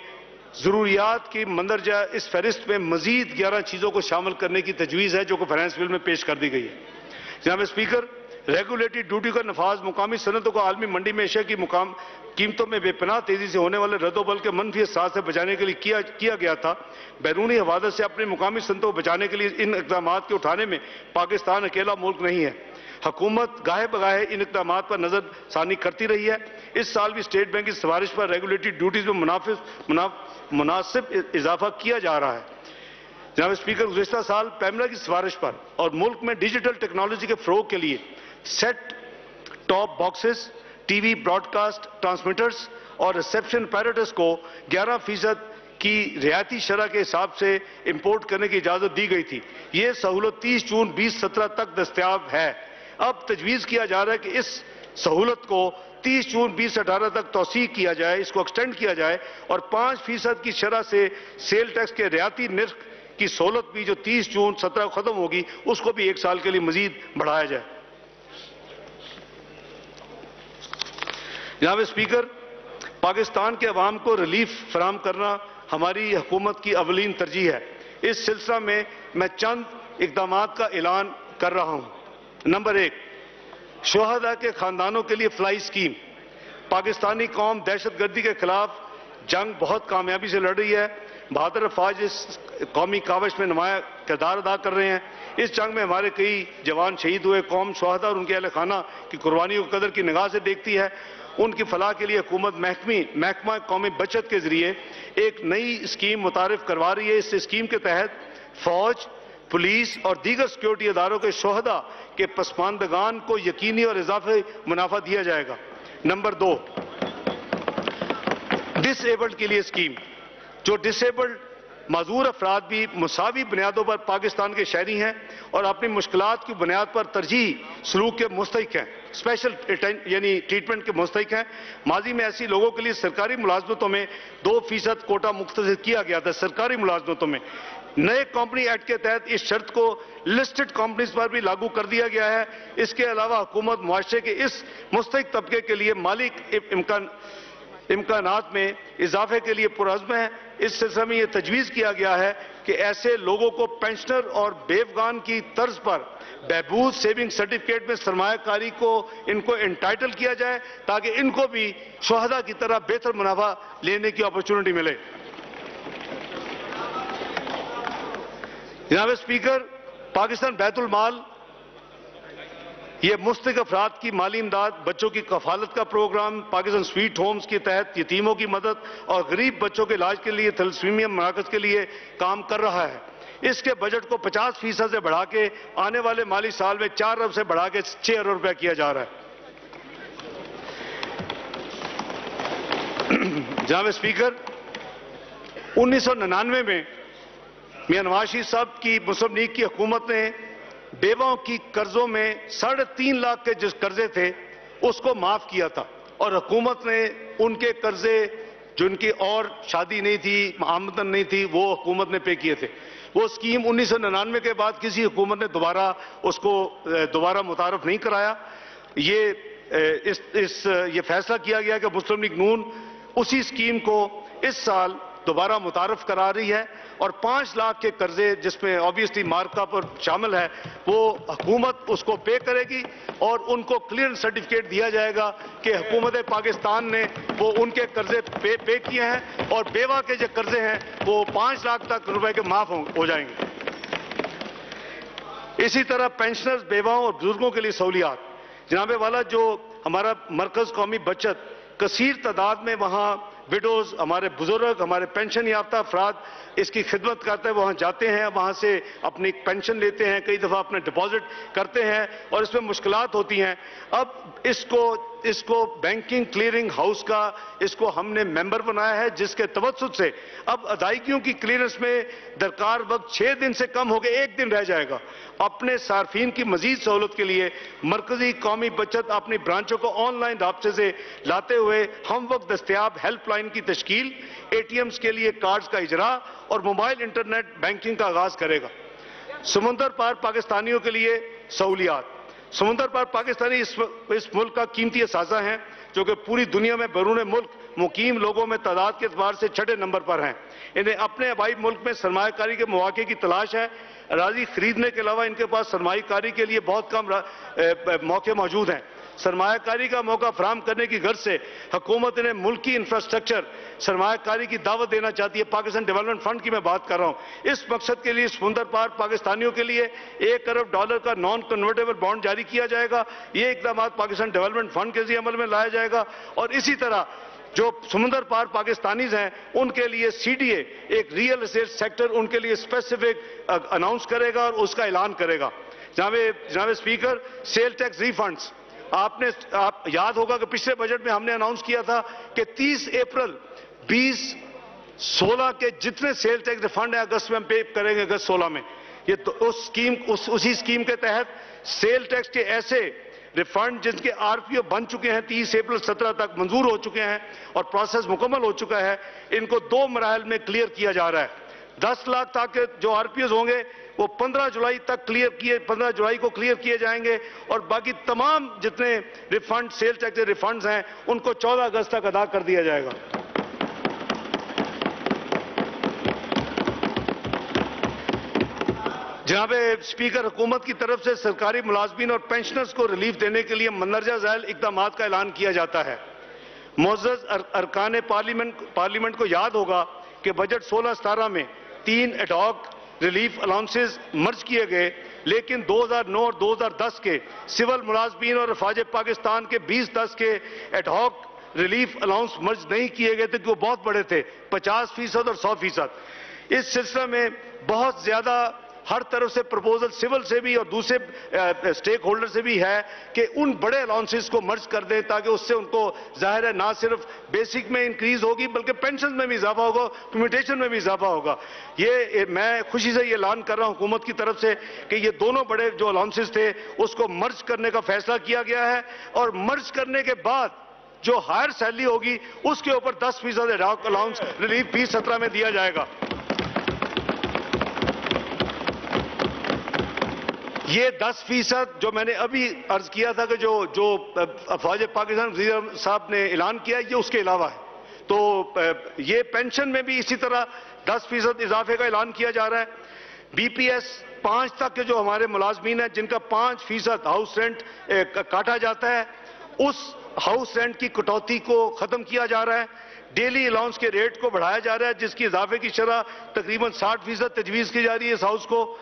ضروریات کی مندرجہ اس فہرست میں مزید 11 چیزوں کو شامل کرنے کی تجویز ہے جو کہ فائنانس بل میں پیش کر دی گئی ہے. جناب اسپیکر، ریگولیٹری ڈیوٹی کا نفاذ مقامی صنعتوں کو عالمی منڈی میں اشیاء کی قیمتوں میں بے پناہ تیزی سے ہونے والے رد و بدل کے منفی اثرات سے بچانے کے لیے کیا گیا تھا. بیرونی حوادث سے اپنے مقامی صنعتوں کو بچانے کے لیے ان اقدامات کے اٹھانے میں پاکستان اکیلا ملک نہیں ہے. حکومت گاہے بگاہے ان اقدامات پر نظر ثانی کرتی رہی ہے. اس سال بھی اسٹیٹ بینک کی سفارش پر ریگولیٹری ڈیوٹیز میں مناسب اضافہ کیا جا رہا ہے. جناب اسپیکر، گزشتہ سال پیمرا کی سفارش پر اور ملک میں ڈیجیٹل ٹیکنالوجی کے فروغ کے لیے set top boxes, T V broadcast transmitters اور ریسیپشن اپیریٹس کو 11% کی رعایتی شرح کے حساب سے امپورٹ کرنے کی اجازت دی گئی تھی۔ یہ سہولت 30 جون 2017 تک دستیاب ہے۔ اب تجویز کیا جا رہا ہے کہ اس سہولت کو 30 جون 2018 تک توسیع کیا جائے، اس کو ایکسٹینڈ کیا جائے اور 5% کی شرح سے سیل ٹیکس کے رعایتی نرخ کی سہولت بھی جو 30 جون 17 کو ختم ہوگی، اس کو بھی 1 سال کے لیے مزید بڑھایا جائے۔ جناب اسپیکر، پاکستان کے عوام کو ریلیف فراہم کرنا ہماری حکومت کی اولین ترجیح ہے۔ اس سلسلہ میں چند اقدامات کا اعلان کر رہا ہوں۔ نمبر 1، شہداء کے خاندانوں کے لیے فلائی اسکیم۔ پاکستانی قوم دہشت گردی کے خلاف جنگ بہت کامیابی سے لڑ رہی ہے۔ بہادر افواج اس قومی کاوش میں نمایاں کردار ادا کر رہے ہیں۔ اس جنگ میں ہمارے کئی جوان شہید ہوئے۔ قوم شہداء اور ان کے اہل خانہ کی قربانی کو قدر کی نگاہ سے دیکھتی ہے۔ ان کی فلاح کے لیے حکومت محکمہ قومی بچت کے ذریعے ایک نئی اسکیم متعارف کروا رہی ہے۔ اس اسکیم کے تحت فوج، پولیس اور دیگر سیکیورٹی اداروں کے شہداء کے پسماندگان کو یقینی اور اضافی منافع دیا جائے گا۔ نمبر 2، ڈس ایبلڈ کے لیے اسکیم۔ جو ڈس ایبلڈ معذور افراد بھی مساوی بنیادوں پر پاکستان کے شہری ہیں اور اپنی مشکلات کی بنیاد پر ترجیحی سلوک کے مستحق ہیں، اسپیشل یعنی ٹریٹمنٹ کے مستحق ہیں۔ ماضی میں ایسی لوگوں کے لیے سرکاری ملازمتوں میں 2% کوٹا مختصر کیا گیا تھا۔ سرکاری ملازمتوں میں نئے کمپنی ایکٹ کے تحت اس شرط کو لسٹڈ کمپنیز پر بھی لاگو کر دیا گیا ہے۔ اس کے علاوہ حکومت معاشرے کے اس مستحق طبقے کے لیے مالی امکانات میں اضافے کے لیے پرعزم ہے۔ اس سلسلے میں یہ تجویز کیا گیا ہے کہ ایسے لوگوں کو پینشنر اور بیوگان کی طرز پر بہبود سیونگ سرٹیفکیٹ میں سرمایہ کاری کو ان کو انٹائٹل کیا جائے تاکہ ان کو بھی شہداء کی طرح بہتر منافع لینے کی اپرچونٹی ملے۔ جناب اسپیکر، پاکستان بیت المال یہ مستحق افراد کی مالی امداد، بچوں کی کفالت کا پروگرام، پاکستان سویٹ ہومز کے تحت یتیموں کی مدد اور غریب بچوں کے علاج کے لیے تھیلیسیمیا مراکز کے لیے کام کر رہا ہے۔ اس کے بجٹ کو 50% سے بڑھا کے آنے والے مالی سال میں 4 ارب سے بڑھا کے 6 ارب روپے کیا جا رہا ہے۔ جناب اسپیکر، 1999 میں میاں نواز شریف صاحب کی مسلم لیگ کی حکومت نے بیواؤں کی قرضوں میں 3.5 لاکھ کے جس قرضے تھے اس کو معاف کیا تھا اور حکومت نے ان کے قرضے جن کی اور شادی نہیں تھی، آمدن نہیں تھی، وہ حکومت نے پے کیے تھے۔ وہ اسکیم 1999 کے بعد کسی حکومت نے دوبارہ متعارف نہیں کرایا۔ یہ فیصلہ کیا گیا کہ مسلم لیگ نون اسی اسکیم کو اس سال دوبارہ متعارف کرا رہی ہے اور 5 لاکھ کے قرضے جس میں obviously مارک اپ شامل ہے وہ حکومت اس کو پے کرے گی اور ان کو کلیئرنس سرٹیفکیٹ دیا جائے گا کہ حکومت پاکستان نے وہ ان کے قرضے پے کیے ہیں اور بیوہ کے جو قرضے ہیں وہ 5 لاکھ تک روپے کے معاف ہو جائیں گے۔ اسی طرح پینشنرز، بیواؤں اور بزرگوں کے لیے سہولیات۔ جناب والا، جو ہمارا مرکز قومی بچت کثیر تعداد میں وہاں وڈوز، ہمارے بزرگ، ہمارے پینشن یافتہ افراد اس کی خدمت کرتے ہیں، وہاں جاتے ہیں، وہاں سے اپنی پینشن لیتے ہیں، کئی دفعہ اپنے ڈپازٹ کرتے ہیں اور اس میں مشکلات ہوتی ہیں۔ اب اس کو بینکنگ کلیئرنگ ہاؤس کا اس کو ہم نے ممبر بنایا ہے جس کے توسط سے اب ادائیگیوں کی کلیئرنس میں درکار وقت 6 دن سے کم ہو کے 1 دن رہ جائے گا۔ اپنے صارفین کی مزید سہولت کے لیے مرکزی قومی بچت اپنی برانچوں کو آن لائن رابطے سے لاتے ہوئے ہم وقت دستیاب ہیلپ لائن کی تشکیل، اے ٹی ایمز کے لیے کارڈز کا اجرا اور موبائل انٹرنیٹ بینکنگ کا آغاز کرے گا۔ سمندر پار پاکستانیوں کے لیے سہولیات۔ سمندر پار پاکستانی اس ملک کا قیمتی اثاثہ ہیں جو کہ پوری دنیا میں بیرون ملک مقیم لوگوں میں تعداد کے اعتبار سے 6 نمبر پر ہیں۔ انہیں اپنے آبائی ملک میں سرمایہ کاری کے مواقع کی تلاش ہے۔ اراضی خریدنے کے علاوہ ان کے پاس سرمایہ کاری کے لیے بہت کم موقع موجود ہیں۔ سرمایہ کاری کا موقع فراہم کرنے کی غرض سے حکومت نے ملکی انفراسٹرکچر سرمایہ کاری کی دعوت دینا چاہتی ہے۔ پاکستان ڈیولپمنٹ فنڈ کی میں بات کر رہا ہوں۔ اس مقصد کے لیے سمندر پار پاکستانیوں کے لیے $1 ارب کا نان کنورٹیبل بانڈ جاری کیا جائے گا۔ یہ اقدامات پاکستان ڈیولپمنٹ فنڈ کے ذریعے عمل میں لایا جائے گا اور اسی طرح جو سمندر پار پاکستانیز ہیں ان کے لیے سی ڈی اے ایک ریئل اسٹیٹ سیکٹر ان کے لیے اسپیسیفک اناؤنس کرے گا اور اس کا اعلان کرے گا. جناب اسپیکر, سیل ٹیکس ریفنڈز, آپ یاد ہوگا کہ پچھلے بجٹ میں ہم نے اناؤنس کیا تھا کہ 30 اپریل 2016 کے جتنے سیل ٹیکس ریفنڈ ہیں اگست میں ہم پے کریں گے, اگست 16 میں. یہ اسی اسکیم کے تحت سیل ٹیکس کے ایسے ریفنڈ جن کے آر پی او بن چکے ہیں 30 اپریل 17 تک منظور ہو چکے ہیں اور پروسیس مکمل ہو چکا ہے, ان کو 2 مراحل میں کلیئر کیا جا رہا ہے. 10 لاکھ تاکہ جو آر پی اوز ہوں گے وہ 15 جولائی کو کلیئر کیے جائیں گے, اور باقی تمام جتنے ریفنڈ سیل ٹیکس کے ریفنڈز ہیں ان کو 14 اگست تک ادا کر دیا جائے گا. جناب اسپیکر, حکومت کی طرف سے سرکاری ملازمین اور پینشنرز کو ریلیف دینے کے لیے مندرجہ ذیل اقدامات کا اعلان کیا جاتا ہے. معزز ارکان پارلیمنٹ کو یاد ہوگا کہ بجٹ 16-17 میں 3 ایڈ ہاک ریلیف الاؤنسز مرج کیے گئے, لیکن 2009 اور 2010 کے سول ملازمین اور افواج پاکستان کے 2010 کے ایڈ ہاک ریلیف الاؤنس مرج نہیں کیے گئے تھے کہ وہ بہت بڑے تھے, 50% اور 100%. اس سلسلے میں بہت زیادہ ہر طرف سے پروپوزل سول سے بھی اور دوسرے سٹیک ہولڈر سے بھی ہے کہ ان بڑے الاؤنسز کو مرج کر دیں تاکہ اس سے ان کو ظاہر ہے نہ صرف بیسک میں انکریز ہوگی بلکہ پینشن میں بھی اضافہ ہوگا, کمیوٹیشن میں بھی اضافہ ہوگا. یہ میں خوشی سے یہ اعلان کر رہا ہوں حکومت کی طرف سے کہ یہ دونوں بڑے جو الاؤنسز تھے اس کو مرج کرنے کا فیصلہ کیا گیا ہے, اور مرج کرنے کے بعد جو ہائر سیلری ہوگی اس کے اوپر 10% ایڈ الاؤنس ریلیف 2017 میں دیا جائے گا. یہ 10% جو میں نے ابھی عرض کیا تھا کہ جو افواج پاکستان وزیر صاحب نے اعلان کیا یہ اس کے علاوہ ہے. تو یہ پینشن میں بھی اسی طرح 10% اضافے کا اعلان کیا جا رہا ہے. بی پی ایس 5 تک کے جو ہمارے ملازمین ہیں جن کا 5% ہاؤس رینٹ کاٹا جاتا ہے, اس ہاؤس رینٹ کی کٹوتی کو ختم کیا جا رہا ہے. ڈیلی الاؤنس کے ریٹ کو بڑھایا جا رہا ہے جس کی اضافے کی شرح تقریباً 60% تجویز کی جا رہی ہے اس ہاؤس کو.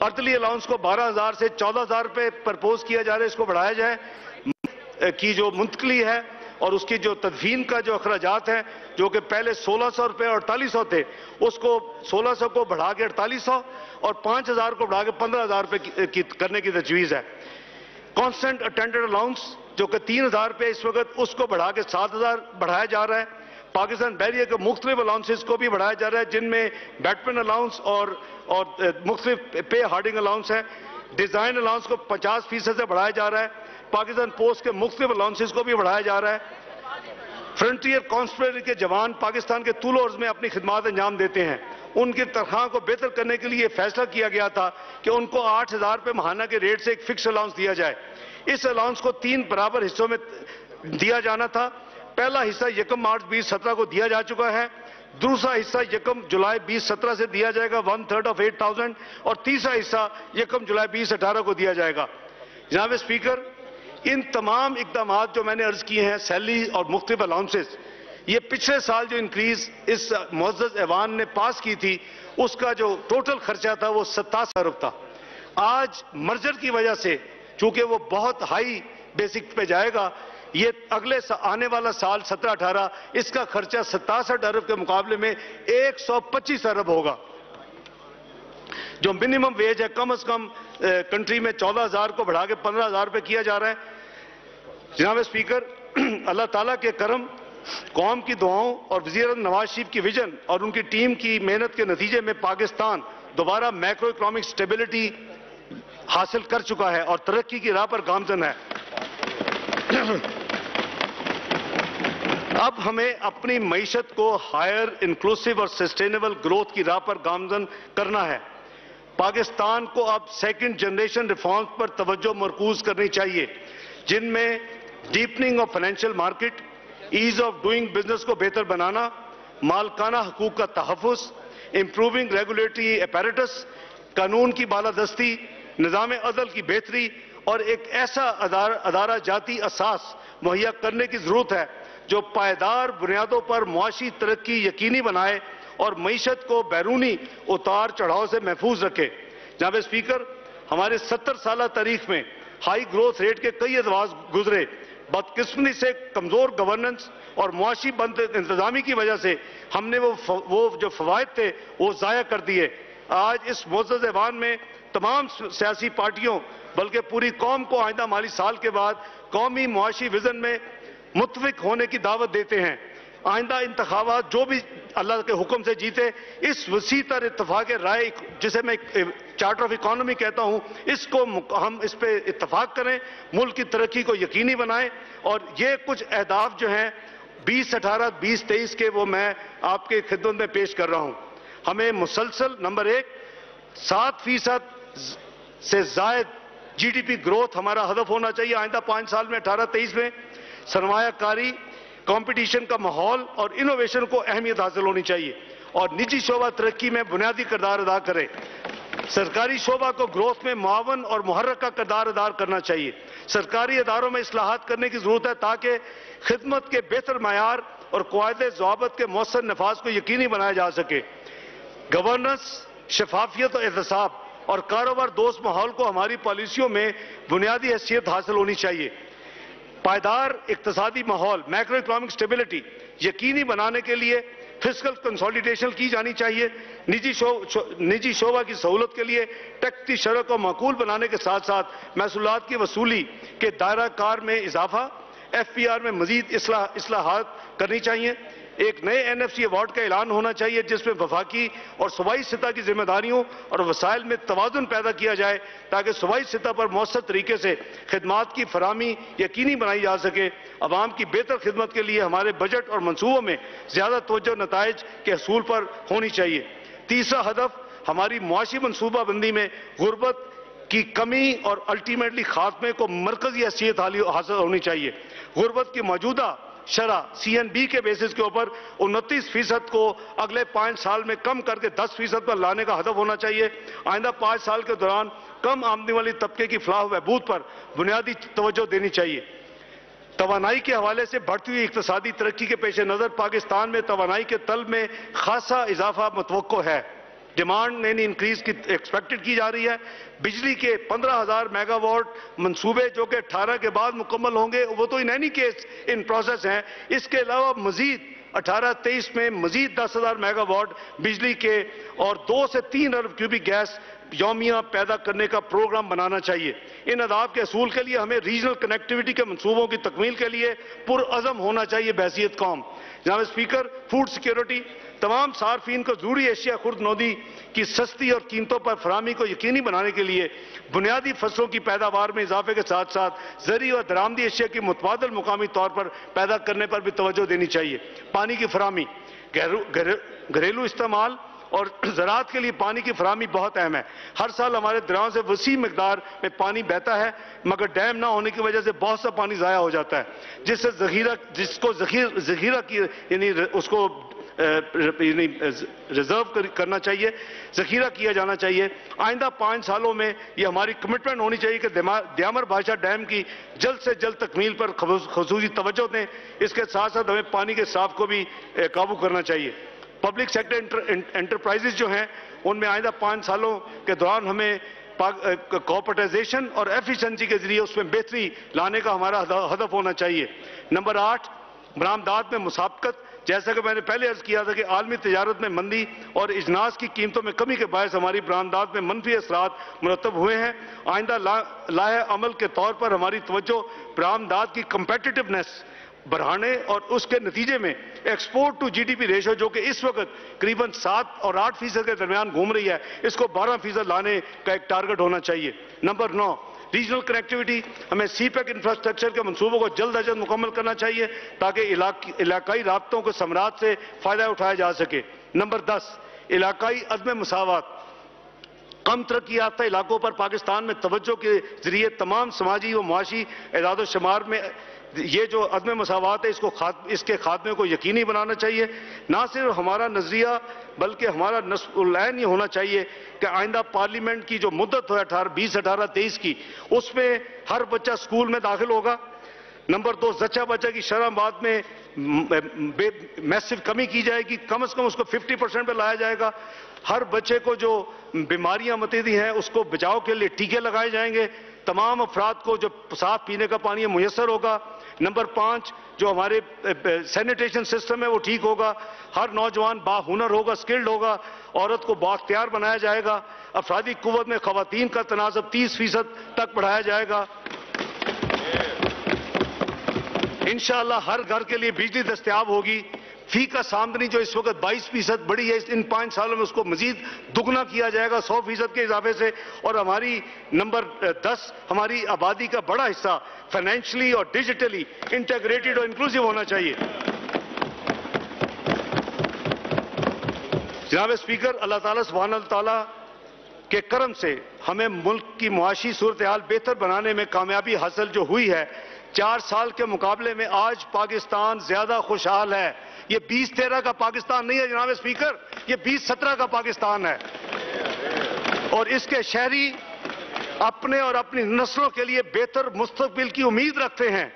ارتھلی الاؤنس کو 12,000 سے 14,000 روپے پرپوز کیا جا رہا ہے, اس کو بڑھایا جائے. کی جو منتقلی ہے اور اس کی جو تدفین کا جو اخراجات ہیں جو کہ پہلے 1,600 روپے اور 4,800 تھے, اس کو 1,600 کو بڑھا کے 4,800 اور 5,000 کو بڑھا کے 15,000 روپے کرنے کی تجویز ہے. کانسٹنٹ اٹینڈنٹ الاؤنس جو کہ 3,000 روپے اس وقت, اس کو بڑھا کے 7,000 بڑھایا جا رہا ہے. پاکستان بحریہ کے مختلف الاؤنسز کو بھی بڑھایا جا رہا ہے جن میں بیٹمن الاؤنس اور مختلف پے ہارڈنگ الاؤنس ہے. ڈیزائن الاؤنس کو 50% سے بڑھایا جا رہا ہے. پاکستان پوسٹ کے مختلف الاؤنسز کو بھی بڑھایا جا رہا ہے. فرنٹیئر کانسٹیبلری کے جوان پاکستان کے طول و عرض میں اپنی خدمات انجام دیتے ہیں, ان کی تنخواہ کو بہتر کرنے کے لیے یہ فیصلہ کیا گیا تھا کہ ان کو 8,000 روپے ماہانہ کے ریٹ سے ایک فکس الاؤنس دیا جائے. اس الاؤنس کو 3 برابر حصوں میں دیا جانا تھا. پہلا حصہ 1 مارچ 2017 کو دیا جا چکا ہے, دوسرا حصہ 1 جولائی 2017 سے دیا جائے گا 1/3 of 8,000, اور تیسرا حصہ 1 جولائی 2018 کو دیا جائے گا. جناب اسپیکر, ان تمام اقدامات جو میں نے عرض کیے ہیں سیلری اور مختلف الاؤنسز, یہ پچھلے سال جو انکریز اس معزز ایوان نے پاس کی تھی اس کا جو ٹوٹل خرچہ تھا وہ 87 ارب تھا. آج مرجر کی وجہ سے چونکہ وہ بہت ہائی بیسک پہ جائے گا, یہ اگلے آنے والا سال 17-18 اس کا خرچہ 67 ارب کے مقابلے میں 125 ارب ہوگا. جو منیمم ویج ہے کم از کم کنٹری میں 14,000 کو بڑھا کے 15,000 روپے کیا جا رہا ہے. جناب اسپیکر, اللہ تعالیٰ کے کرم, قوم کی دعاؤں اور وزیر اعظم نواز شریف کی ویژن اور ان کی ٹیم کی محنت کے نتیجے میں پاکستان دوبارہ میکرو اکنامک سٹیبلٹی حاصل کر چکا ہے اور ترقی کی راہ پر گامزن ہے. اب ہمیں اپنی معیشت کو ہائر انکلوسیو اور سسٹینیبل گروتھ کی راہ پر گامزن کرنا ہے. پاکستان کو اب سیکنڈ جنریشن ریفارمز پر توجہ مرکوز کرنی چاہیے جن میں deepening of financial market, ease of doing business کو بہتر بنانا, مالکانہ حقوق کا تحفظ, امپروونگ ریگولیٹری اپیریٹس, قانون کی بالادستی, نظام عدل کی بہتری اور ایک ایسا ادارہ جاتی اساس مہیا کرنے کی ضرورت ہے جو پائیدار بنیادوں پر معاشی ترقی یقینی بنائے اور معیشت کو بیرونی اتار چڑھاؤ سے محفوظ رکھے. جناب اسپیکر, ہمارے 70 سالہ تاریخ میں ہائی گروتھ ریٹ کے کئی ادوار گزرے بدقسمتی سے کمزور گورننس اور معاشی بند انتظامی کی وجہ سے ہم نے وہ جو فوائد تھے وہ ضائع کر دیے۔ آج اس معزز ایوان میں تمام سیاسی پارٹیوں بلکہ پوری قوم کو آئندہ مالی سال کے بعد قومی معاشی ویژن میں متفق ہونے کی دعوت دیتے ہیں۔ آئندہ انتخابات جو بھی اللہ کے حکم سے جیتے، اس وسیع تر اتفاق رائے جسے میں چارٹر آف اکانومی کہتا ہوں، ہم اس پہ اتفاق کریں، ملک کی ترقی کو یقینی بنائیں، اور یہ کچھ اہداف جو ہیں 2018 2023 کے وہ میں آپ کے خدمت میں پیش کر رہا ہوں۔ ہمیں مسلسل نمبر 1 7% سے زائد جی ڈی پی گروتھ ہمارا ہدف ہونا چاہیے آئندہ 5 سال میں 18-23 میں۔ سرمایہ کاری، کمپٹیشن کا ماحول اور انوویشن کو اہمیت حاصل ہونی چاہیے، اور نجی شعبہ ترقی میں بنیادی کردار ادا کرے۔ سرکاری شعبہ کو گروتھ میں معاون اور محرک کا کردار ادا کرنا چاہیے۔ سرکاری اداروں میں اصلاحات کرنے کی ضرورت ہے تاکہ خدمت کے بہتر معیار اور قواعد ضوابط کے مؤثر نفاذ کو یقینی بنایا جا سکے۔ گورننس، شفافیت اور احتساب اور کاروبار دوست ماحول کو ہماری پالیسیوں میں بنیادی حیثیت حاصل ہونی چاہیے۔ پائیدار اقتصادی ماحول، میکرو اکنامک سٹیبلٹی یقینی بنانے کے لیے فسکل کنسولیڈیشن کی جانی چاہیے۔ نجی شعبہ کی سہولت کے لیے ٹیکس کی شرح کو معقول بنانے کے ساتھ ساتھ محصولات کی وصولی کے دائرہ کار میں اضافہ، ایف پی آر میں مزید اصلاحات کرنی چاہیے۔ ایک نئے این ایف سی ایوارڈ کا اعلان ہونا چاہیے جس میں وفاقی اور صوبائی سطح کی ذمہ داریوں اور وسائل میں توازن پیدا کیا جائے تاکہ صوبائی سطح پر مؤثر طریقے سے خدمات کی فراہمی یقینی بنائی جا سکے۔ عوام کی بہتر خدمت کے لیے ہمارے بجٹ اور منصوبوں میں زیادہ توجہ نتائج کے حصول پر ہونی چاہیے۔ تیسرا ہدف ہماری معاشی منصوبہ بندی میں غربت کی کمی اور الٹیمیٹلی خاتمے کو مرکزی حیثیت حاصل ہونی چاہیے۔ غربت کی موجودہ شرح سی این بی کے بیسس کے اوپر 29% کو اگلے 5 سال میں کم کر کے 10% پر لانے کا ہدف ہونا چاہیے۔ آئندہ 5 سال کے دوران کم آمدنی والی طبقے کی فلاح و بہبود پر بنیادی توجہ دینی چاہیے۔ توانائی کے حوالے سے بڑھتی ہوئی اقتصادی ترقی کے پیش نظر پاکستان میں توانائی کے طلب میں خاصا اضافہ متوقع ہے۔ ڈیمانڈ انکریز کی ایکسپیکٹڈ کی جا رہی ہے۔ بجلی کے 15,000 میگا واٹ منصوبے جو کہ 18 کے بعد مکمل ہوں گے وہ تو in any case in process ہیں۔ اس کے علاوہ مزید 18-23 میں مزید 10,000 میگا واٹ بجلی کے اور 2 سے 3 ارب کیوبک گیس یومیہ پیدا کرنے کا پروگرام بنانا چاہیے۔ ان اہداف کے حصول کے لیے ہمیں ریجنل کنیکٹیوٹی کے منصوبوں کی تکمیل کے لیے پرعزم ہونا چاہیے بحیثیت قوم۔ جناب اسپیکر، فوڈ سیکیورٹی تمام صارفین کو ضروری اشیاء خرد نوردی کی سستی اور قیمتوں پر فراہمی کو یقینی بنانے کے لیے بنیادی فصلوں کی پیداوار میں اضافے کے ساتھ ساتھ زرعی اور درآمدی اشیاء کی متبادل مقامی طور پر پیدا کرنے پر بھی توجہ دینی چاہیے۔ پانی کی فراہمی، گھریلو استعمال اور زراعت کے لیے پانی کی فراہمی بہت اہم ہے۔ ہر سال ہمارے دریاؤں سے وسیع مقدار میں پانی بہتا ہے مگر ڈیم نہ ہونے کی وجہ سے بہت سا پانی ضائع ہو جاتا ہے جس کو ذخیرہ کی یعنی اس کو ریزرو کرنا چاہیے، ذخیرہ کیا جانا چاہیے۔ آئندہ 5 سالوں میں یہ ہماری کمٹمنٹ ہونی چاہیے کہ دیامر بادشاہ ڈیم کی جلد سے جلد تکمیل پر خصوصی توجہ دیں۔ اس کے ساتھ ساتھ ہمیں پانی کے صاف کو بھی قابو کرنا چاہیے۔ پبلک سیکٹر انٹرپرائزز جو ہیں ان میں آئندہ 5 سالوں کے دوران ہمیں کوآپریٹائزیشن اور ایفیشنسی کے ذریعے اس میں بہتری لانے کا ہمارا ہدف ہونا چاہیے۔ نمبر 8، برآمدات میں مسابقت۔ جیسا کہ میں نے پہلے عرض کیا تھا کہ عالمی تجارت میں مندی اور اجناس کی قیمتوں میں کمی کے باعث ہماری برآمدات میں منفی اثرات مرتب ہوئے ہیں۔ آئندہ لائحہ عمل کے طور پر ہماری توجہ برآمدات کی کمپیٹیٹیونیس بڑھانے اور اس کے نتیجے میں export to G D P ratio جو کہ اس وقت قریباً 7 اور 8% کے درمیان گھوم رہی ہے، اس کو 12% لانے کا ایک ٹارگٹ ہونا چاہیے۔ Number 9، regional connectivity. ہمیں سی پیک انفراسٹرکچر کے منصوبوں کو جلد از جلد مکمل کرنا چاہیے تاکہ علاقائی رابطوں کے ثمرات سے فائدہ اٹھایا جا سکے۔ نمبر 10، علاقائی عدم مساوات۔ کم ترقی یافتہ علاقوں پر پاکستان میں توجہ کے ذریعے تمام سماجی و معاشی اعداد و شمار میں یہ جو عدم مساوات ہے اس کے خاتمے کو یقینی بنانا چاہیے۔ نہ صرف ہمارا نظریہ بلکہ ہمارا نصب العین یہ ہونا چاہیے کہ آئندہ پارلیمنٹ کی جو مدت ہے 2018-23 کی، اس میں ہر بچہ سکول میں داخل ہوگا۔ نمبر 2، زچہ بچہ کی شرح بعد میں میسو کمی کی جائے گی، کم از کم اس کو 50% پہ لایا جائے گا۔ ہر بچے کو جو بیماریاں متعدی ہیں اس کو بچاؤ کے لیے ٹیکے لگائے جائیں گے۔ تمام افراد کو جو صاف پینے کا پانی میسر ہوگا۔ نمبر 5 جو ہمارے سینیٹیشن سسٹم ہے وہ ٹھیک ہوگا، ہر نوجوان باہنر ہوگا، سکلڈ ہوگا، عورت کو بااختیار بنایا جائے گا، افرادی قوت میں خواتین کا تناسب 30% تک بڑھایا جائے گا، انشاءاللہ ہر گھر کے لیے بجلی دستیاب ہوگی، فی کا آمدنی جو اس وقت 22% بڑھی ہے ان 5 سالوں میں اس کو مزید دگنا کیا جائے گا 100% کے اضافے سے، اور ہماری نمبر 10 ہماری آبادی کا بڑا حصہ فائنینشلی اور ڈیجیٹلی انٹیگریٹڈ اور انکلوسیو ہونا چاہیے۔ جناب اسپیکر، اللہ تعالیٰ سبحانہ تعالیٰ کے کرم سے ہمیں ملک کی معاشی صورتحال بہتر بنانے میں کامیابی حاصل جو ہوئی ہے، 4 سال کے مقابلے میں آج پاکستان زیادہ خوشحال ہے۔ یہ 2013 کا پاکستان نہیں ہے جناب اسپیکر، یہ 2017 کا پاکستان ہے، اور اس کے شہری اپنے اور اپنی نسلوں کے لیے بہتر مستقبل کی امید رکھتے ہیں۔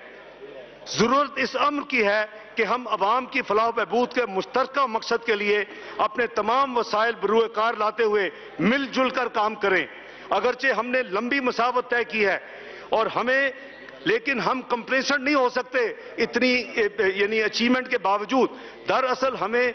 ضرورت اس امر کی ہے کہ ہم عوام کی فلاح و بہبود کے مشترکہ مقصد کے لیے اپنے تمام وسائل بروئے کار لاتے ہوئے مل جل کر کام کریں۔ اگرچہ ہم نے لمبی مسافت طے کی ہے اور لیکن ہم کمپلیسنٹ نہیں ہو سکتے اتنی اچیومنٹ کے باوجود۔ دراصل ہمیں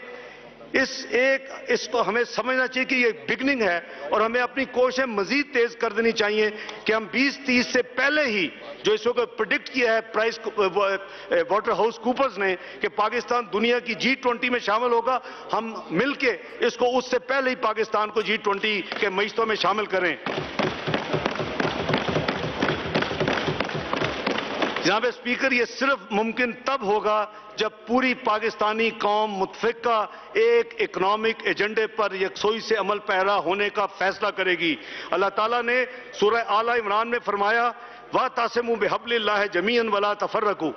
اس کو ہمیں سمجھنا چاہیے کہ یہ بگننگ ہے، اور ہمیں اپنی کوششیں مزید تیز کر دینی چاہیے کہ ہم 2030 سے پہلے ہی جو اس وقت پریڈکٹ کیا ہے پرائس واٹر ہاؤس کوپرز نے کہ پاکستان دنیا کی G20 میں شامل ہوگا، ہم مل کے اس کو اس سے پہلے ہی پاکستان کو G20 کے معیشتوں میں شامل کریں۔ جناب اسپیکر، یہ صرف ممکن تب ہوگا جب پوری پاکستانی قوم متفقہ ایک اکنامک ایجنڈے پر یکسوئی سے عمل پیرا ہونے کا فیصلہ کرے گی۔ اللہ تعالیٰ نے سورہ آل عمران میں فرمایا وَاعْتَصِمُوا بِحَبْلِ اللَّهِ جَمِيعًا وَلَا تَفَرَّقُوا،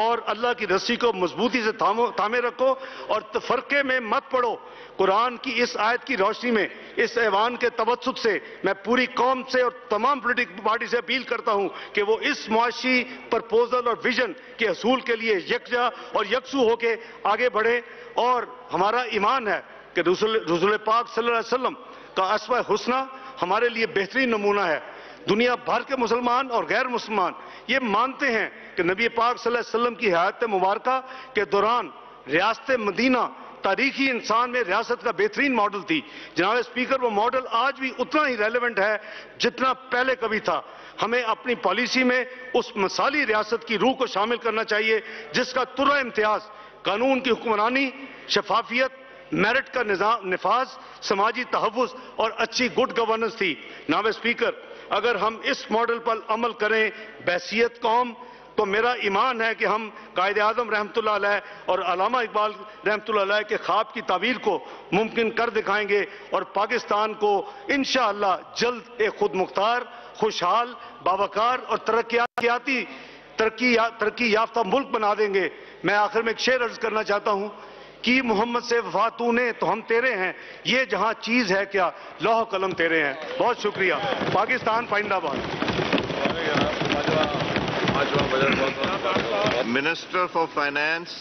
اور اللہ کی رسی کو مضبوطی سے تھامے رکھو اور تفرقے میں مت پڑو۔ قرآن کی اس آیت کی روشنی میں اس ایوان کے توسط سے میں پوری قوم سے اور تمام پولیٹیکل پارٹی سے اپیل کرتا ہوں کہ وہ اس معاشی پرپوزل اور ویژن کے حصول کے لیے یکجا اور یکسو ہو کے آگے بڑھیں، اور ہمارا ایمان ہے کہ رسول پاک صلی اللہ علیہ وسلم کا اسوہ حسنہ ہمارے لیے بہترین نمونہ ہے۔ دنیا بھر کے مسلمان اور غیر مسلمان یہ مانتے ہیں کہ نبی پاک صلی اللہ علیہ وسلم کی حیات مبارکہ کے دوران ریاست مدینہ تاریخی انسان میں ریاست کا بہترین ماڈل تھی۔ جناب اسپیکر، وہ ماڈل آج بھی اتنا ہی ریلیونٹ ہے جتنا پہلے کبھی تھا۔ ہمیں اپنی پالیسی میں اس مثالی ریاست کی روح کو شامل کرنا چاہیے جس کا ترہ امتیاز قانون کی حکمرانی، شفافیت، میرٹ کا نفاذ، سماجی تحفظ اور اچھی گڈ گورننس تھی۔ جناب اسپیکر، اگر ہم اس ماڈل پر عمل کریں بحیثیت قوم، تو میرا ایمان ہے کہ ہم قائد اعظم رحمۃ اللہ علیہ اور علامہ اقبال رحمۃ اللہ علیہ کے خواب کی تعبیر کو ممکن کر دکھائیں گے، اور پاکستان کو انشاءاللہ جلد ایک خود مختار، خوشحال، باوقار اور ترقی یافتہ ملک بنا دیں گے۔ میں آخر میں ایک شعر عرض کرنا چاہتا ہوں کہ محمد سے وفا تو نے تو ہم تیرے ہیں، یہ جہاں چیز ہے کیا لوح قلم تیرے ہیں۔ بہت شکریہ۔ پاکستان پائندہ باد۔ Minister for Finance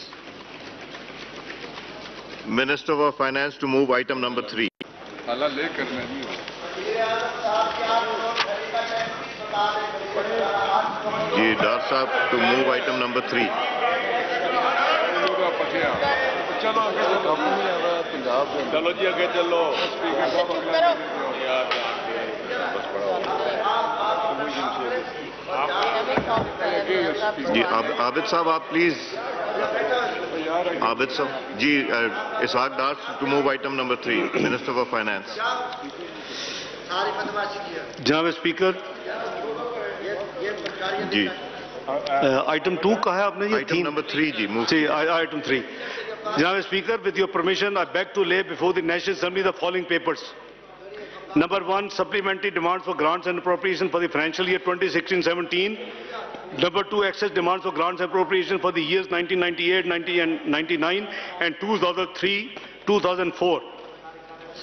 to move item number 3. G doctor صاحب to move item number 3. چلو جی آگے چلو۔ جی عابد صاحب آپ پلیز، عابد صاحب ji, Ishaq Dar to move item number 3, Minister for Finance. جناب اسپیکر، جی آئٹم 2 کہا ہے آپ نے؟ item number 3 جی move. آئٹم 3۔ جناب speaker, with your permission, I beg to lay before the National Assembly the following papers. Number 1, supplementary demands for grants and appropriation for the financial year 2016-17. Number 2, excess demands for grants and appropriation for the years 1998, 1999 and 2003-2004.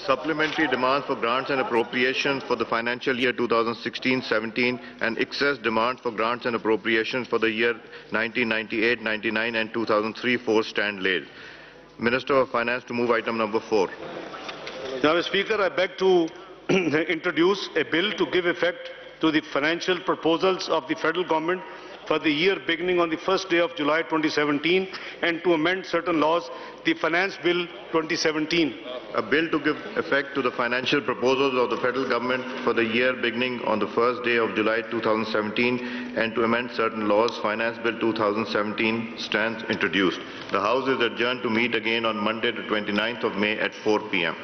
Supplementary demands for grants and appropriations for the financial year 2016-17 and excess demands for grants and appropriations for the year 1998, 99 and 2003-04 stand laid. Minister of Finance to move item number 4. Mr. Speaker, I beg to introduce a bill to give effect to the financial proposals of the federal government for the year beginning on the first day of July 2017 and to amend certain laws, the Finance Bill 2017. A bill to give effect to the financial proposals of the federal government for the year beginning on the first day of July 2017 and to amend certain laws, Finance Bill 2017 stands introduced. The House is adjourned to meet again on Monday, the 29th of May at 4 p.m.